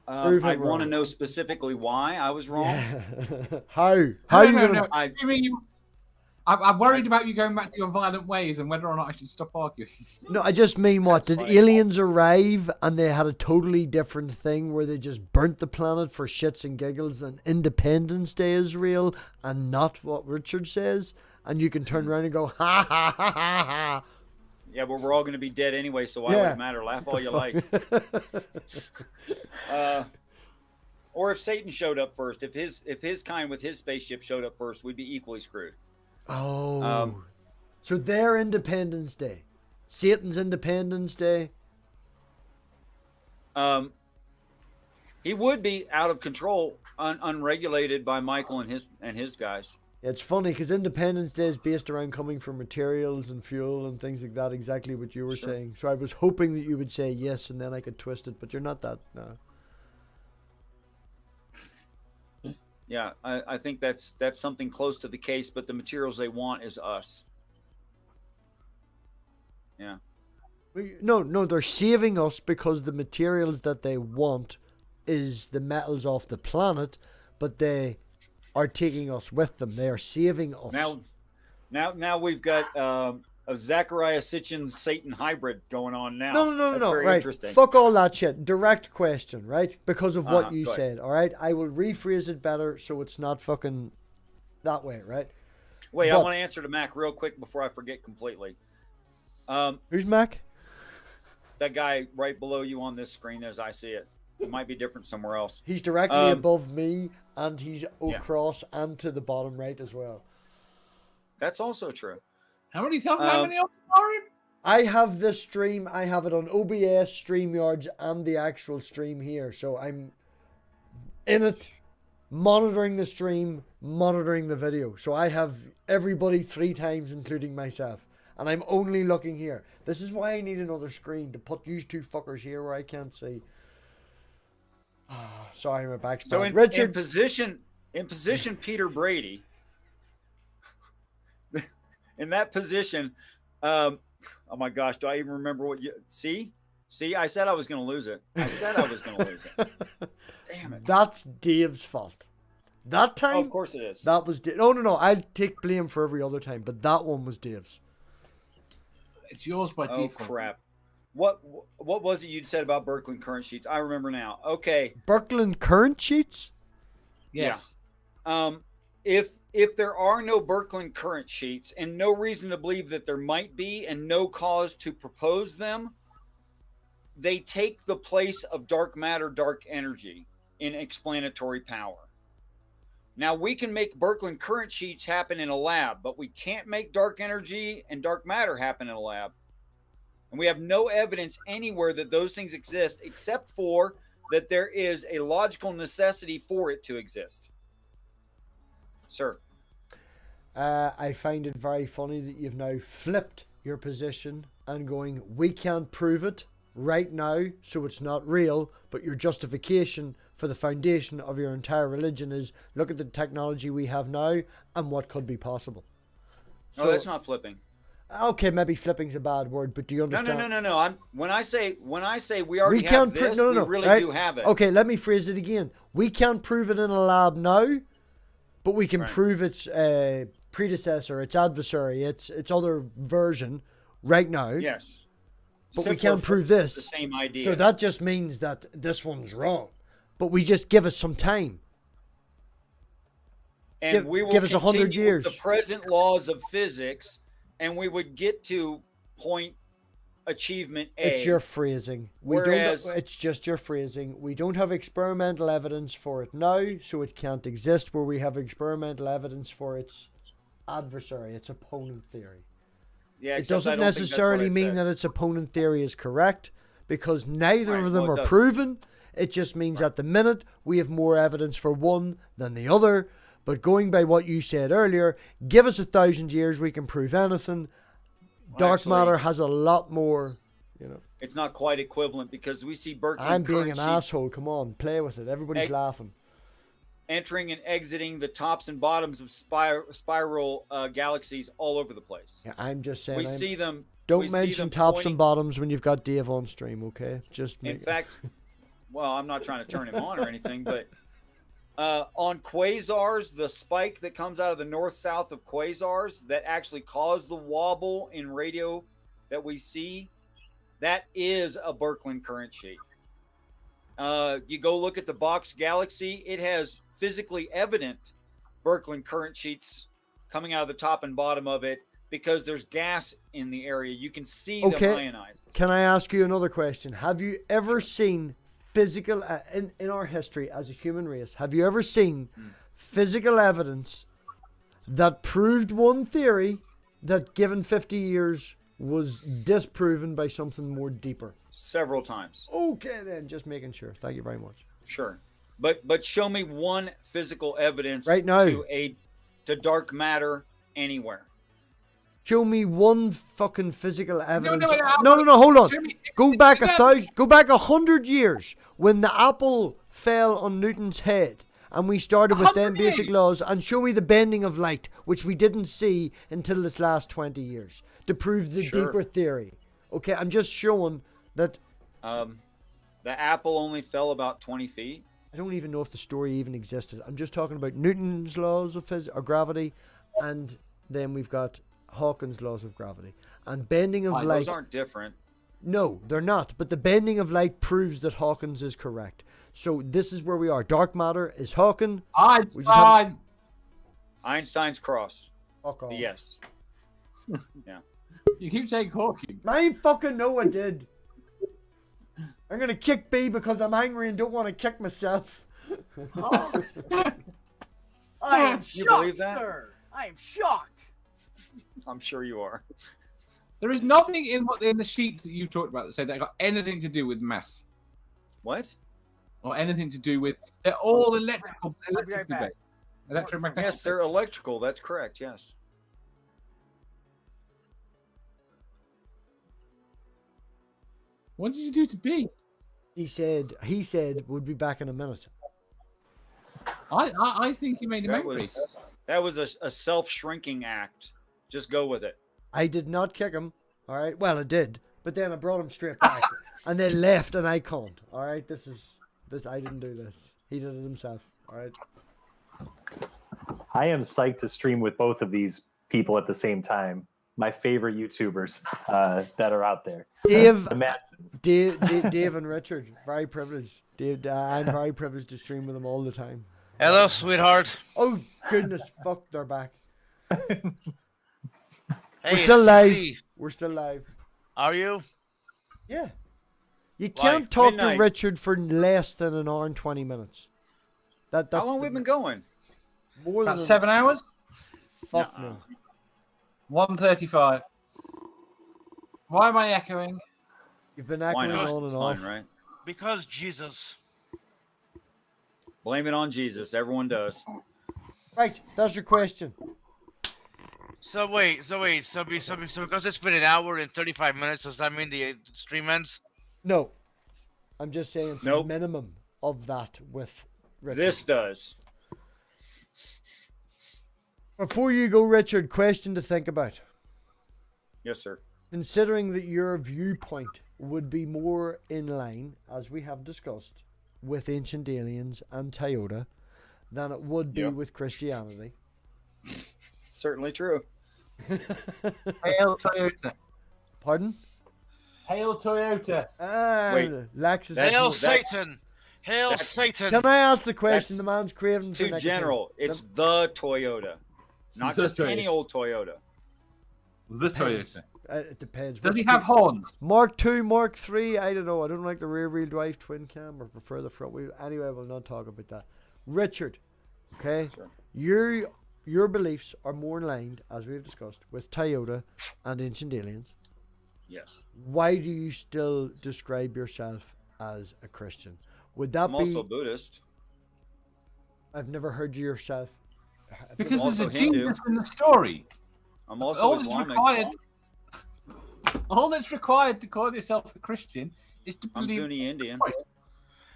Prove it I want to wrong. know specifically why I was wrong. Yeah. How? How you gonna? I- You mean you? I'm worried about you going back to your violent ways and whether or not I should stop arguing. No, I just mean what? That's Did funny. aliens arrive and they had a totally different thing where they just burnt the planet for shits and giggles and Independence Day is real and not what Richard says? And you can turn around and go, ha ha ha ha ha. Yeah, but we're all going to be dead anyway, so why Yeah. would it matter? Laugh all you like. Or if Satan showed up first, if his kind with his spaceship showed up first, we'd be equally screwed. Oh. So their Independence Day. Satan's Independence Day. He would be out of control, unregulated by Michael and his guys. It's funny because Independence Day is based around coming from materials and fuel and things like that, exactly what you were Sure. saying. So I was hoping that you would say yes and then I could twist it, but you're not that. No. Yeah, I think that's something close to the case, but the materials they want is us. Yeah. No, they're saving us because the materials that they want is the metals off the planet, but they are taking us with them. They are saving us. Now we've got a Zachariah Sitchin Satan hybrid going on now. No. That's very Right. interesting. Fuck all that shit. Direct question, right? Because of what you go ahead. said, all right? I will rephrase it better so it's not fucking that way, right? Wait, I But- want to answer to Mac real quick before I forget completely. Who's Mac? That guy right below you on this screen as I see it. It might be different somewhere else. He's directly above me, and he's Yeah. across and to the bottom right as well. That's also true. How many are in? I have this stream. I have it on OBS, StreamYards, and the actual stream here. So I'm in it, monitoring the stream, monitoring the video. So I have everybody 3 times, including myself. And I'm only looking here. This is why I need another screen to put you 2 fuckers here where I can't see. Sorry, my back's So bad. in Richard, position Peter Brady. In that position, oh my gosh, do I even remember what you see? I said I was going to lose it. Damn it. that's Dave's fault. That time, Oh, of course it is. that was Dave. No. I'll take blame for every other time, but that one was Dave's. It's yours by Oh default. crap. What was it you'd said about Birkeland current sheets? I remember now. Okay. Birkeland current sheets? Yes. If there are no Birkeland current sheets and no reason to believe that there might be and no cause to propose them, they take the place of dark matter, dark energy in explanatory power. Now we can make Birkeland current sheets happen in a lab, but we can't make dark energy and dark matter happen in a lab. And we have no evidence anywhere that those things exist except for that there is a logical necessity for it to exist. Sir. I find it very funny that you've now flipped your position and going, we can't prove it right now, so it's not real, but your justification for the foundation of your entire religion is look at the technology we have now and what could be possible. No, that's not flipping. Okay, maybe flipping's a bad word, but do you understand? No. When I say we already We can't have this, no, we really right? do have it. Okay, let me phrase it again. We can't prove it in a lab now, but we can Right. prove its predecessor, its adversary, its other version right now. Yes. But we Simpler can't for prove the this. same idea. So that just means that this one's wrong. But we just give us some time. and we will give us 100 continue years. with the present laws of physics, and we would get to point achievement A. It's your phrasing. Whereas- It's just your phrasing. We don't have experimental evidence for it now, so it can't exist where we have experimental evidence for its adversary, its opponent theory. Yeah, It except I doesn't don't think that's necessarily what I mean said. that its opponent theory is correct, because neither Right, of them well, it are doesn't. proven. It just means at the minute we have more evidence for one than the other. But going by what you said earlier, give us 1,000 years, we can prove anything. Dark Actually, matter has a lot more, It's not quite equivalent because we see Birkeland I'm being current an sheets. asshole. Come on, play with it. Everybody's Hey. laughing. entering and exiting the tops and bottoms of spiral galaxies all over the place. Yeah, I'm just saying. We see them. we Don't see mention them tops pointing- and bottoms when you've got Dave on stream, okay? Just In make fact, well, I'm not trying to turn him on or anything, but on quasars, the spike that comes out of the north-south of quasars that actually cause the wobble in radio that we see, that is a Birkeland current sheet. You go look at the Box Galaxy, it has physically evident Birkeland current sheets coming out of the top and bottom of it because there's gas in the area. You can see them ionized. Can I ask you another question? Have you ever seen physical, in our history as a human race, have you ever seen physical evidence that proved one theory that given 50 years was disproven by something more deeper? Several times. Okay, then, just making sure. Thank you very much. Sure. But show me one physical evidence Right now. to dark matter anywhere. Show me one fucking physical evidence. no, No, hold on. show me- Go back 100 years when the apple fell on Newton's head and we started with them 100 basic years? laws, and show me the bending of light, which we didn't see until this last 20 years to prove the Sure. deeper theory. Okay, I'm just showing that The apple only fell about 20 feet. I don't even know if the story even existed. I'm just talking about Newton's laws of gravity, and then we've got Hawkins' laws of gravity. And bending of light. Those aren't different. No, they're not. But the bending of light proves that Hawkins is correct. So this is where we are. Dark matter is Hawking. Einstein. Einstein's cross. Fuck off. Yes. Yeah. You keep saying Hawking. I fucking know I did. I'm gonna kick B because I'm angry and don't want to kick myself. I am You shocked, believe that? sir. I am shocked. I'm sure you are. There is nothing in the sheets that you talked about that say that got anything to do with mass What? or anything to do with. They're all electrical. I'll be right back. Electromagnetic. Yes, they're electrical. That's correct. Yes. What did you do to B? He said we'll be back in a minute. I think he made him angry. That was a self-shrinking act. Just go with it. I did not kick him. All right. Well, I did, but then I brought him straight back, and then left, and I can't. All right. This. I didn't do this. He did it himself. All right. I am psyched to stream with both of these people at the same time. My favorite YouTubers that are out there. Dave, The Madsons. Dave and Richard, very privileged. Dave, I'm very privileged to stream with them all the time. Hello, sweetheart. Oh goodness, fuck, they're back. Hey, We're still it's live. CC. We're still live. Are you? Yeah. You can't Like talk midnight. to Richard for less than an hour and 20 minutes. That's How long the- we been going? more than About 7 hours. Fuck no. 1:35. Why am I echoing? You've been Why echoing not? on It's and fine, off. right? Because Jesus. Blame it on Jesus. Everyone does. Right, that's your question. So because it's been an hour and 35 minutes, does that mean the stream ends? No, I'm just saying it's a Nope. minimum of that with Richard. This does. Before you go, Richard, question to think about. Yes, sir. Considering that your viewpoint would be more in line, as we have discussed, with Ancient Aliens and Toyota than it would be Yep. with Christianity. Certainly true. Hail Toyota. Pardon? Hail Toyota. Wait, Lexus. Hail that's- Satan! Hail that's- Satan! Can I ask the question? That's The man's craving for Too negativity. general. It's the Toyota, not The just Toyota. any old Toyota. The Toyota. It depends. Does he Which have horns? Mark II, Mark III? I don't know. I don't like the rear-wheel drive twin cam or prefer the front wheel. Anyway, we'll not talk about that. Richard, okay? Sure. Your beliefs are more in line, as we've discussed, with Toyota and Ancient Aliens. Yes. Why do you still describe yourself as a Christian? Would that I'm be... also Buddhist. I've never heard you yourself. Because there's a also Hindu. Jesus in the story. I'm also All that's Islamic. required. All that's required to call yourself a Christian is to I'm believe Sunni Indian. Christ.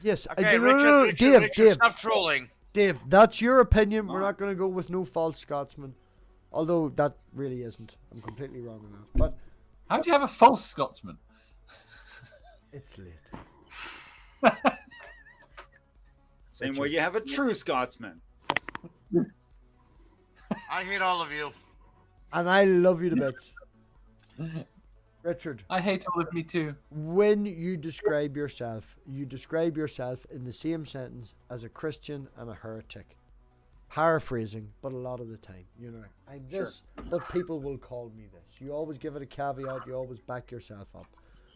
Yes. Okay, no, Richard, no, no, Richard, Dave, Richard, Dave. stop trolling. Dave, that's your opinion. We're Mine. not going to go with no false Scotsman. Although that really isn't. I'm completely wrong on that. But How do you have a false Scotsman? it's late. Same way you have a true Scotsman. I hate all of you. And I love you to bits. Richard, I hate all of me too. when you describe yourself in the same sentence as a Christian and a heretic. Paraphrasing, but a lot of the time, you know, I'm this, but people will call me this. You always give it a caveat, you always back yourself up,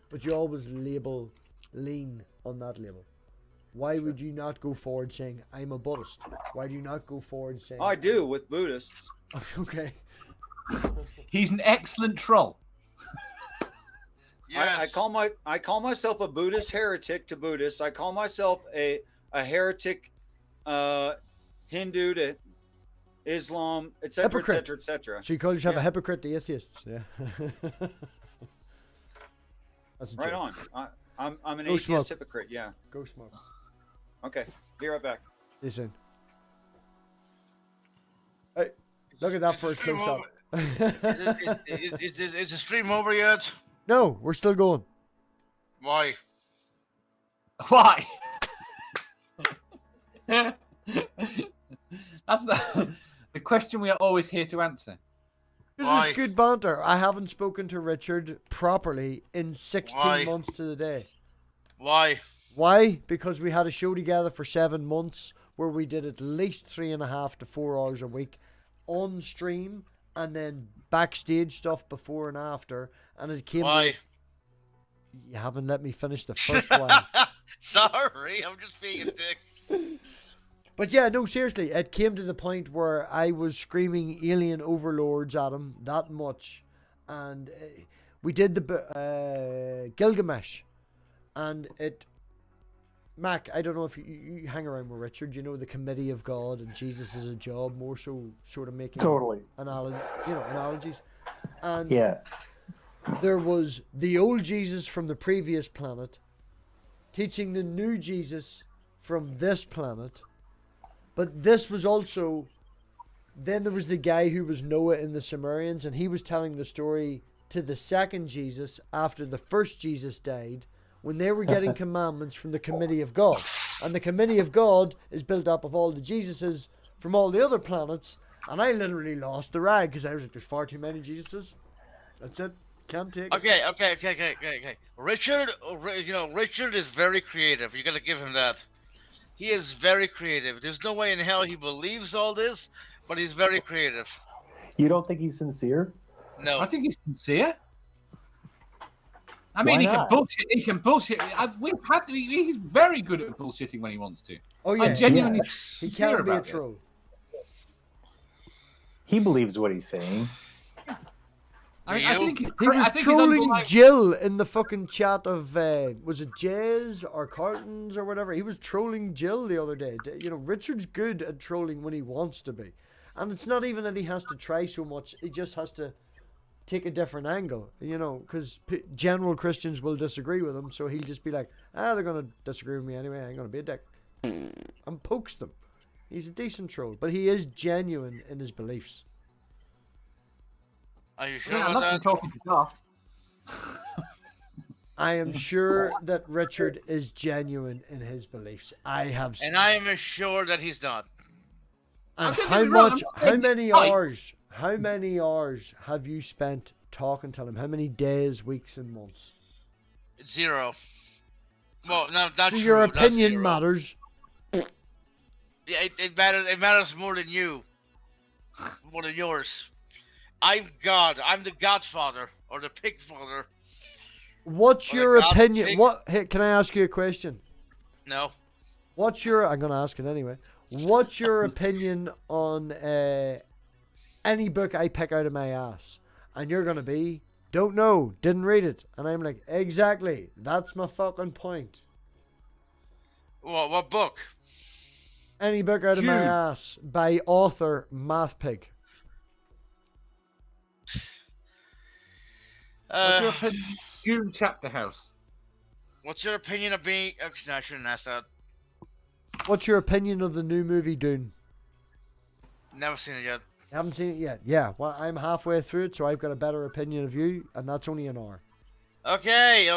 but you always lean on that label. Why would you not go forward saying, I'm a Buddhist? Why do you not go forward saying... I do with Buddhists. Okay. He's an excellent troll. Yes. I call myself a Buddhist heretic to Buddhists. I call myself a heretic Hindu to Islam, etc., Hypocrite. etc., etc. So you call yourself a Yeah. hypocrite to atheists, yeah. That's a Right joke. on. I'm an Go atheist smoke. hypocrite. Yeah. Go smoke. Okay. Be right back. See you soon. Hey, look at that Is for a the stream close up. Is the stream over yet? No, we're still going. Why? Why? That's the question we are always here to answer. This Why? is good banter. I haven't spoken to Richard properly in 16 Why? months to the day. Why? Why? Because we had a show together for 7 months where we did at least 3.5 to 4 hours a week on stream and then backstage stuff before and after. And it came. Why? You haven't let me finish the first one. Sorry, I'm just being a dick. But yeah, no, seriously, it came to the point where I was screaming alien overlords at him that much. And we did the Gilgamesh. And it... Mac, I don't know if you hang around with Richard, you know, the committee of God and Jesus is a job, more so sort of making Totally. analogies. And Yeah. there was the old Jesus from the previous planet teaching the new Jesus from this planet. But this was also... Then there was the guy who was Noah in the Sumerians, and he was telling the story to the second Jesus after the first Jesus died, when they were getting commandments from the committee of God. And the committee of God is built up of all the Jesuses from all the other planets. And I literally lost the rag because I was like, there's far too many Jesuses. That's it. Can't take it. Okay. Richard, Richard is very creative. You gotta give him that. He is very creative. There's no way in hell he believes all this, but he's very creative. You don't think he's sincere? No. I think he's sincere. I Why mean, he can not? bullshit. He can bullshit. He's very good at bullshitting when he wants to. Oh yeah, I genuinely he sincere can be a about it. troll. He believes what he's saying. I think He was I think he's trolling underlying- Jill in the fucking chat of was it Jez or Carlton's or whatever. He was trolling Jill the other day. You know, Richard's good at trolling when he wants to be, and it's not even that he has to try so much. He just has to take a different angle. You know, because general Christians will disagree with him, so he'll just be like, they're gonna disagree with me anyway. I ain't gonna be a dick, and pokes them. He's a decent troll, but he is genuine in his beliefs. Are you sure Yeah, I'm about not that? talking to Garth. I am sure that Richard is genuine in his beliefs. I have And I am sure that he's not. And Don't get how me wrong, much? I'm not How saying many he's right. hours? How many hours have you spent talking to him? How many days, weeks, and months? 0. Well, no, not So true. your not opinion 0. matters. Yeah, it matters. It matters more than you. More than yours. I'm God. I'm the Godfather or the Pig Father. What's Well, your God, opinion? pig- What? Hey, can I ask you a question? No. What's your? I'm gonna ask it anyway. What's your opinion on any book I pick out of my ass? And you're gonna be, don't know, didn't read it, and I'm like, exactly. That's my fucking point. What book? Any book out of my Jude. ass by author MathPig. What's your opinion? June Chapter House. What's your opinion of being? No, I shouldn't ask that. what's your opinion of the new movie Dune? Never seen it yet. You haven't seen it yet? Yeah. Well, I'm halfway through it, so I've got a better opinion of you, and that's only an hour. Okay,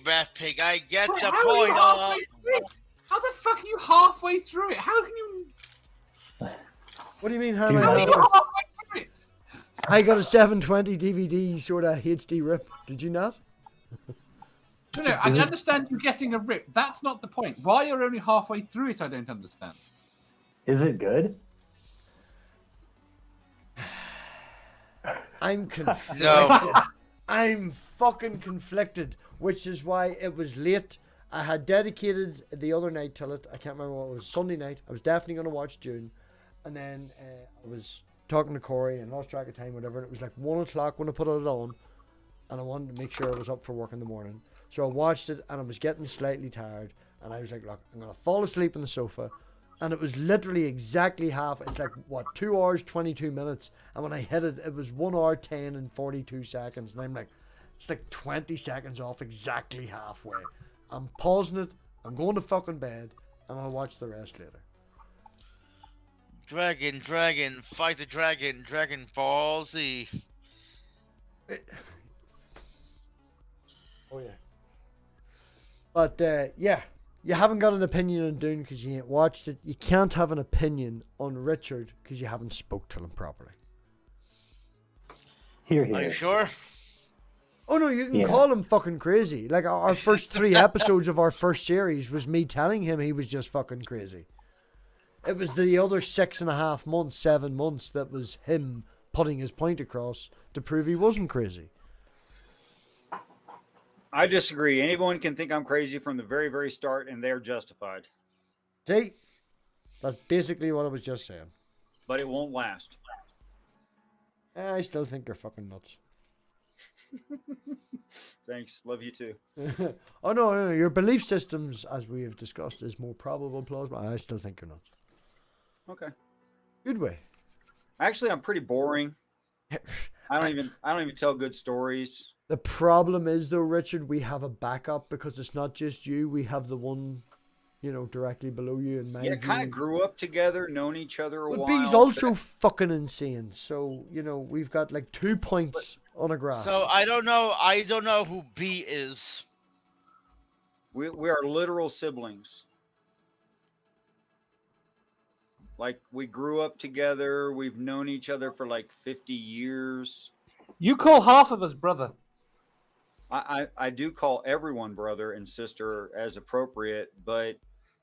MathPig, I get Wait, the how are you point. halfway through it? How the fuck are you halfway through it? How can you? What do you mean? How Do am I you How are you halfway? halfway through it? I got a 720 DVD sort of HD rip. Did you not? No, I understand you getting a rip. That's not the point. Why you're only halfway through it, I don't understand. Is it good? I'm conflicted. No. I'm fucking conflicted, which is why it was late. I had dedicated the other night till it. I can't remember what it was. Sunday night. I was definitely going to watch Dune. And then I was talking to Corey and lost track of time, whatever. And it was like 1 o'clock when I put it on. And I wanted to make sure I was up for work in the morning. So I watched it and I was getting slightly tired. And I was like, look, I'm going to fall asleep on the sofa. And it was literally exactly half. It's like, what, 2 hours, 22 minutes. And when I hit it, it was 1 hour, 10 and 42 seconds. And I'm like, it's like 20 seconds off exactly halfway. I'm pausing it. I'm going to fucking bed. And I'll watch the rest later. Dragon, fight the dragon, Dragon Ball Z. Oh, yeah. But, yeah. You haven't got an opinion on Dune because you ain't watched it. You can't have an opinion on Richard because you haven't spoke to him properly. Here, Are you here. sure? Oh no, you can Yeah. call him fucking crazy. Like our first 3 episodes of our first series was me telling him he was just fucking crazy. It was the other 6.5 months, 7 months that was him putting his point across to prove he wasn't crazy. I disagree. Anyone can think I'm crazy from the very, very start, and they're justified. See? That's basically what I was just saying. But it won't last. I still think you're fucking nuts. Thanks. Love you too. Oh no, your belief systems, as we have discussed, is more probable, plausible. I still think you're nuts. Okay. Good way. Actually, I'm pretty boring. I don't even tell good stories. The problem is though, Richard, we have a backup because it's not just you. We have the one, directly below you in my Yeah, kind view. of grew up together, known each other a But while. B's also fucking insane. So, we've got like 2 points on a graph. So I don't know who B is. We are literal siblings. Like, we grew up together. We've known each other for like 50 years. You call half of us brother. I do call everyone brother and sister as appropriate, but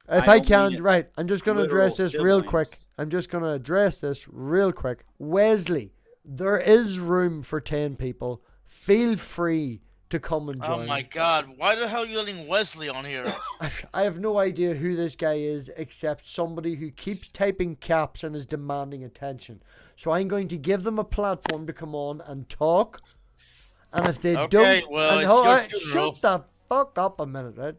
If I I don't can, mean it right, I'm just going to literal address this real quick. siblings. I'm just going to address this real quick. Wesley, there is room for 10 people. Feel free to come and join. Oh my god, why the hell are you letting Wesley on here? I have no idea who this guy is except somebody who keeps typing caps and is demanding attention. So I'm going to give them a platform to come on and talk. And if they Okay, don't... well, and it's hold your on, funeral. shut the fuck up a minute,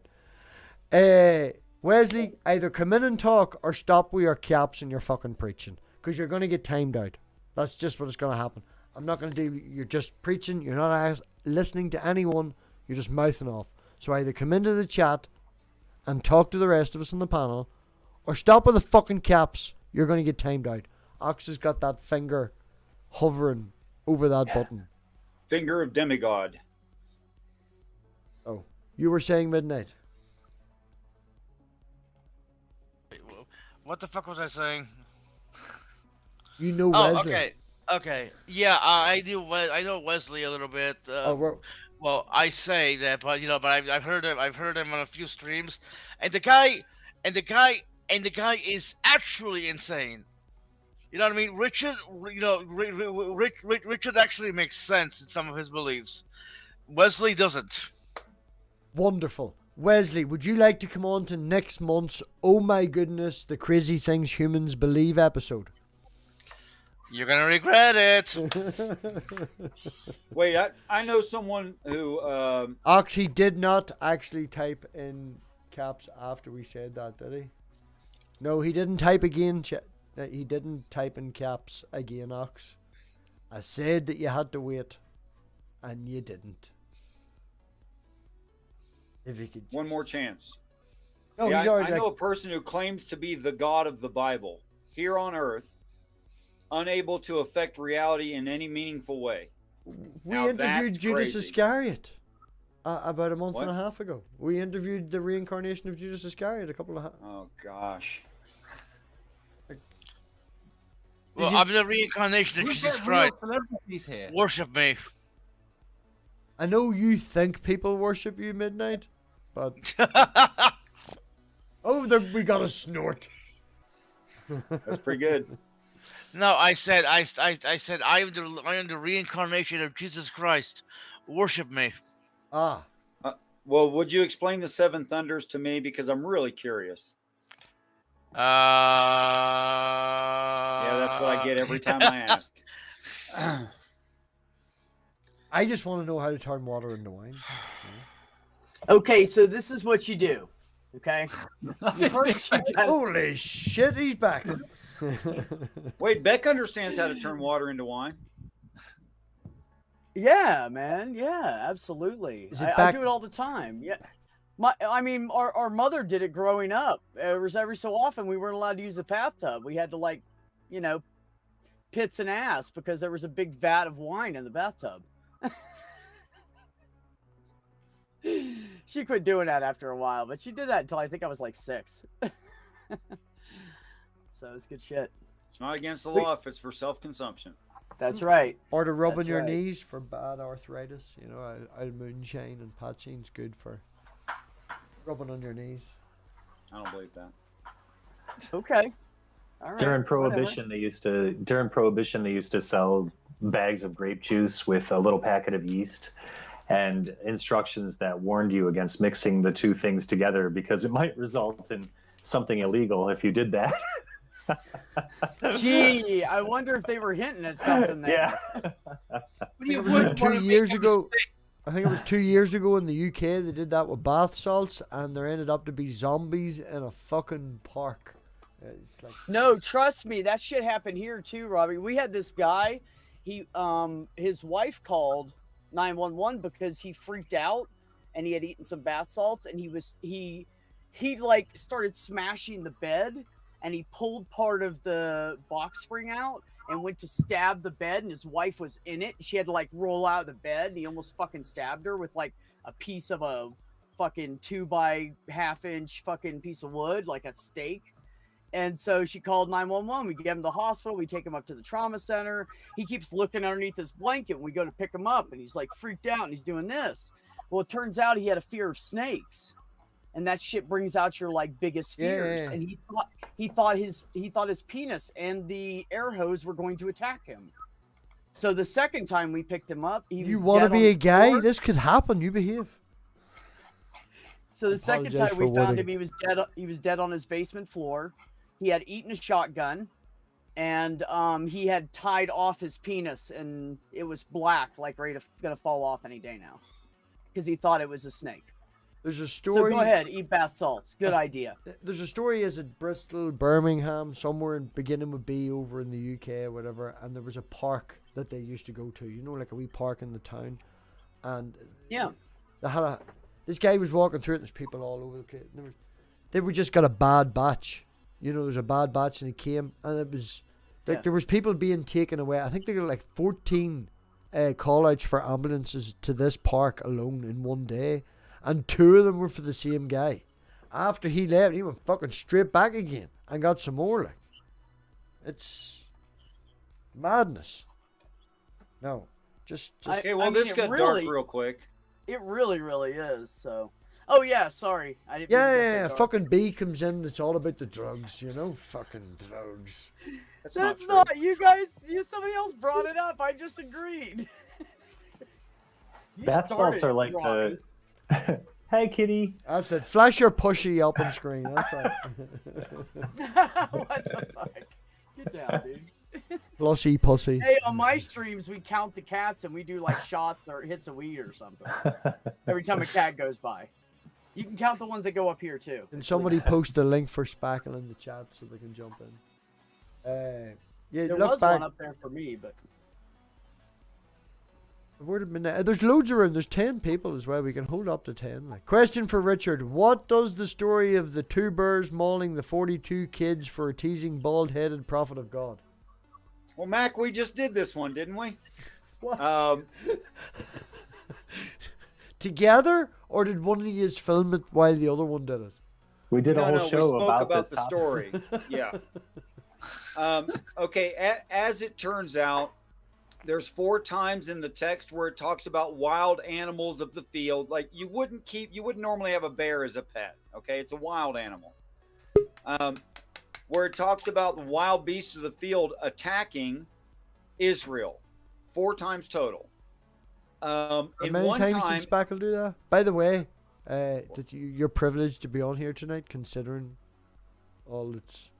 right? Wesley, either come in and talk or stop with your caps and your fucking preaching. Because you're going to get timed out. That's just what is going to happen. I'm not going to do... You're just preaching. You're not listening to anyone. You're just mouthing off. So either come into the chat and talk to the rest of us on the panel, or stop with the fucking caps. You're going to get timed out. Ox has got that finger hovering over that button. finger of demigod. Oh, you were saying midnight. What the fuck was I saying? You know Oh, Wesley. okay. Yeah, I know Wesley a little bit. Well, I say that, but I've heard him on a few streams, and the guy is actually insane. You know what I mean? Richard, Richard actually makes sense in some of his beliefs. Wesley doesn't. Wonderful. Wesley, would you like to come on to next month's Oh My Goodness, the Crazy Things Humans Believe episode? You're gonna regret it. Wait, I know someone who Ox, he did not actually type in caps after we said that, did he? No, he didn't type again. He didn't type in caps again, Ox. I said that you had to wait, and you didn't. If you could one more chance. No, Yeah, he's already I know like, a person who claims to be the God of the Bible here on Earth, unable to affect reality in any meaningful way. we Now interviewed that's Judas crazy. Iscariot about a month What? and a half ago. We interviewed the reincarnation of Judas Iscariot a couple of. Oh gosh. Well, you- I'm the reincarnation of We Jesus get real Christ. celebrities here. Worship me. I know you think people worship you, Midnight, but we got a snort. That's pretty good. No, I said I said I am the reincarnation of Jesus Christ. Worship me. Ah, Well, would you explain the seven thunders to me? Because I'm really curious. Yeah, Yeah, that's what I get every time I ask. I just want to know how to turn water into wine. Okay, so this is what you do. Okay. First, you gotta- Holy shit, he's back. Wait, Beck understands how to turn water into wine. yeah, man. Yeah, absolutely. Is it I back- do it all the time. Yeah. Our mother did it growing up. It was every so often we weren't allowed to use the bathtub. We had to pits and ass because there was a big vat of wine in the bathtub. She quit doing that after a while, but she did that until I think I was like 6. So it's good shit. It's not against the law if it's for self-consumption. That's right. Or to rub on That's your right. knees for bad arthritis. You know, moonshine and patchine's good for rubbing on your knees. I don't believe that. Okay. All right. During whatever. Prohibition, they used to sell bags of grape juice with a little packet of yeast and instructions that warned you against mixing the two things together because it might result in something illegal if you did that. Gee, I wonder if they were hinting at something there. Yeah. You It was wouldn't like wanna 2 make years a ago. mistake. I think it was 2 years ago in the UK. They did that with bath salts, and there ended up to be zombies in a fucking park. It's like No, trust me, that shit happened here too, Robbie. We had this guy. His wife called 911 because he freaked out and he had eaten some bath salts and he like started smashing the bed and he pulled part of the box spring out and went to stab the bed and his wife was in it. She had to like roll out of the bed and he almost fucking stabbed her with like a piece of a fucking 2x1/2 inch fucking piece of wood, like a stake. And so she called 911. We get him to the hospital. We take him up to the trauma center. He keeps looking underneath his blanket. We go to pick him up and he's like freaked out and he's doing this. Well, it turns out he had a fear of snakes. And that shit brings out your like biggest fears. Yeah. And he thought his penis and the air hose were going to attack him. So the second time we picked him up, he was you want to dead on be a the guy? floor. This could happen. You behave. So the second Apologize time we for found winning. him, he was dead on his basement floor. He had eaten a shotgun, and he had tied off his penis, and it was black, like gonna fall off any day now, because he thought it was a snake. There's a So story. go ahead, eat bath salts. Good idea. There's a story is at Bristol, Birmingham, somewhere beginning with B over in the UK or whatever, and there was a park that they used to go to. You know, like a wee park in the town, and Yeah. they had this guy was walking through it. And there's people all over the place. And they were just got a bad batch. You know, there's a bad batch, and he came, and it was like Yeah. there was people being taken away. I think there were like 14 call outs for ambulances to this park alone in one day, and 2 of them were for the same guy. After he left, he went fucking straight back again and got some more. Like, it's madness. No, just Okay, well, I mean, this it got really- dark real quick. It really, really is. So. Oh yeah, sorry. I didn't. yeah, mean to yeah, get so yeah. dark. Fucking B comes in. It's all about the drugs, you know. Fucking drugs. That's true. not you guys. Somebody else brought it up. I just agreed. You Bath started salts are it, like Robbie. the. Hey, kitty. I said, flash your pushy up on screen. That's it. What the fuck? Get down, dude. Blushy pussy. Hey, on my streams, we count the cats and we do like shots or hits of weed or something every time a cat goes by. You can count the ones that go up here too. Can somebody post a link for Spackle in the chat so they can jump in? Yeah, There look was back. one up there for me, but It would have been. There's loads of room. There's 10 people as well. We can hold up to 10. Like. Question for Richard: what does the story of the 2 bears mauling the 42 kids for teasing bald-headed prophet of God? Well, Mac, we just did this one, didn't we? What? Together, or did one of you film it while the other one did it? We did a whole show we spoke about this the topic. story. Yeah. Okay. As it turns out, there's 4 times in the text where it talks about wild animals of the field. Like you wouldn't normally have a bear as a pet. Okay, it's a wild animal. Where it talks about the wild beasts of the field attacking Israel, 4 times total. How In many one times time, did Spackle do that? By the way, you're privileged to be on here tonight, considering all its.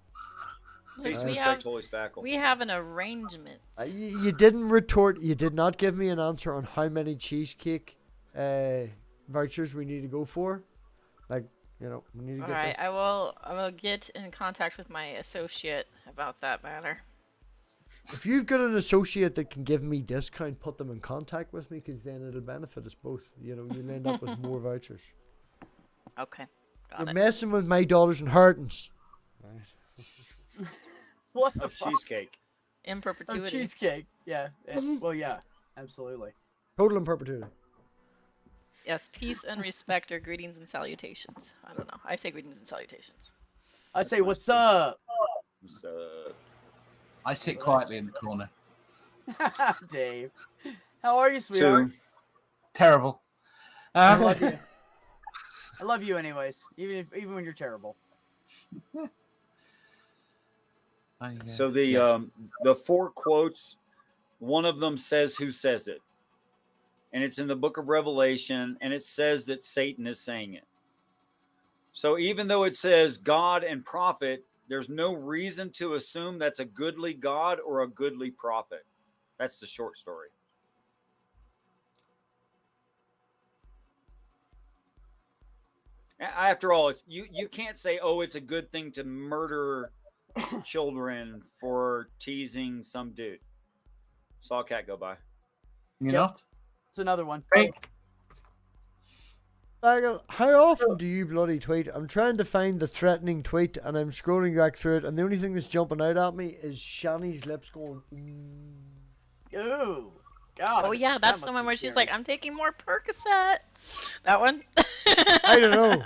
Please We respect have, Holy Spackle. we have an arrangement. You didn't retort. You did not give me an answer on how many cheesecake vouchers we need to go for. Like, we need to All get right, this. I will get in contact with my associate about that matter. If you've got an associate that can give me discount, put them in contact with me, because then it'll benefit us both. You'll end up with more vouchers. Okay, got You're it. messing with my daughter's inheritance. Right. What the Of fuck? cheesecake. In Of perpetuity. cheesecake. Yeah. Well, yeah. Absolutely. Total in perpetuity. Yes, peace and respect are greetings and salutations. I don't know. I say greetings and salutations. I say, what's up? I sit quietly in the corner. Dave. How are you, sweetheart? 2. Terrible. I love you. I love you anyways, even when you're terrible. So the 4 quotes, one of them says who says it. And it's in the book of Revelation, and it says that Satan is saying it. So even though it says God and prophet, there's no reason to assume that's a goodly God or a goodly prophet. That's the short story. After all, you can't say, oh, it's a good thing to murder children for teasing some dude. Saw a cat go by. You're Yep. not? It's another one. Bagel, how often do you bloody tweet? I'm trying to find the threatening tweet, and I'm scrolling back through it, and the only thing that's jumping out at me is Shani's lips going. Ooh. God. Oh yeah, that that's the must one be where she's scary. like, I'm taking more Percocet. That one? I don't know.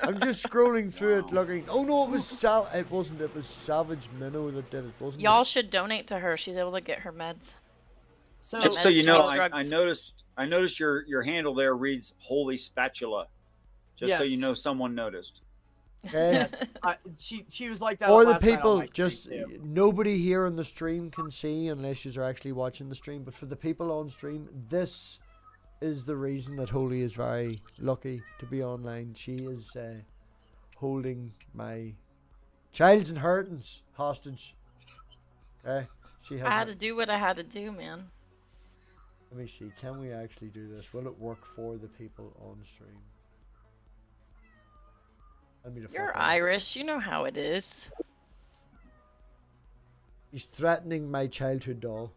I'm just scrolling through it, looking. Oh no, it was It wasn't. It was Savage Minnow that did it, wasn't Y'all it? should donate to her. She's able to get her meds. So, Just so you know, drugs. I noticed your handle there reads Holy Spatula. Just so you Yes. know, someone noticed. Okay. yes, she was like that. Or the last night on people, my stream, just too. nobody here on the stream can see unless you're actually watching the stream. But for the people on stream, this is the reason that Holy is very lucky to be online. She is holding my child's inheritance hostage. Okay, she has. I had to do what I had to do, man. Let me see. Can we actually do this? Will it work for the people on stream? Let me You're fuck up. Irish. You know how it is. He's threatening my childhood doll.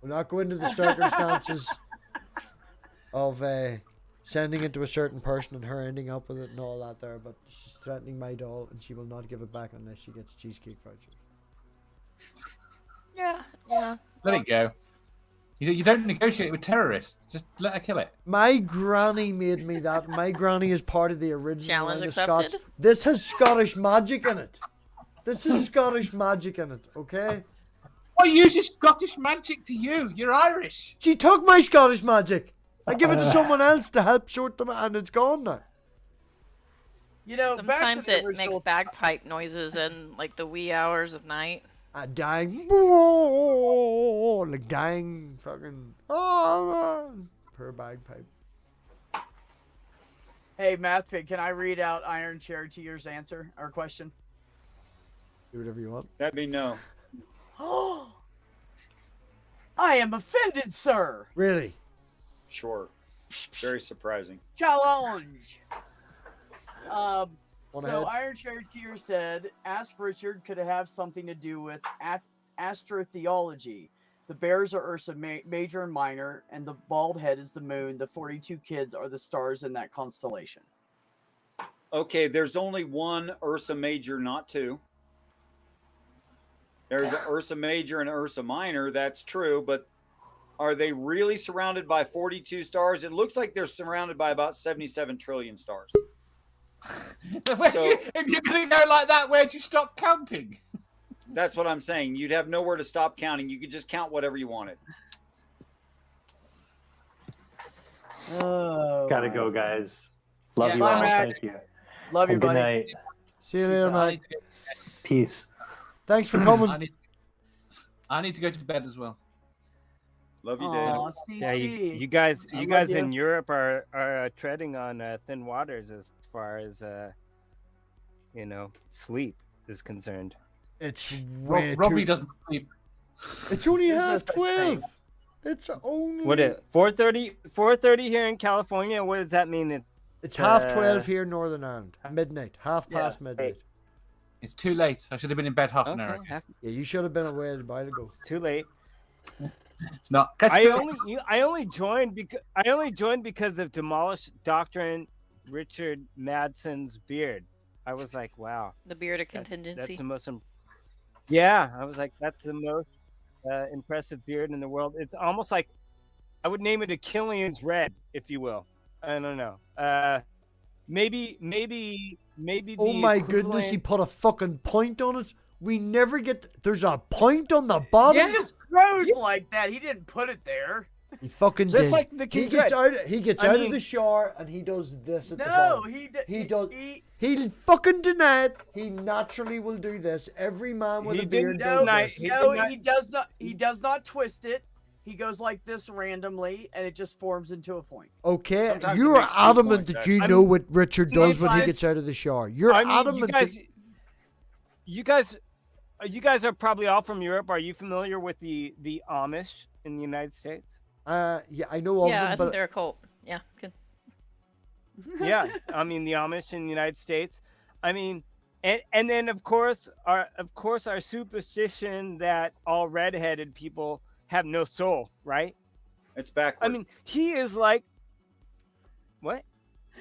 We'll not go into the circumstances of sending it to a certain person and her ending up with it and all that there, but she's threatening my doll and she will not give it back unless she gets cheesecake vouchers. Yeah, yeah. Let it go. You don't negotiate with terrorists. Just let her kill it. My granny made me that. My granny is part of the original Challenge line of accepted? Scots. This has Scottish magic in it. This is Scottish magic in it, okay? Why uses Scottish magic to you? You're Irish. She took my Scottish magic. I give it to someone else to help sort them out and it's gone now. You know, back to Sometimes the it original. makes bagpipe noises in like the wee hours of night. Dying, like dying, fucking, per bagpipe. Hey, MathPig, can I read out Iron Chair Tear's answer or question? Do whatever you want. That'd be no. I am offended, sir. Really? Sure. Very surprising. Challenge. One So ahead. Iron Chair Tear said, "Ask Richard could it have something to do with astrotheology? The bears are Ursa Major and Minor, and the bald head is the moon. The 42 kids are the stars in that constellation. Okay, there's only one Ursa Major, not two. There's an Ursa Major and Ursa Minor. That's true, but are they really surrounded by 42 stars? It looks like they're surrounded by about 77 trillion stars. If you're going to go like that, where'd you stop counting? That's what I'm saying. You'd have nowhere to stop counting. You could just count whatever you wanted. Oh, Gotta go, guys. Love Yeah, you all. bye, Matt. Thank you. Love you, And good buddy. night. See you later, I mate. need, to go, Peace. Thanks for coming. I need to go to bed as well. Love you, Aw, Dave. Yeah, CC. you guys, Sounds you like guys you. in Europe are treading on thin waters as far as sleep is concerned. It's way Robbie too... doesn't sleep. It's only There's no half such 12. thing. It's only... What it 4:30 here in California? What does that mean? It's half 12 here in Northern Ireland. Midnight. Half Yeah. past midnight. It's too late. I should have been in bed half an hour Okay, ago. Yeah, you should have been away a while ago. it's too late. It's not. I only joined because of Demolished Doctrine Richard Madsen's beard. I was like, wow. The beard of That's contingency. the most. Yeah, I was like, that's the most impressive beard in the world. It's almost like I would name it a Killian's Red, if you will. I don't know. Maybe. Oh the my goodness, he equivalent- put a fucking point on it. We never get... There's a point on the bottom? Yeah. He just grows like that. He didn't put it there. He fucking Just did. like the he King's gets Red. out. He gets I out mean- of the shower and he does this at the No, bottom. he does. He, He fucking denied. He naturally will do this. Every man with He a beard didn't does no, deny- this. he no, did not- he does not. He does not twist it. He goes like this randomly, and it just forms into a point. Okay, Sometimes you it are makes 2 adamant points, that actually. you I know mean, what Richard see, does when he guys- gets out of the shower. You're I mean, adamant. you guys are probably all from Europe. Are you familiar with the Amish in the United States? Yeah, I know of Yeah, I them, think but they're a cult. Yeah, good. Yeah, I mean the Amish in the United States. I mean, and then of course our superstition that all redheaded people have no soul, right? It's backward. I mean, he is like, what?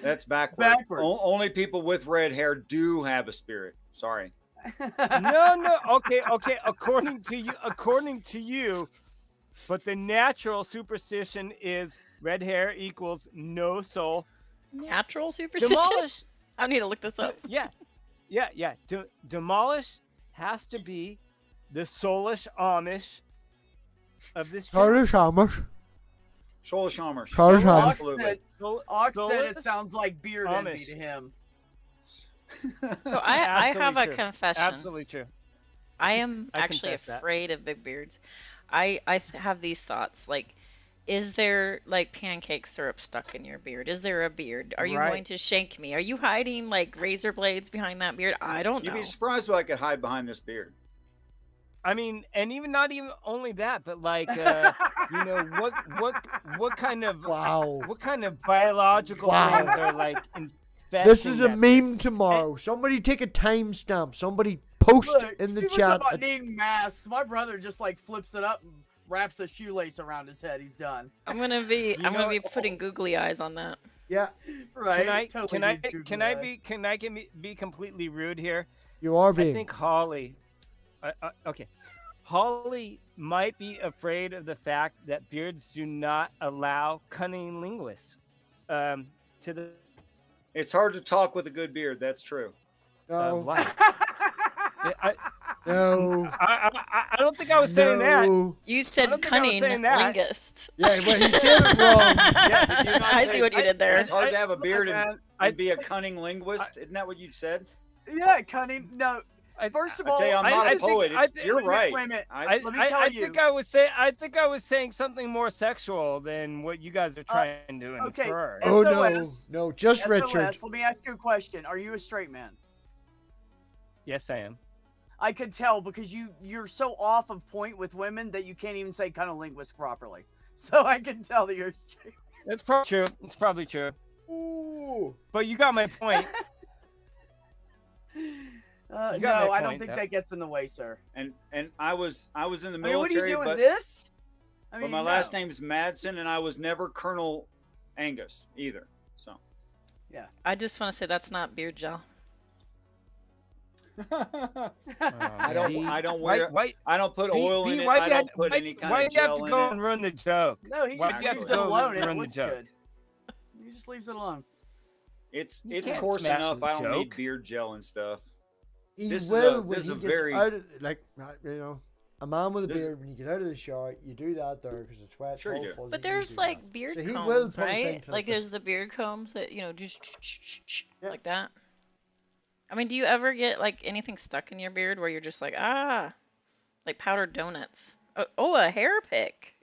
That's backward. Backwards. Only people with red hair do have a spirit. Sorry. No. Okay. According to you, but the natural superstition is red hair equals no soul. Natural superstition? Demolish. I need to look this up. Yeah. Demolish has to be the soulish Amish of this Charlie Chalmers. Shoalish Amish. Charles Amish. Absolutely. Ox said it soulless sounds like beard envy Amish. to him. So I have Absolutely a true. confession. Absolutely true. I am I actually confess that. afraid of big beards. I have these thoughts like, is there like pancake syrup stuck in your beard? Is there a beard? Are you Right. going to shank me? Are you hiding like razor blades behind that beard? I don't You'd know. be surprised what I could hide behind this beard. I mean, and not even only that, but like, what kind of Wow. what kind of biological Wow. things are like infesting This is a that meme tomorrow. Somebody take a timestamp. Somebody post Look, in the he was chat. about needing masks. My brother just like flips it up and wraps a shoelace around his head. He's done. I'm gonna be You I'm gonna know be what? putting googly eyes on that. Yeah, Right? Can I be completely rude here? you are I being. think Holly. Okay, Holly might be afraid of the fact that beards do not allow cunning linguists to the It's hard to talk with a good beard. That's true. No, life. no, I don't think I was saying that. no. You don't said think I was cunning saying that. linguist. Yeah, but he said it wrong. Yes. Did you not I say see what you did there. It's hard to have a beard and, Man, and be a cunning linguist. Isn't that what you said? yeah, cunning. No, first of I all, tell you, I'm I not a think- poet. I think- You're wait a minute, right. wait a minute. I, Let me tell I you. think I was saying something more sexual than what you guys are trying to okay. infer. Oh no, SOS. no, just SOS, Richard. let me ask you a question. Are you a straight man? Yes, I am. I could tell because you're so off of point with women that you can't even say kind of linguist properly. So I can tell that you're straight. It's probably true. It's probably true. Ooh. But you got my point. No, You got my I don't point, think though. that gets in the way, sir. and I was in the I mean, what are military, you doing? but This? I But mean, my last no. name's Madsen, and I was never Colonel Angus either. So. I just want to say that's not beard gel. I don't Why, wear. why, I don't put D, oil in D, it. why I you had, don't put why, any kind why of you have gel to in go it. and ruin the joke? No, he Why just do you have leaves to it go alone. It ruin the looks joke? good. He just leaves it alone. It's You can't coarse smash enough. the I don't need joke. beard gel and stuff. He This is will a- when this he is a gets very- out of, like, you know, a man with a This- beard, when you get out of the shower, you do that there because it's wet. Sure it's you all do. fuzzy, But you there's do like that. beard So he will combs, put a thing right? to Like the- there's the beard combs that, you know, just Yeah. like that. I mean, do you ever get like anything stuck in your beard where you're just like, like powdered donuts? Oh, a hair pick.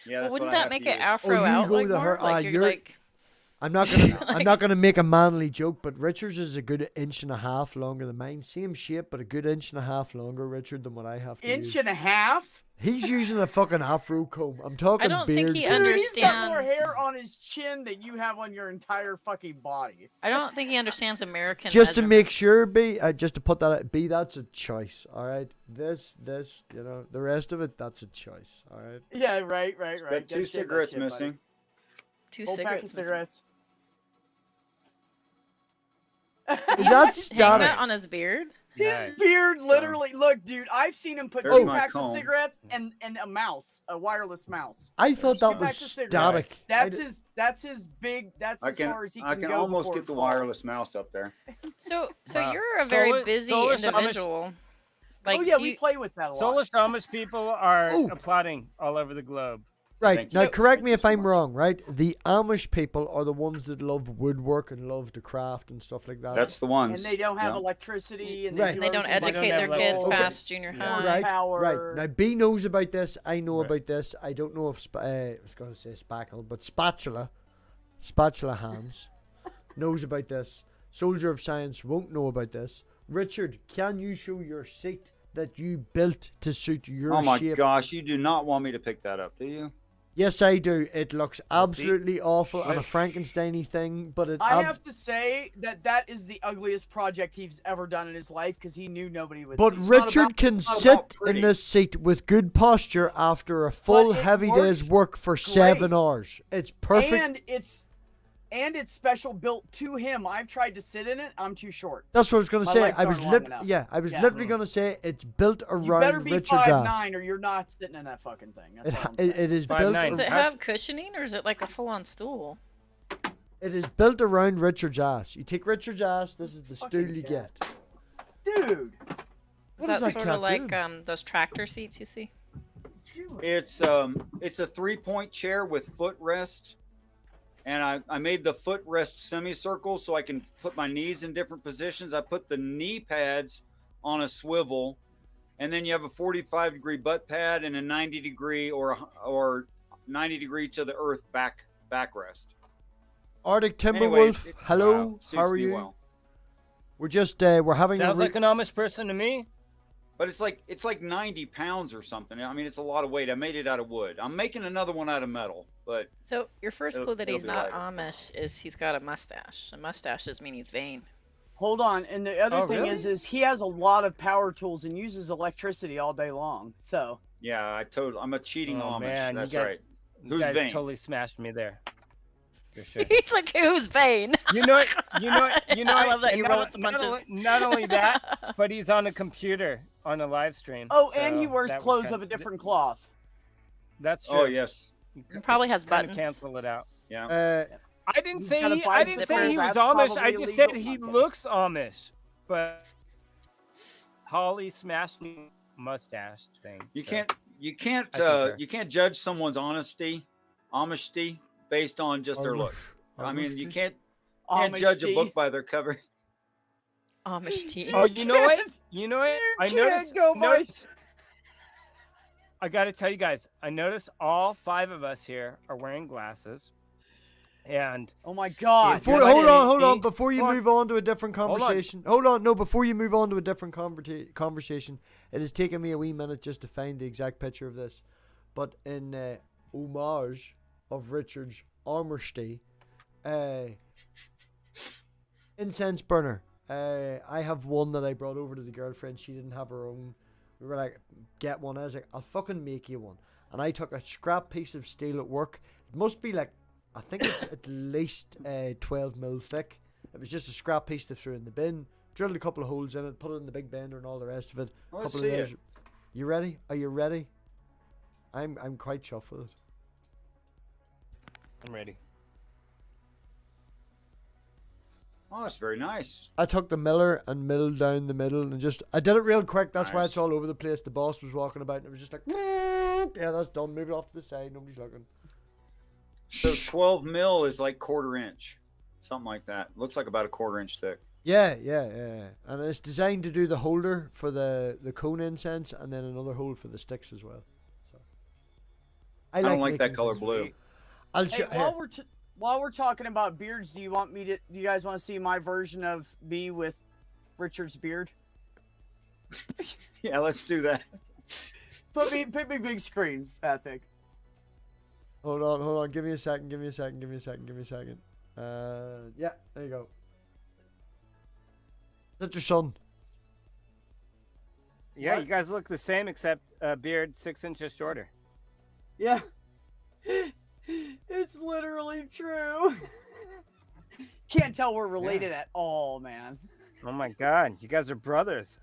Yeah, Well, that's wouldn't what I that have make to it use. afro you out go like the more? hair- Like you're you're- like, I'm not gonna I'm Like- not gonna make a manly joke, but Richard's is a good inch and a half longer than mine. Same shape, but a good inch and a half longer, Richard, than what I have to Inch use. and a half? He's using a fucking afro comb. I'm talking I don't think beard he comb. Dude, he's got more understands. hair on his chin than you have on your entire fucking body. I don't think he understands American. Just to make measurements. sure, B, just to put that out, B, that's a choice, all right? This, you know, the rest of it, that's a choice, all right? Yeah, right. Got Gotta two shave that cigarettes shit, buddy. missing. Two Full pack cigarettes. of missing. cigarettes. Is He that must hang that static? on his beard? His Nice. beard literally, look, dude, I've seen him put There's two my packs of comb. cigarettes and a mouse, a wireless mouse. I thought Two that was packs of cigarettes. static. That's his big, that's I as can far as he I can can go almost before get the it falls. wireless mouse up there. So Wow. you're a very Solar- busy solar Amish- individual. Like, Oh yeah, do we you- play with that a lot. Soulless Amish people are Oh. applauding all over the globe. Right, Thank now you. correct me Thank if you so I'm much. wrong, right? The Amish people are the ones that love woodwork and love to craft and stuff like that. That's the and ones. they don't have Yeah. electricity, and Right. do And they don't everything by educate their have kids electricity. past junior Yeah. high. Right, power. right. Now B knows about this. I know Right. about this. I don't know if I was going to say spackle, but spatula hands knows about this. Soldier of Science won't know about this. Richard, can you show your seat that you built to suit your Oh my shape? gosh, you do not want me to pick that up, do you? Yes, I do. It looks Let's see. absolutely awful and a Wait. Frankenstein-y thing, but it. I have to say that is the ugliest project he's ever done in his life because he knew nobody would. But see it. Richard can not sit about in pretty. this seat with good posture after a full it heavy works day's work for 7 hours. It's perfect. And it's special built to him. I've tried to sit in it. I'm too short. That's what I was going to My say. legs I was aren't long enough. I was Yeah. literally going to say it's built You better around be Richard's 5'9" ass. or you're not sitting in that fucking thing. That's It, all I'm it, saying. it is 5'9". built. Does it How- have cushioning or is it like a full-on stool? It is built around Richard's ass. You take Richard's ass. This is the Fucking stool you cat. get. Dude. What Is does that sort cat of like do? those tractor seats you see? Dude. It's a 3-point chair with footrest, and I made the footrest semicircle so I can put my knees in different positions. I put the knee pads on a swivel, and then you have a 45-degree butt pad and a 90-degree or 90-degree to the earth backrest. Arctic Timberwolf. Anyway, Hello. wow, suits How are me you? well. We're just we're having Sounds a like an Amish person to me. But it's like 90 pounds or something. I mean, it's a lot of weight. I made it out of wood. I'm making another one out of metal, but So your first It'll- clue that it'll he's be not lighter. Amish is he's got a mustache. And mustaches mean he's vain. Hold on. And the other Oh, thing really? is he has a lot of power tools and uses electricity all day long. So yeah, I'm a cheating Oh, Amish. man, you That's guys- right. You Who's guys vain? totally smashed me there. For sure. He's like, who's vain? You know what? I love that and you not- roll with the not punches. only- Not only that, but he's on a computer on a live stream. oh, and he so wears that would clothes kinda- of a different cloth. That's true. Oh yes. He probably has Kind of buttons. cancel it out. Yeah. I didn't He's say got a I five didn't zipper. say he was That's Amish. I probably just said illegal. he Okay. looks Amish. But Holly smashed me mustache thing. You so. can't I concur. you can't judge someone's honesty based on just their Amish- looks. I mean, you Amish? can't Amish judge a tea. book by their cover. Amish tea. Oh, you know what? You know what? I can't noticed. go by- noticed I got to tell you guys. I noticed all 5 of us here are wearing glasses, and Oh my god. Before- Hold Hey, on. hey, Before you hold on. move on to a different Hold on. conversation. Hold on. No, before you move on to a different conversation, it has taken me a wee minute just to find the exact picture of this. But in homage of Richard's honesty, incense burner. I have one that I brought over to the girlfriend. She didn't have her own. We were like, get one. I was like, I'll fucking make you one. and I took a scrap piece of steel at work. It must be like, I think it's at least 12 mil thick. It was just a scrap piece they threw in the bin. Drilled a couple of holes in it, put it in the big bender and all the rest of it. Let's Couple see of it. layers. You ready? Are you ready? I'm quite chuffed with it. I'm ready. Oh, it's very nice. I took the miller and milled down the middle and just, I did it real quick. That's why Nice. it's all over the place. The boss was walking about and it was just like, yeah, that's done. Move it off to the side. Nobody's looking. So 12 mil is like 1/4 inch, something like that. Looks like about a 1/4 inch thick. Yeah. And it's designed to do the holder for the cone incense and then another hole for the sticks as well. So I don't like that making- color blue. I'll Hey, show. while we're talking about beards, do you guys want to see my version of me with Richard's beard? Yeah, let's do that. Put me big screen, MathPig. Hold on. Give me a second. Yeah, there you go. That's your son. Yeah, What? you guys look the same except beard 6 inches shorter. Yeah. It's literally true. Can't tell we're related at all, man. Oh my god, you guys are brothers,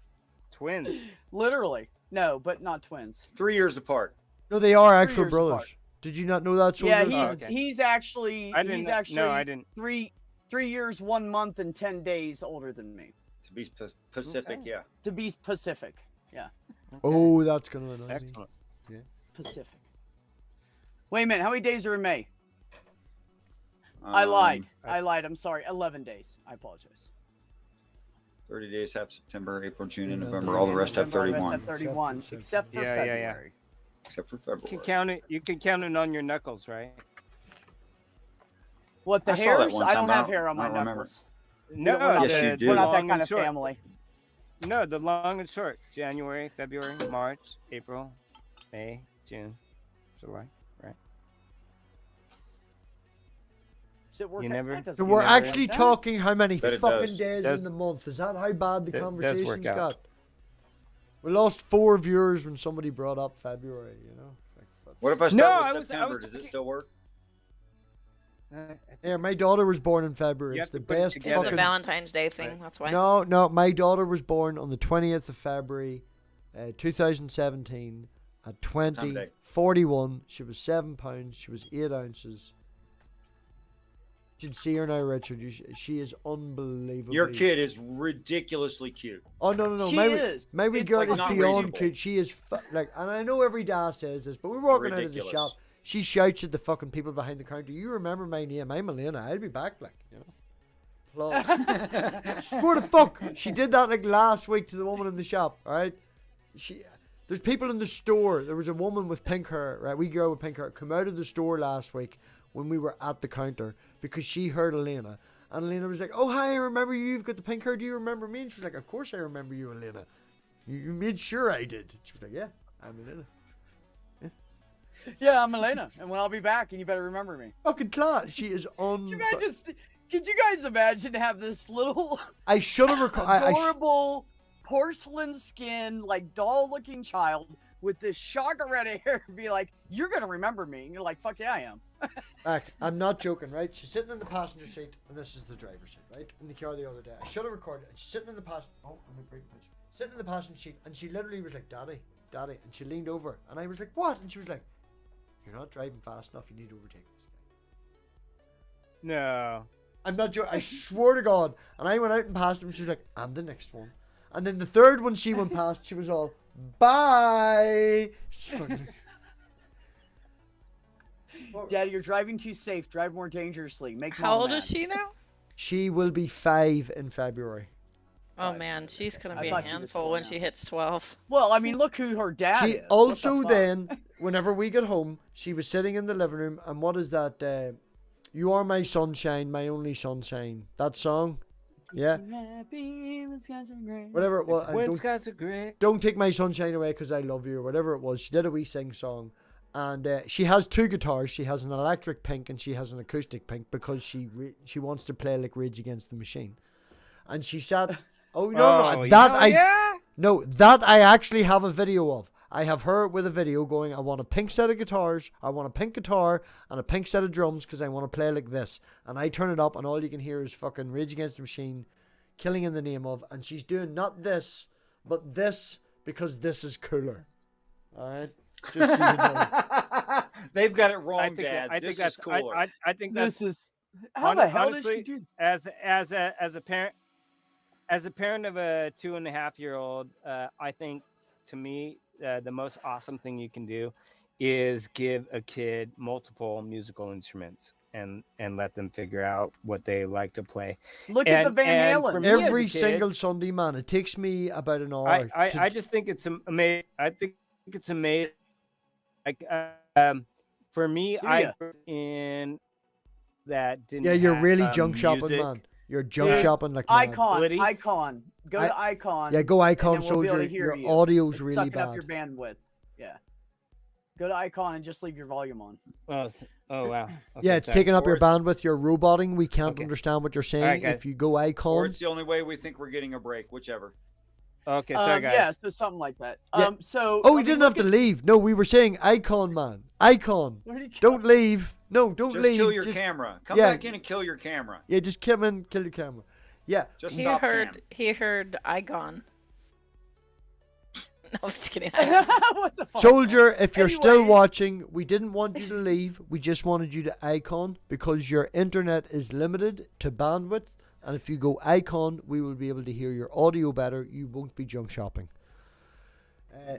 twins. Literally. No, but not twins. 3 years apart. No, they are 3 actual years brothers. apart. Did you not know that? Yeah, Soldier? he's okay. he's actually I didn't. he's actually No, I didn't. 3 years, 1 month, and 10 days older than me. To be Pacific, Okay. yeah. To be Pacific. Yeah. Oh, that's gonna annoy me. Excellent. Pacific. Wait a minute, how many days are in May? I lied. I'm sorry. 11 days. I apologize. 30 days have September, April, June, and Yeah, November. All the rest have November, 31. Have 31, except for Yeah, yeah, yeah. February. Except for You February. can count it. You can count it on your knuckles, right? What, the I saw that hairs? one I don't time. have hair on I my don't remember. knuckles. No, we're not, Yes, you the, do. the we're not that long kind and of short. family. No, the long and short. January, February, March, April, May, June, July. Does it work? You out? never- That doesn't So work we're out. actually Does? talking how many Bet it fucking does. days Does- in the month. Is that how bad the Does work conversation's out. got? We lost 4 viewers when somebody brought up February, you know? Like, that's- What if I No, start I with was September? Does it talking- still work? I think Yeah, my it's- daughter was born in February. You It's have the to put it best together. It's a fucking... Valentine's Day thing. That's why. No, my daughter was born on the 20th of February, 2017, at Time of day. 20:41. She was 7 pounds. She was 8 ounces. You should see her now, Richard. She is unbelievable. Your kid is ridiculously cute. Oh no! She My is. wee It's girl like is not beyond reasonable. cute. She is like, and I know every dad says this, but we're walking out of the Ridiculous. shop. She shouts at the fucking people behind the counter. You remember my name? I'm Elena. I'll be back, like, you know. Applause. Swear to fuck, she did that like last week to the woman in the shop. All right, there's people in the store. There was a woman with pink hair, right? Wee girl with pink hair come out of the store last week when we were at the counter because she heard Elena. And Elena was like, oh, hi, I remember you. You've got the pink hair. Do you remember me? And she was like, of course I remember you, Elena. You made sure I did. She was like, yeah, I'm Elena. Yeah, I'm Elena, and when I'll be back, and you better remember me. Fucking class. She is on. Could you guys imagine to have this little I should have recorded. adorable porcelain skin, like doll-looking child with this shocker red hair and be like, you're gonna remember me. And you're like, fuck yeah, I am. I'm not joking, right? She's sitting in the passenger seat, and this is the driver's seat, right? In the car the other day. I should have recorded. And she's sitting in the passenger. Oh, I'm gonna break the picture. Sitting in the passenger seat, and she literally was like, "Daddy, Daddy," and she leaned over, and I was like, "What?" And she was like, "You're not driving fast enough. You need to overtake this guy." No. I'm not joking. I swear to God. And I went out and passed him. She was like, "And the next one." And then the third one she went past, she was all, "Bye." Daddy, you're driving too safe. Drive more dangerously. Make How Mom old mad. is she now? She will be 5 in February. Oh man, she's gonna I be a thought she was handful 4 when now. she hits 12. Well, I mean, look who her dad She is. What the also fuck? then, whenever we got home, she was sitting in the living room, and what is that? You are my sunshine, my only sunshine. That song, yeah. Whatever it was. When skies are gray. Don't take my sunshine away because I love you, or whatever it was. She did a wee sing song, and she has 2 guitars. She has an electric pink and she has an acoustic pink because she wants to play like Rage Against the Machine, and she sat. Oh no, Oh, that hell I yeah. no, that I actually have a video of. I have her with a video going, I want a pink set of guitars, I want a pink guitar, and a pink set of drums because I want to play like this. And I turn it up, and all you can hear is fucking Rage Against the Machine, Killing in the Name of, and she's doing not this, but this, because this is cooler. Alright? Just so you know. They've got it wrong, I think Dad. I think This that's is cooler. I think that's This is how the hell honestly, did she do? as a parent of a 2.5-year-old, I think to me the most awesome thing you can do is give a kid multiple musical instruments and let them figure out what they like to play. Look at the Van for Halen. me as a Every kid, single Sunday, man. It takes me about an hour. I just think it's amazing. I think it's amazing. Like for me, Do I ya? grew up in that didn't. Yeah, you're have, really junk shopping, music. man. You're junk Dude, shopping like mad. Icon, Icon. Go to I- Icon. Yeah, go Icon and then we'll be able Soldier. to hear Your you. audio's It's really sucking bad. up your bandwidth. Yeah. Go to Icon and just leave your volume on. Oh wow. Yeah, it's sorry. taking up your Or it's- bandwidth. You're roboting. We can't Okay. understand what you're saying. Alright, guys. If you go Or Icon, it's the only way we think we're getting a break, whichever. Okay, sorry guys. Yeah, so something like that. Yeah. So oh, I we mean, didn't look have to at- leave. No, we were saying Icon, man. Icon. Where'd he go? Don't leave. No, don't Just leave. kill your Just- camera. Come yeah. back in and kill your camera. Yeah, just come in, kill your camera. Yeah. Just He stop heard cam. he heard Igon. No, I'm just kidding. What the fuck? Soldier, if you're still Anyways. watching, we didn't want you to leave. We just wanted you to Icon because your internet is limited to bandwidth. And if you go Icon, we will be able to hear your audio better. You won't be junk shopping.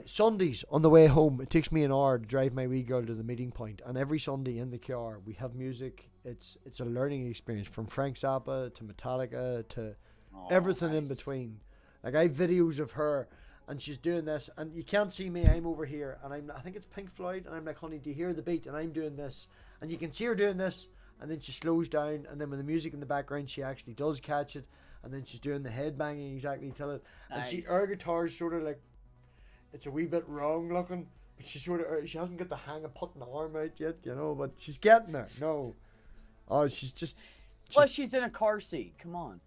Sundays on the way home, it takes me an hour to drive my wee girl to the meeting point. And every Sunday in the car, we have music. It's a learning experience from Frank Zappa to Metallica to Oh, everything in nice. between. Like I have videos of her, and she's doing this, and you can't see me. I'm over here, and I think it's Pink Floyd, and I'm like, honey, do you hear the beat? And I'm doing this, and you can see her doing this, and then she slows down, and then with the music in the background, she actually does catch it, and then she's doing the head banging exactly till it, and her guitar's sort of like, it's a wee bit wrong looking, but she she hasn't got the hang of putting the arm out yet, you know, but she's getting there. No, oh, she's just. Plus, she's in a car seat. Come on.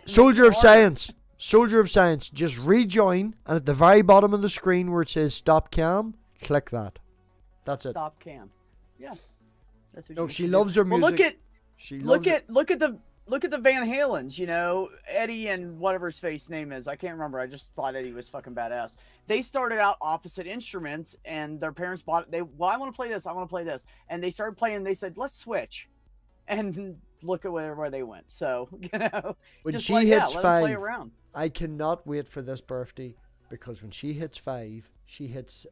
Soldier of hard. Science. Soldier of Science. Just rejoin, and at the very bottom of the screen where it says Stop Cam, click that. That's it. Stop cam. Yeah. That's what No, you she should do. loves her Well, music. look at the Van Halens, you know, Eddie and whatever his face name is. I can't remember. I just thought Eddie was fucking badass. They started out opposite instruments, and their parents bought it. I want to play this. I want to play this. And they started playing. They said, let's switch. And look at where they went. So, you know, When just she let hits them play 5, around. I cannot wait for this birthday, because when she hits 5, she hits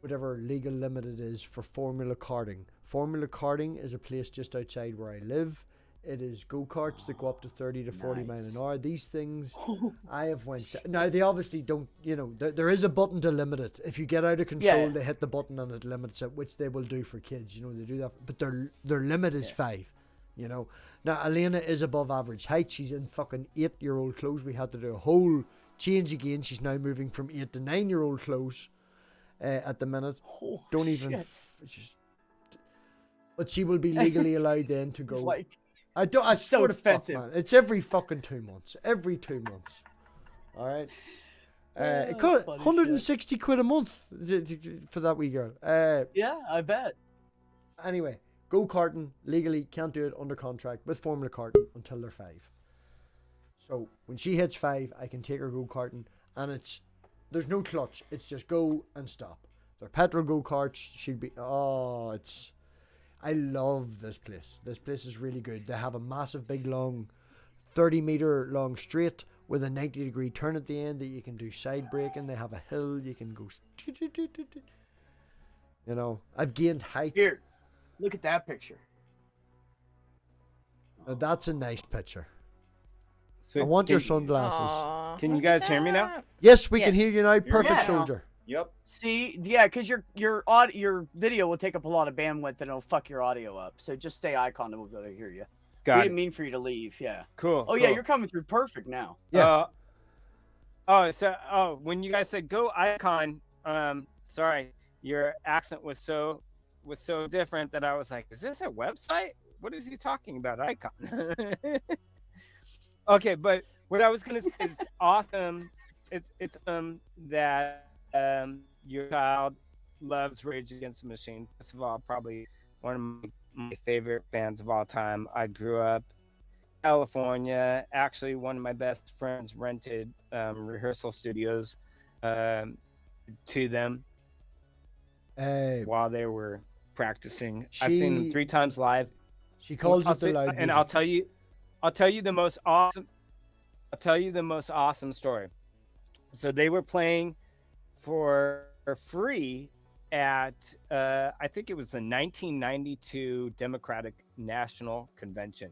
whatever legal limit it is for Formula Karting. Formula Karting is a place just outside where I live. It is go-karts that go up to 30 to 40 miles an hour. These things, I have went... Now, they obviously don't, you know, there is a button to limit it. If you get out of control, Yeah. they hit the button and it limits it, which they will do for kids. You know, they do that. But their limit is 5, you know. Now, Elena is above average height. She's in fucking 8-year-old clothes. We had to do a whole change again. She's now moving from 8 to 9-year-old clothes at the minute. Oh, Don't even... shit. But she will be legally allowed then to go... It's like, I don't. I It's so swear to fuck, expensive. man. It's every fucking 2 months. Every 2 months. All right. It that's cost funny 160 quid a month for that wee girl. yeah, I bet. Anyway, go karting legally, can't do it under contract with Formula Karting until they're 5. So when she hits 5, I can take her go karting, and there's no clutch. It's just go and stop. They're petrol go karts. She'll be I love this place. This place is really good. They have a massive, big, long, 30-meter long straight with a 90-degree turn at the end that you can do side braking. They have a hill you can go. You know, I've gained height. Here, look at that picture. Now, that's a nice picture. So I want your can- sunglasses. Aw, Can you look at guys hear me now? that. Yes, we can Yes. hear you now. Perfect, Yeah. soldier. Yep. See, yeah, because your video will take up a lot of bandwidth and it'll fuck your audio up. So just stay icon and we'll be able to hear you. We Got didn't it. mean for you to leave. Yeah. Cool. Oh yeah, cool. you're coming through perfect now. Yeah. When you guys said go icon, sorry, your accent was so different that I was like, is this a website? What is he talking about? Icon. Okay, but what I was gonna say is awesome. It's that your child loves Rage Against the Machine. First of all, probably one of my favorite bands of all time. I grew up in California. Actually, one of my best friends rented rehearsal studios to them while they were practicing. I've seen them 3 times live. She calls it the loud and music. I'll tell you the most awesome story. So they were playing for free at I think it was the 1992 Democratic National Convention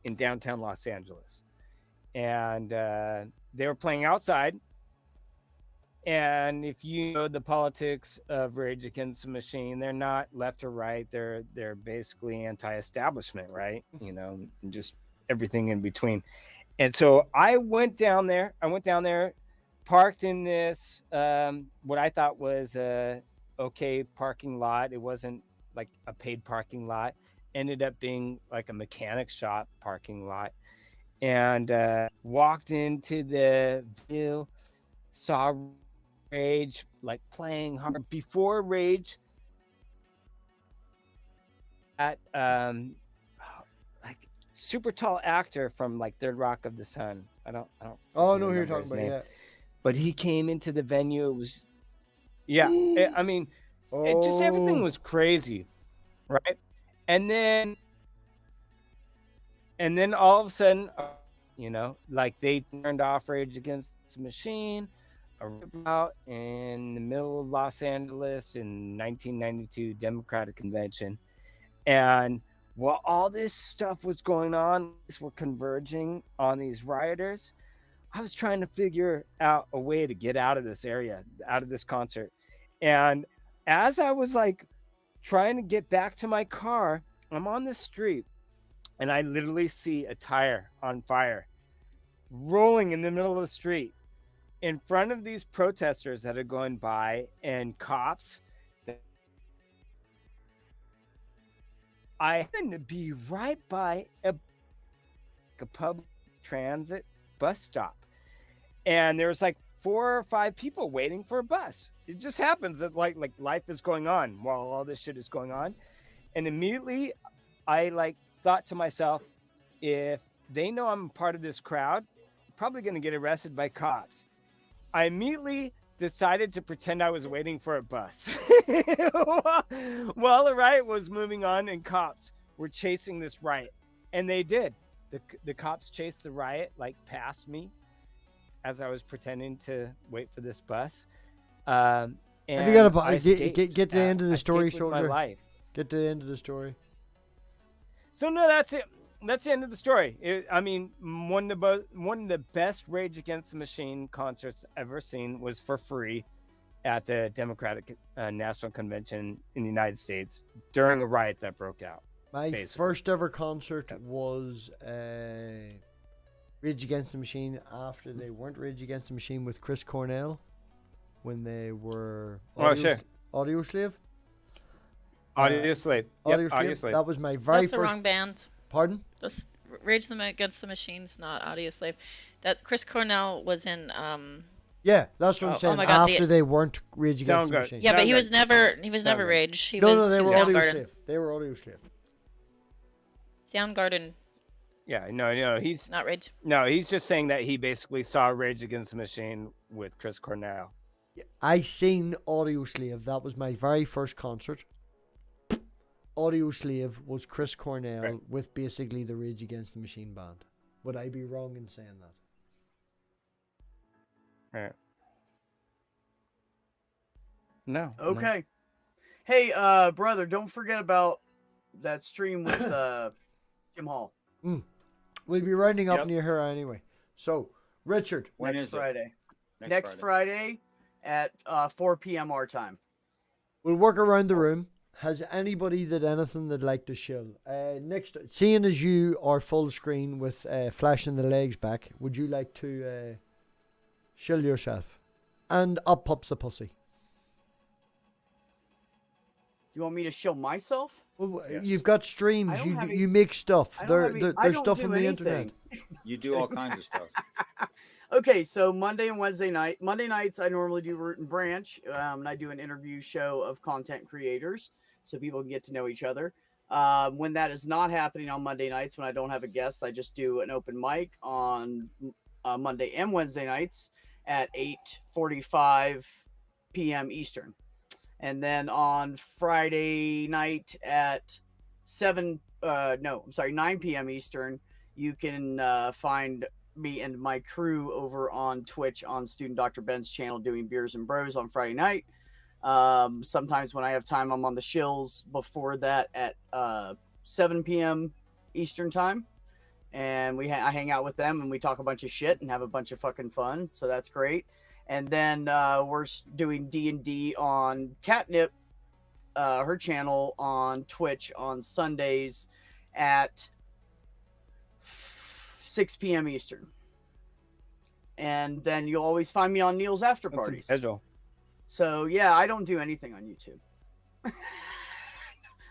in downtown Los Angeles, and they were playing outside. And if you know the politics of Rage Against the Machine, they're not left or right. They're basically anti-establishment, right? You know, just everything in between. And so I went down there, parked in this what I thought was a okay parking lot. It wasn't like a paid parking lot. Ended up being like a mechanic shop parking lot. And walked into the view, saw Rage like playing hard before Rage at like super tall actor from like Third Rock of the Sun. I don't Oh, no, who you're talking about, yeah. But he came into the venue. It was, I mean, it just everything was crazy, right? And then all of a sudden, you know, like they turned off Rage Against the Machine out in the middle of Los Angeles in 1992 Democratic Convention. And while all this stuff was going on, we're converging on these rioters, I was trying to figure out a way to get out of this area, out of this concert. And as I was like trying to get back to my car, I'm on the street and I literally see a tire on fire rolling in the middle of the street in front of these protesters that are going by and cops. I happened to be right by a public transit bus stop, and there was like 4 or 5 people waiting for a bus. It just happens that like life is going on while all this shit is going on. And immediately I like thought to myself, if they know I'm part of this crowd, I'm probably going to get arrested by cops. I immediately decided to pretend I was waiting for a bus while the riot was moving on and cops were chasing this riot. And they did. The cops chased the riot like past me as I was pretending to wait for this bus. And have you got to get to the end of the story, soldier? Get to the end of the story. So no, that's it. That's the end of the story. I mean, one of the best Rage Against the Machine concerts ever seen was for free at the Democratic National Convention in the United States during a riot that broke out. My first ever concert was Rage Against the Machine after they weren't Rage Against the Machine with Chris Cornell when they were Audio Slave. Audio Slave. Audio Slave. That was my very That's the wrong band. Pardon? Rage Against the Machine's not Audio Slave. That Chris Cornell was in. Yeah, that's what I'm saying. My God, after they weren't Rage Against the Machine. Yeah, but he was never Rage. No, they were Audio Slave. They were Audio Slave. Soundgarden. Yeah, no, he's not Rage. No, he's just saying that he basically saw Rage Against the Machine with Chris Cornell. I seen Audio Slave. That was my very first concert. Audio Slave was Chris Cornell with basically the Rage Against the Machine band. Would I be wrong in saying that? Right. No. Okay. Hey, brother, don't forget about that stream with Jim Hall. We'll be rounding up near her anyway. So, Richard. Next Friday. Next Friday at 4 p.m. our time. We'll work around the room. Has anybody did anything they'd like to shill? Next, seeing as you are full screen with flashing the legs back, would you like to shill yourself? And up pops the pussy. You want me to shill myself? Well, you've got streams. You make stuff. There's stuff on the internet. You do all kinds of stuff. Okay, so Monday and Wednesday night. Monday nights, I normally do Root and Branch, and I do an interview show of content creators so people can get to know each other. When that is not happening on Monday nights, when I don't have a guest, I just do an open mic on Monday and Wednesday nights at 8:45 p.m. Eastern. And then on Friday night at 9 p.m. Eastern, you can find me and my crew over on Twitch on Student Dr. Ben's channel doing Beers and Bros on Friday night. Sometimes when I have time, I'm on the shills before that at 7 p.m. Eastern time. And I hang out with them and we talk a bunch of shit and have a bunch of fucking fun. So that's great. And then we're doing D&D on Catnip, her channel on Twitch on Sundays at 6 p.m. Eastern. And then you'll always find me on Neil's after parties. So yeah, I don't do anything on YouTube.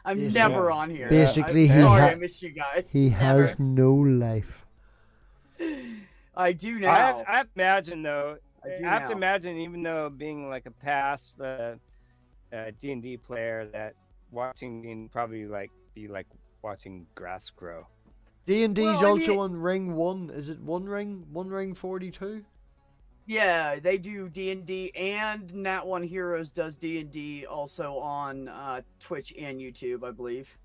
I'm never on here. Basically, I'm sorry, I missed you guys. He has no life. I do now. I have to imagine though. I have to imagine, even though being like a past D&D player, that watching D&D probably be like watching grass grow. D&D's also on Ring 1. Is it one ring 42? Yeah, they do D&D, and Nat One Heroes does D&D also on Twitch and YouTube, I believe.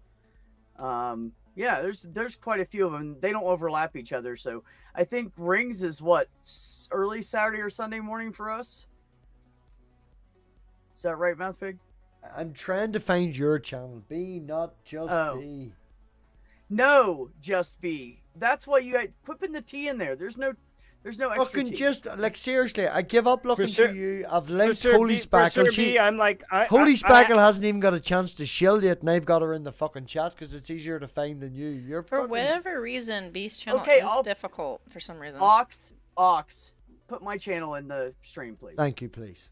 Yeah, there's quite a few of them. They don't overlap each other, so I think Rings is what, early Saturday or Sunday morning for us. Is that right, MathPig? I'm trying to find your channel. B, not just B. No, just B. That's why you guys quit putting the T in there. There's no extra fucking T. just like seriously, I give up looking for you. I've linked Holy For Spackle. sure, B, I'm like Holy Spackle hasn't even got a chance to shield yet, and I've got her in the fucking chat because it's easier to find than you. You're For fucking... whatever reason, B's channel Okay, is difficult for some reason. Ox, put my channel in the stream, please. Thank you, please.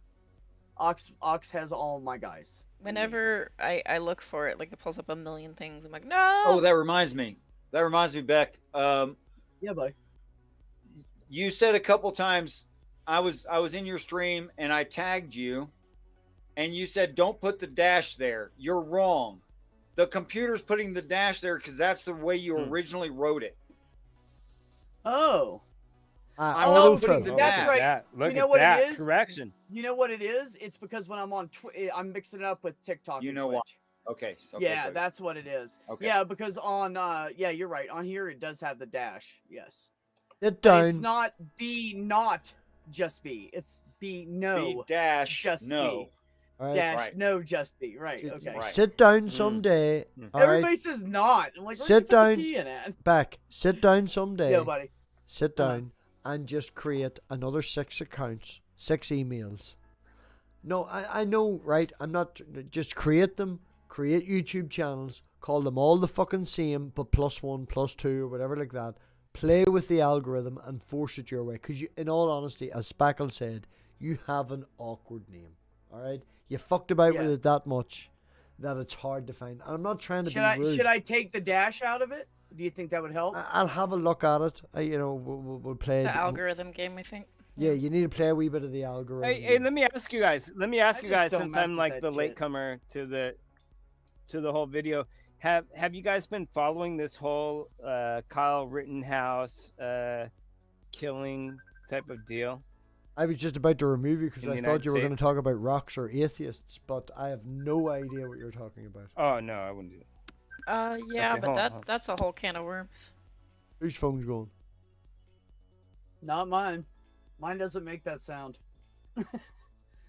Ox has all my guys. Whenever I look for it, like it pulls up a million things. I'm like, no. Oh, that reminds me, Beck. Yeah, buddy. You said a couple times I was in your stream and I tagged you, and you said don't put the dash there. You're wrong. The computer's putting the dash there because that's the way you originally wrote it. Oh. That's right. Look You know at what that it is? correction. You know what it is? It's because when I'm on I'm mixing it up with TikTok. You and know Twitch. what? Okay. Yeah, good. that's what it is. Okay. Yeah, because on yeah, you're right. On here it does have the dash. Yes. Sit down. It's not B, not just B. It's B, no. B dash just no. B. Right. Dash Right. no, just B. Right. Okay. Right. Sit down someday. All Everybody right. says not. I'm like, Sit down. T in it? Back. Sit down someday. Yo, buddy. Sit down and just create another 6 accounts, 6 emails. No, I know, right? I'm not just create them, create YouTube channels, call them all the fucking same, but +1, +2, or whatever like that. Play with the algorithm and force it your way. Because you, in all honesty, as Spackle said, you have an awkward name. All right, you fucked about with it that much that it's hard to find. And I'm not trying to be rude. Should I take the dash out of it? Do you think that would help? I'll have a look at it. We'll play. It's an algorithm game, I think. Yeah, you need to play a wee bit of the algorithm. Hey, let me ask you guys. just don't Since mess I'm with like that the shit. latecomer to the whole video. Have you guys been following this whole Kyle Rittenhouse killing type of deal? I was just about to remove you because In the I thought United you were going to States? talk about rocks or atheists, but I have no idea what you're talking about. Oh no, I wouldn't do that. Yeah, Okay, but hold on. that's a whole can of worms. Whose phone's going? Not mine. Mine doesn't make that sound.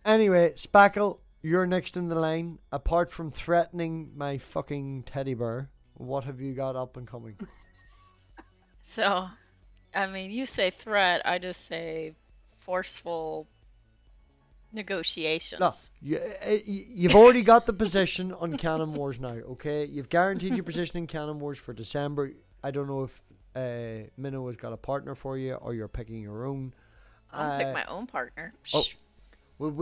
Anyway, Spackle, you're next in the line. Apart from threatening my fucking teddy bear, what have you got up and coming? So, I mean, you say threat, I just say forceful negotiations. No, you've already got the position on Canon Wars now, okay? You've guaranteed your position in Canon Wars for December. I don't know if Minnow has got a partner for you or you're picking your own. I'll pick my own partner. Oh, well,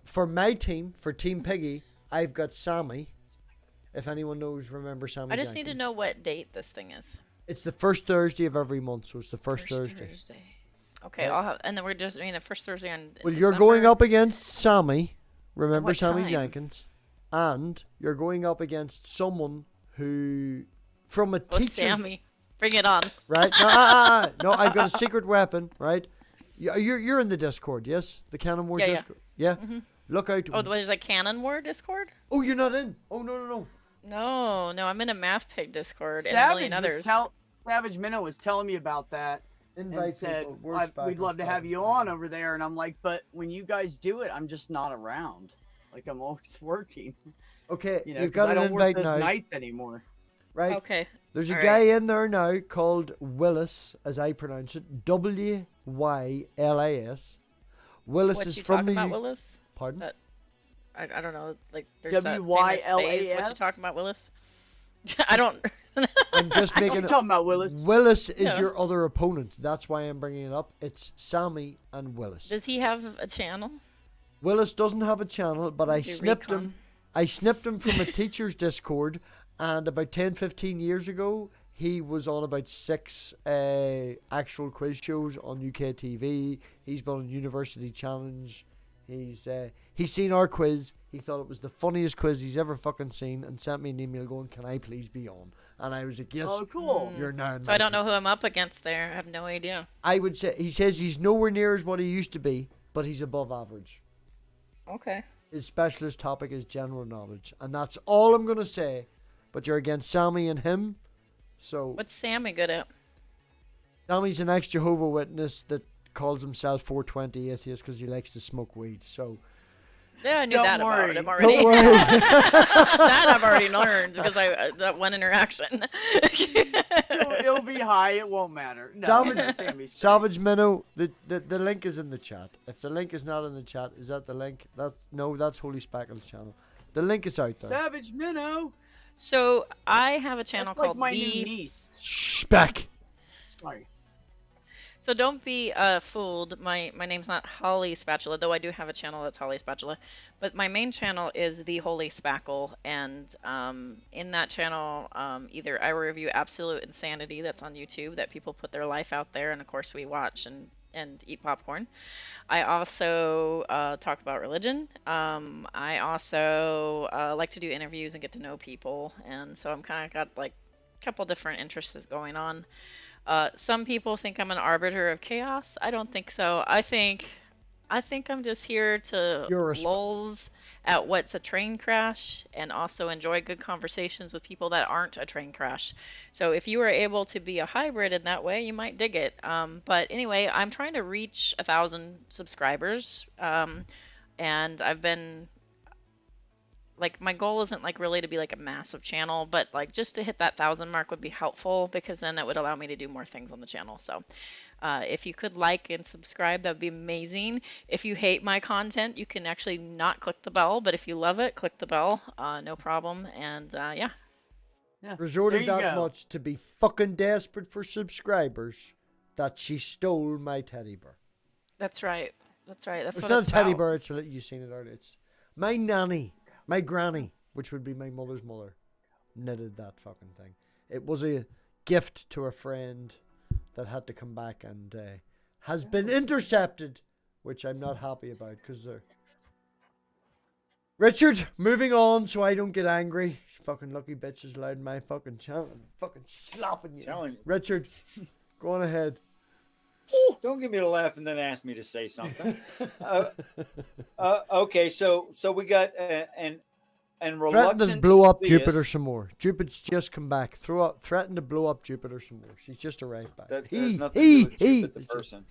for my team, for Team Piggy, I've got Sammy. If anyone remember Sammy. I just need to Jenkins. know what date this thing is. It's the first Thursday of every month, so it's the first Thursday. Okay, I'll have, and then we're just the first Thursday on. Well, you're going December. up against Sammy. Remember What Sammy time? Jenkins, and you're going up against someone who, from a Oh, teacher. Sammy, bring it on. Right? No, no, I've got a secret weapon. Right? You're in the Discord, yes? The Canon Wars Yeah, yeah. Discord. Yeah. Mhm. Look out. Oh, there's a Canon War Discord? Oh, you're not in. Oh no. No, I'm in a MathPig Discord and a Savage million others. Savage Minnow was telling me about that. Invite And said, people. We're we'd love to have you on over there. And I'm like, but when you guys do it, I'm just not around. Like, I'm always working. Okay, You know, you've 'cause got I an don't work invite those now. nights anymore. Right? Okay. There's a All guy right. in there now called Willis, as I pronounce it. Wylas. Willis What is you from talking the about, Willis? Pardon? That- I don't know. Like, there's that famous WYLAS? phrase. What you talking about, Willis? I don't. I'm just What making you it. talking about, Willis? Willis is Yeah. your other opponent. That's why I'm bringing it up. It's Sammy and Willis. Does he have a channel? Willis doesn't have a channel, but I Do snipped recon. him. I snipped him from a teacher's Discord, and about 10, 15 years ago, he was on about 6 actual quiz shows on UK TV. He's been on University Challenge. He's seen our quiz. He thought it was the funniest quiz he's ever fucking seen, and sent me an email going, "Can I please be on?" And I was like, "Yes, Oh, cool. you're now." So I don't know who I'm up against there. I have no idea. I would say he says he's nowhere near as what he used to be, but he's above average. Okay. His specialist topic is general knowledge, and that's all I'm gonna say. But you're against Sammy and him, so What's Sammy good at? Sammy's an ex-Jehovah Witness that calls himself 420 atheist because he likes to smoke weed. So Yeah, I knew Don't that worry. about him already. Don't worry. That I've already learned because that one interaction. It'll be high. It won't matter. No, Salvage, Sammy's great. Salvage Minnow, the link is in the chat. If the link is not in the chat, is that the link? That's Holy Spackle's channel. The link is out there. Savage Minnow. So I have a channel That's like called my The. new niece. Speck. Sorry. So don't be fooled. My name's not Holly Spatula, though I do have a channel that's Holly Spatula. But my main channel is The Holy Spackle, and in that channel, either I review absolute insanity that's on YouTube, that people put their life out there, and of course we watch and eat popcorn. I also talk about religion. I also like to do interviews and get to know people, and so I'm kind of got like a couple different interests going on. Some people think I'm an arbiter of chaos. I don't think so. I think I'm just here to You're a lulls at what's a train crash and also enjoy good conversations with people that aren't a train crash. So if you were able to be a hybrid in that way, you might dig it. But anyway, I'm trying to reach 1,000 subscribers, and I've been like, my goal isn't like really to be like a massive channel, but like just to hit that 1,000 mark would be helpful, because then that would allow me to do more things on the channel. So if you could like and subscribe, that would be amazing. If you hate my content, you can actually not click the bell, but if you love it, click the bell, no problem. And yeah. Resorted There you that go. much to be fucking desperate for subscribers that she stole my teddy bear. That's right. That's right. That's It's what not it's a teddy about. bear. It's you've seen it already. It's my nanny, my granny, which would be my mother's mother, knitted that fucking thing. It was a gift to a friend that had to come back and has been intercepted, which I'm not happy about because they're. Richard, moving on so I don't get angry. Fucking lucky bitch is allowed my fucking channel. I'm fucking slapping you. Telling you. Richard, go on ahead. Don't give me a laugh and then ask me to say something. Okay, so we got and Threaten reluctant to blow up theist. Jupiter some more. Jupiter's just come back. Threaten to blow up Jupiter some more. She's just arrived back. That has nothing to do with Jupiter the It's just- person.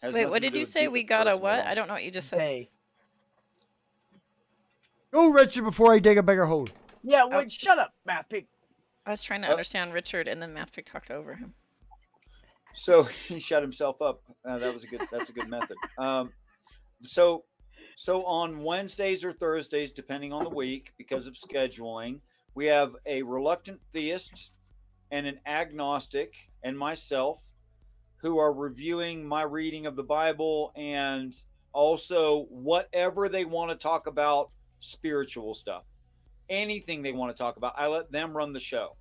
Has Wait, nothing what to did do you with say? Jupiter We the got a person at what? all. I don't know what you just said. Hey. Go, Richard, before I dig a bigger hole. Yeah, wait, shut up, MathPig. I was trying to Oh. understand Richard, and then MathPig talked over him. So he shut himself up. That's a good method. So on Wednesdays or Thursdays, depending on the week, because of scheduling, we have a reluctant theist and an agnostic and myself who are reviewing my reading of the Bible and also whatever they want to talk about, spiritual stuff, anything they want to talk about. I let them run the show.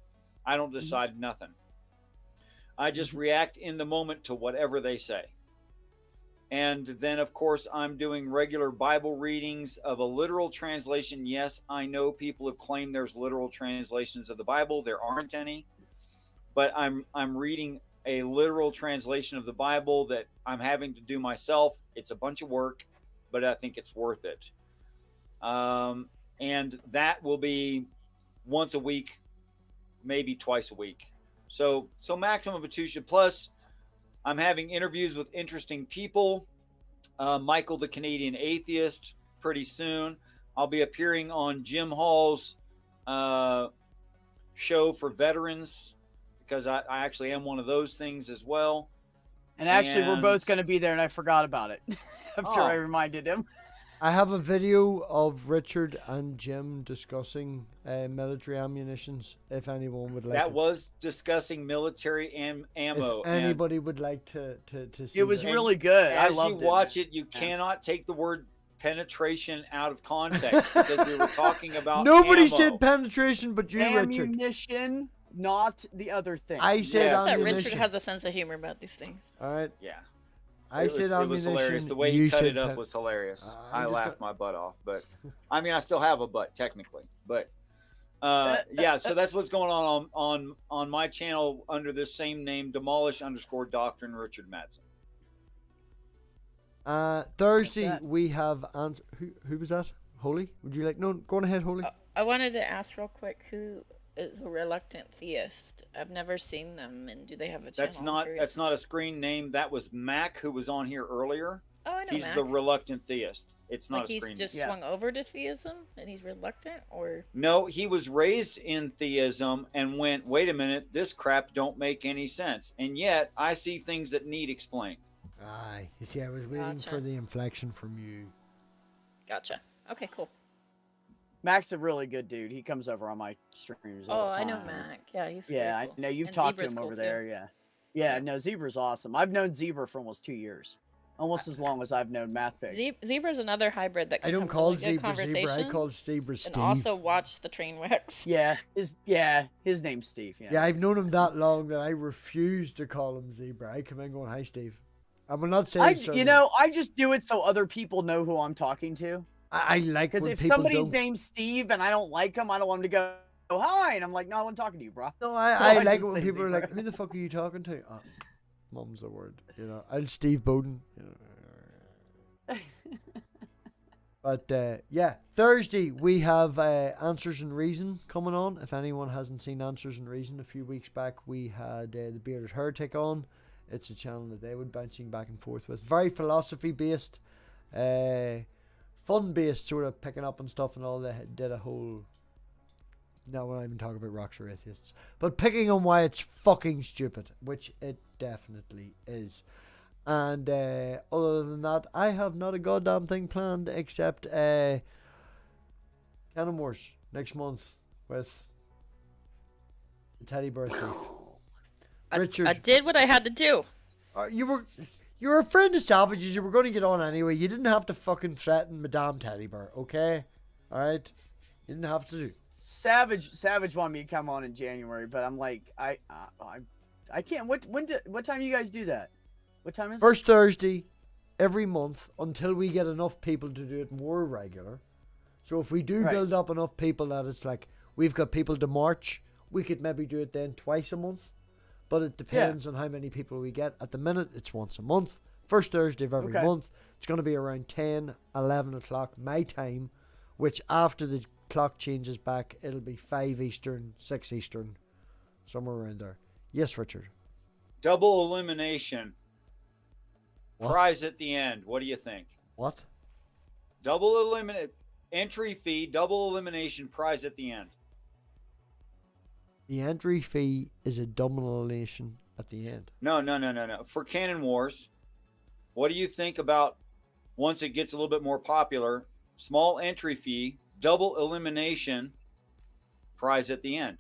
I don't decide nothing. I just react in the moment to whatever they say. And then, of course, I'm doing regular Bible readings of a literal translation. Yes, I know people have claimed there's literal translations of the Bible. There aren't any. But I'm reading a literal translation of the Bible that I'm having to do myself. It's a bunch of work, but I think it's worth it. And that will be once a week, maybe twice a week. So maximum of 2 should. Plus, I'm having interviews with interesting people. Michael, the Canadian atheist, pretty soon. I'll be appearing on Jim Hall's show for veterans, because I actually am one of those things as well. And actually, we're both going to be there, and I forgot about it after Oh. I reminded him. I have a video of Richard and Jim discussing military ammunitions. If anyone would like, That was discussing military ammo. If anybody would like to see, It was that. really good. I As loved you watch it, you cannot take the word penetration out of context, because we were talking about Nobody ammo. said penetration, but you, Richard. Ammunition, not the other thing. I said Yes. That ammunition. Richard has a sense of humor about these things. All right. Yeah. I said it was ammunition. hilarious. The way you he cut said it up pen- was hilarious. I'm I just laughed my butt off, but I mean, I still have a butt technically, but yeah. So that's what's going on my channel under this same name, Demolish_Doctrine Richard Madsen. Thursday that? we have who was that? Holy? Would you like? No, go on ahead, Holy. I wanted to ask real quick, who is a reluctant theist? I've never seen them, and do they have a channel? That's not a screen name. That was Mac, who was on here earlier. Oh, I know He's Mac. the reluctant theist. It's not Like a he's screen just name. swung over to theism, and he's reluctant, or No, he was raised in theism and went, wait a minute, this crap don't make any sense. And yet I see things that need explained. Aye. You see, I was waiting Gotcha. for the inflection from you. gotcha. Okay, cool. Mac's a really good dude. He comes over on my streams all Oh, the I time. know Mac. Yeah, he's Yeah, very cool. I know you've And talked to Zebra's him cool over too. there. Yeah. Yeah, no, Zebra's awesome. I've known Zebra for almost 2 years. Almost as long as I've known MathPig. Zebra's another hybrid that can I don't have call really good Zebra Zebra. I conversation call Zebra Steve. and also watch the train wrecks. Yeah, his name's Steve. Yeah. Yeah, I've known him that long that I refuse to call him Zebra. I come in going, "Hi, Steve." I will not say. his surname. I just do it so other people know who I'm talking to. I like Because when if people somebody's don't. name's Steve and I don't like him, I don't want him to go, "Oh, hi," and I'm like, "No, I wasn't talking to you, bro." No, So I I like it just when say people are Zebra. like, "Who the fuck are you talking to?" Oh, mum's the word, you know. I'll Steve Bowden. You know. But yeah, Thursday we have Answers and Reason coming on. If anyone hasn't seen Answers and Reason, a few weeks back we had the Bearded Heretic on. It's a channel that they would bouncing back and forth with. Very philosophy based, fun based, sort of picking up and stuff and all. They did a whole. No, we're not even talking about rocks or atheists, but picking on why it's fucking stupid, which it definitely is. And other than that, I have not a goddamn thing planned except Cannon Wars next month with the teddy bear thief. Richard, I did what I had to do. you were a friend of Savage's. You were going to get on anyway. You didn't have to fucking threaten Madame Teddy Bear, okay? All right, you didn't have to. Savage wanted me to come on in January, but I'm like, I can't. What time do you guys do that? What time is it? First Thursday every month until we get enough people to do it more regular. So if we do Right. build up enough people that it's like we've got people to march, we could maybe do it then twice a month. But it depends on how many people we get. At the minute, it's once a month. First Thursday of every Okay. month. It's going to be around 10, 11 o'clock my time, which after the clock changes back, it'll be 5 Eastern, 6 Eastern, somewhere around there. Yes, Richard. Double elimination. What? Prize at the end. What do you think? What? Double eliminate entry fee, double elimination, prize at the end. The entry fee is a domination at the end. No. For Cannon Wars, what do you think about once it gets a little bit more popular? Small entry fee, double elimination, prize at the end.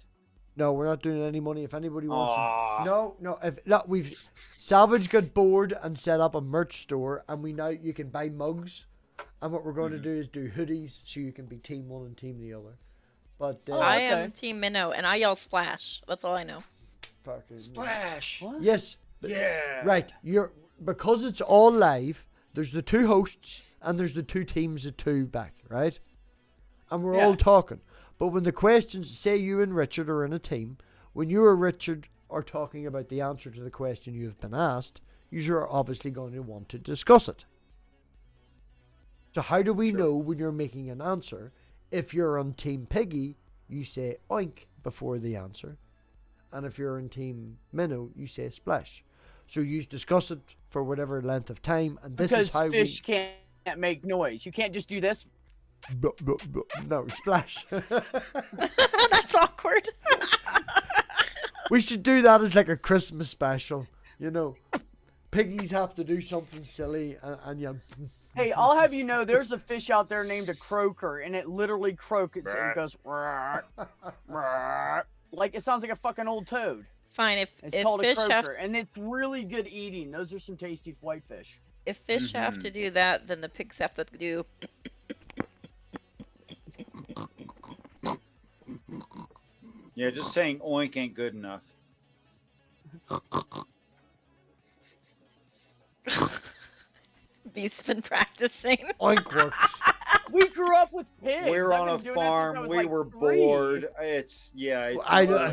No, we're not doing any money. If anybody wants Aw. no, if look, we've Savage got bored and set up a merch store, and we now you can buy mugs, and what we're going to do is do hoodies, so you can be team one and team the other. But I okay. am Team Minnow, and I yell splash. That's all I know. fucking- Splash. What? yes, Yeah. right. You're because it's all live. There's the two hosts and there's the two teams of two back, right? And we're Yeah. all talking. But when the questions, say you and Richard are in a team, when you or Richard are talking about the answer to the question you've been asked, you are obviously going to want to discuss it. So how do we know when you're making an answer? If you're on Team Piggy, you say oink before the answer. And if you're on Team Minnow, you say splash. So you discuss it for whatever length of time, and this Because is how fish can't make noise. You can't just do this. No, splash. That's awkward. We should do that as like a Christmas special. You know, piggies have to do something silly, and you. Hey, I'll have you know, there's a fish out there named a croaker, and it literally croaks and it goes like it sounds like a fucking old toad. Fine, if It's called a fish have croaker, and it's really good eating. Those are some tasty whitefish. if fish have to do that, then the pigs have to do. Yeah, just saying oink ain't good enough. Beast's been practicing. Oink works. We grew up with pigs. We were I've on been a doing that since I farm. was, We like, were 3. bored. It's It's I an know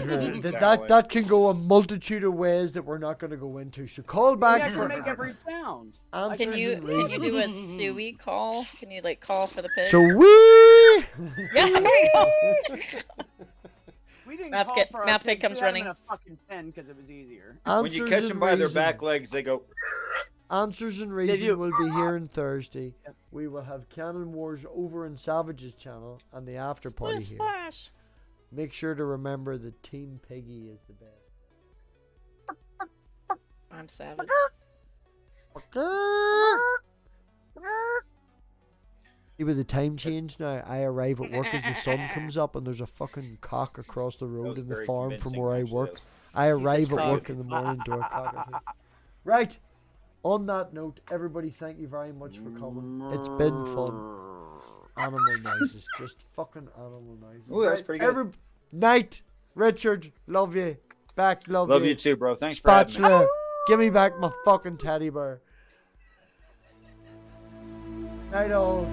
old that can go a multitude of ways that we're not going to go into. So call back Yeah, I for can make every sound. answers Can you and do a reasons. suey call? Can you like call for the pig? So we. Yeah, there you go. We didn't Math call kit- for our Math pigs. pig comes We had 'em running. in a fucking pen because it was easier. When you catch them by their back legs, they go. Answers and do. Reason will be here on Thursday. We will have Cannon Wars over in Savage's channel and the after party Splish here. splash. Make sure to remember that Team Piggy is the best. I'm savage. See, with the time change now, I arrive at work as the sun comes up and there's a fucking cock across the road was in the very farm from convincing, where I actually. work. That was- I arrive at cock. work in the morning to a cock. Right. On that note, everybody, thank you very much for coming. It's been fun. Animal noises, just fucking animal noises. Ooh, that was pretty good. Night, Richard, love you. Back, love Love you. you too, bro. Thanks for having me. Spatula, give me back my fucking teddy bear. Night all.